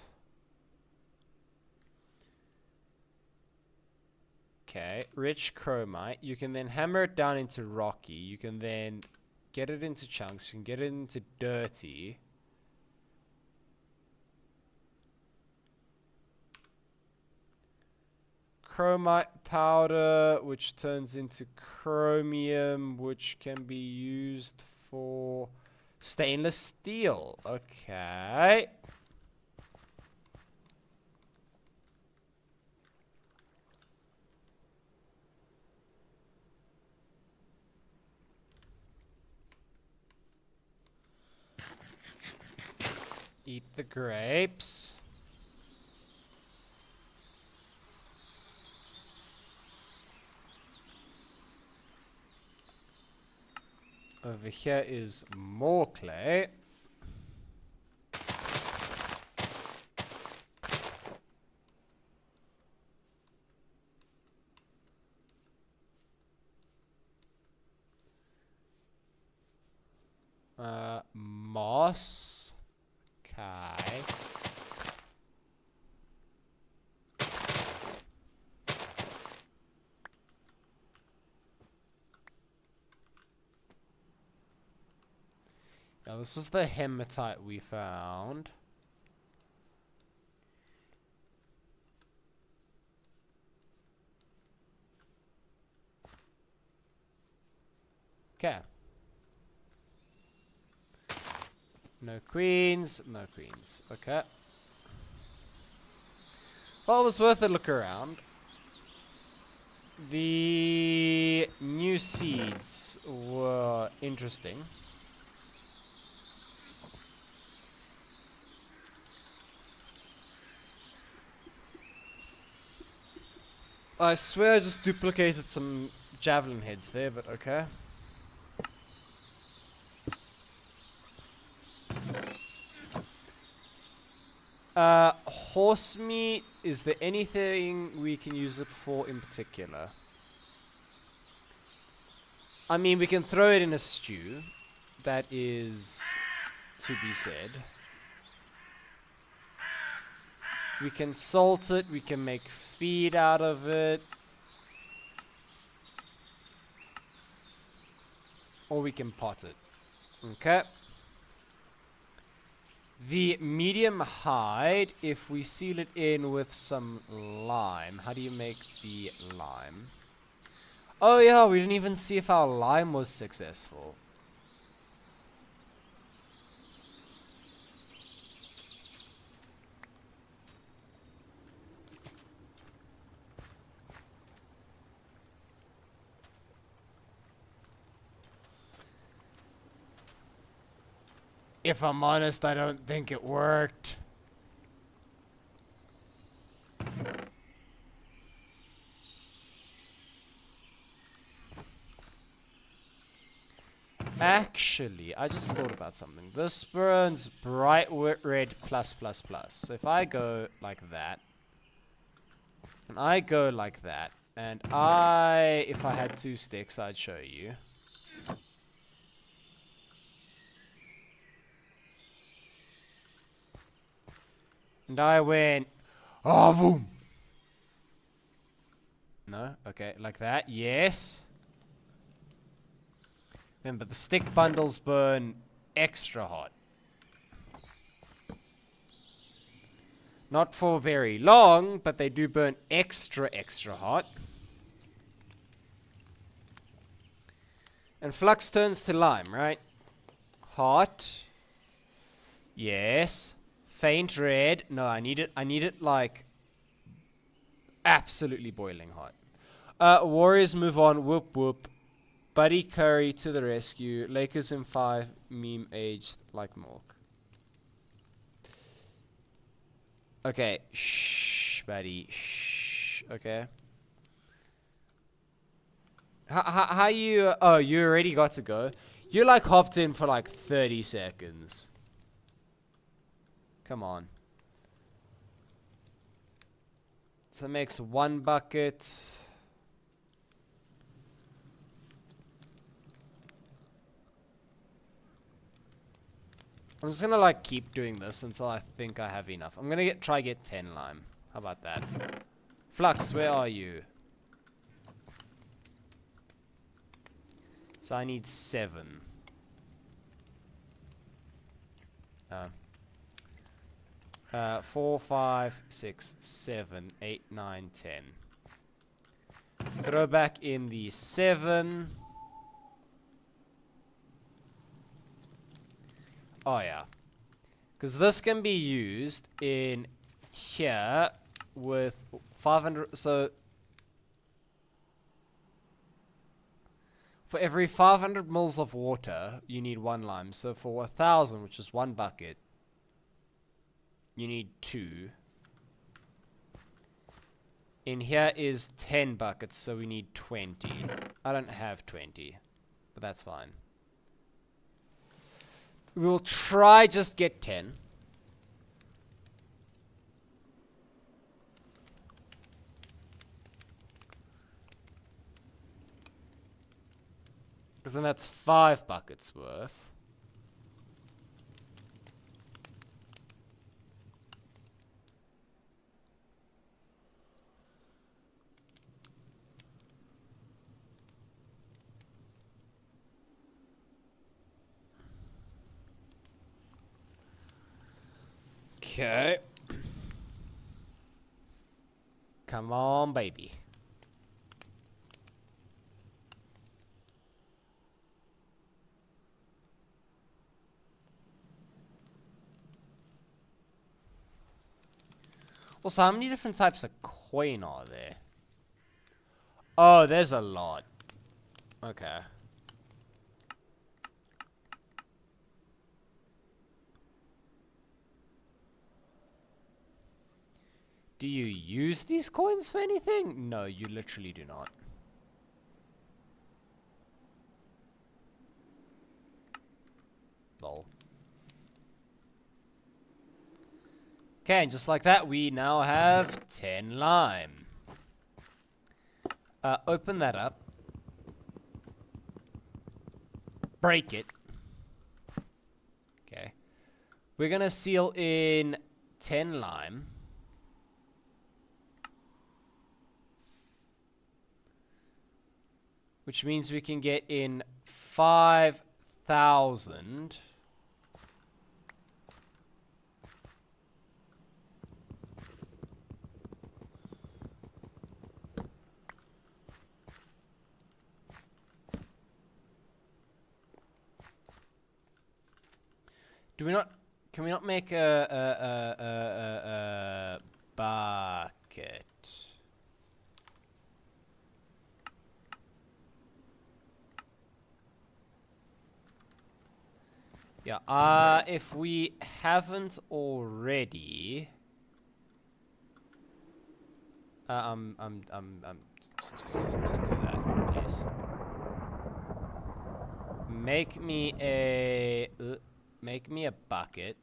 Speaker 1: Okay, rich chromite. You can then hammer it down into rocky. You can then get it into chunks. You can get it into dirty. Chromite powder, which turns into chromium, which can be used for stainless steel. Okay. Eat the grapes. Over here is more clay. Moss. Okay. Now this was the hematite we found. Okay. No queens, no queens. Okay. Well, it was worth a look around. The new seeds were interesting. I swear I just duplicated some javelin heads there, but okay. Horse meat, is there anything we can use it for in particular? I mean, we can throw it in a stew. That is to be said. We can salt it, we can make feed out of it. Or we can pot it. Okay. The medium hide, if we seal it in with some lime. How do you make the lime? Oh yeah, we didn't even see if our lime was successful. If I'm honest, I don't think it worked. Actually, I just thought about something. This burns bright red plus plus plus. So if I go like that, and I go like that, and if I had 2 sticks, I'd show you. And I went, oh, boom. No? Okay, like that. Yes. Remember, the stick bundles burn extra hot. Not for very long, but they do burn extra hot. And flux turns to lime, right? Hot. Yes. Faint red. No, I need it like absolutely boiling hot. Warriors move on. Whoop whoop. Buddy Curry to the rescue. Lakers in 5. Meme aged like milk. Okay. Shh, buddy. Shh. Okay. How you... Oh, you already got to go. You like hopped in for like 30 seconds. Come on. So it makes 1 bucket. I'm just gonna like keep doing this until I think I have enough. I'm gonna try get 10 lime. How about that? Flux, where are you? So I need 7. 4, 5, 6, 7, 8, 9, 10. Throw back in the 7. Oh yeah. Because this can be used in here with 500. So for every 500 mils of water, you need 1 lime. So for 1,000, which is 1 bucket, you need 2. In here is 10 buckets, so we need 20. I don't have 20, but that's fine. We will try just get 10. Because then that's 5 buckets worth. Okay. Come on, baby. Also, how many different types of coin are there? Oh, there's a lot. Okay. Do you use these coins for anything? No, you literally do not. Lol. Okay, and just like that, we now have 10 lime. Open that up. Break it. Okay. We're gonna seal in 10 lime. Which means we can get in 5,000. Do we not? Can we not make a bucket? Yeah. If we haven't already, just do that, please. Make me a bucket.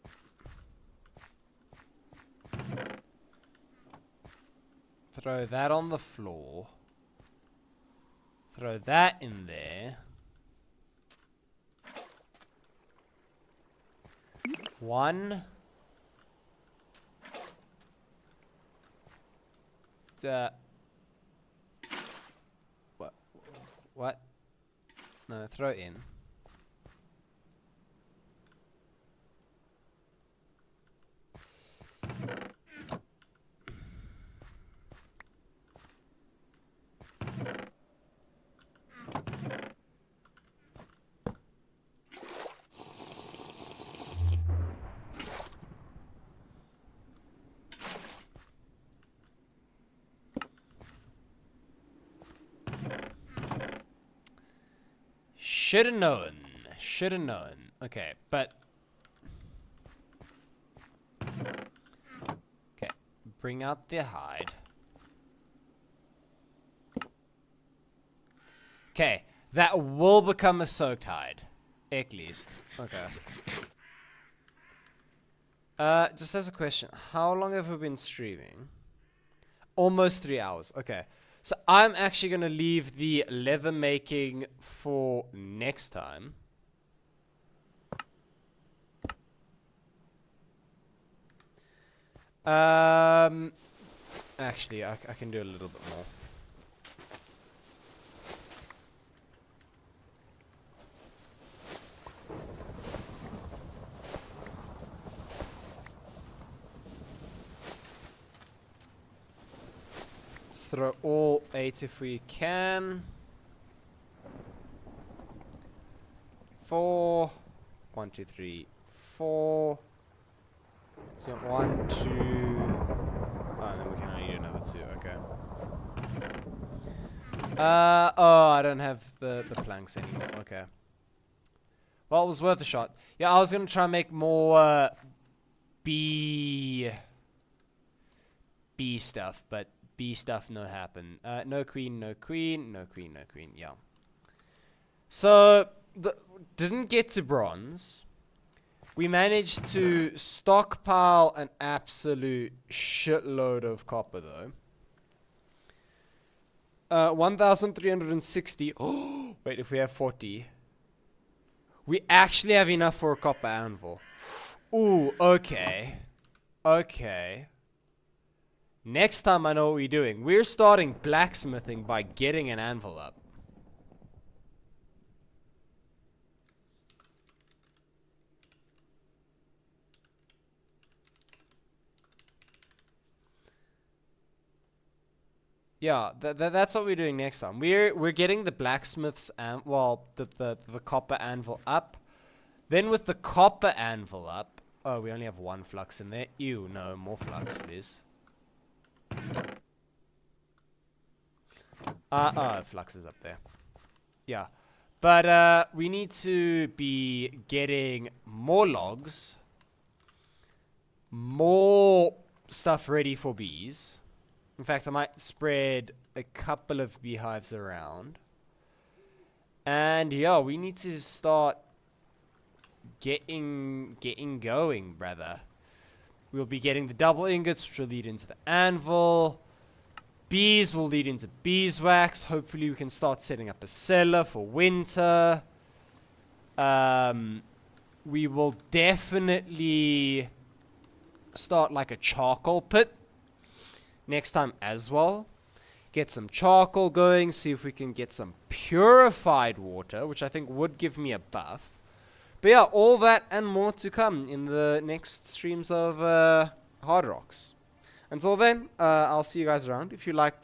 Speaker 1: Throw that on the floor. Throw that in there. 1. 2. what? No, throw in. Shoulda known. Shoulda known. Okay, but... Okay, bring out the hide. Okay, that will become a soaked hide. At least. Okay. Just as a question, how long have we been streaming? Almost 3 hours. Okay. So I'm actually going to leave the leather making for next time. Actually, I can do a little bit more. Throw all 8 if we can. 4. 1, 2, 3, 4. So 1, 2. Oh, and then we can only do another 2. Okay. Oh, I don't have the planks anymore. Okay. Well, it was worth a shot. Yeah, I was gonna try and make more bee stuff, but B stuff no happen. No queen, no queen, no queen, no queen. Yeah. So didn't get to bronze. We managed to stockpile an absolute shitload of copper though. 1,360. Oh, wait, if we have 40, we actually have enough for a copper anvil. Ooh, okay, okay. Next time I know what we're doing. We're starting blacksmithing by getting an anvil up. Yeah, that's what we're doing next time. We're getting the blacksmith's the copper anvil up. Then with the copper anvil up, oh, we only have 1 flux in there. Ew, no, more flux, please. Flux is up there. Yeah. But we need to be getting more logs, more stuff ready for bees. In fact, I might spread a couple of beehives around. And yeah, we need to start getting going, brother. We'll be getting the double ingots, which will lead into the anvil. Bees will lead into beeswax. Hopefully we can start setting up a cellar for winter. We will definitely start like a charcoal pit next time as well. Get some charcoal going, see if we can get some purified water, which I think would give me a buff. But yeah, all that and more to come in the next streams of HardRocks. Until then, I'll see you guys around. If you liked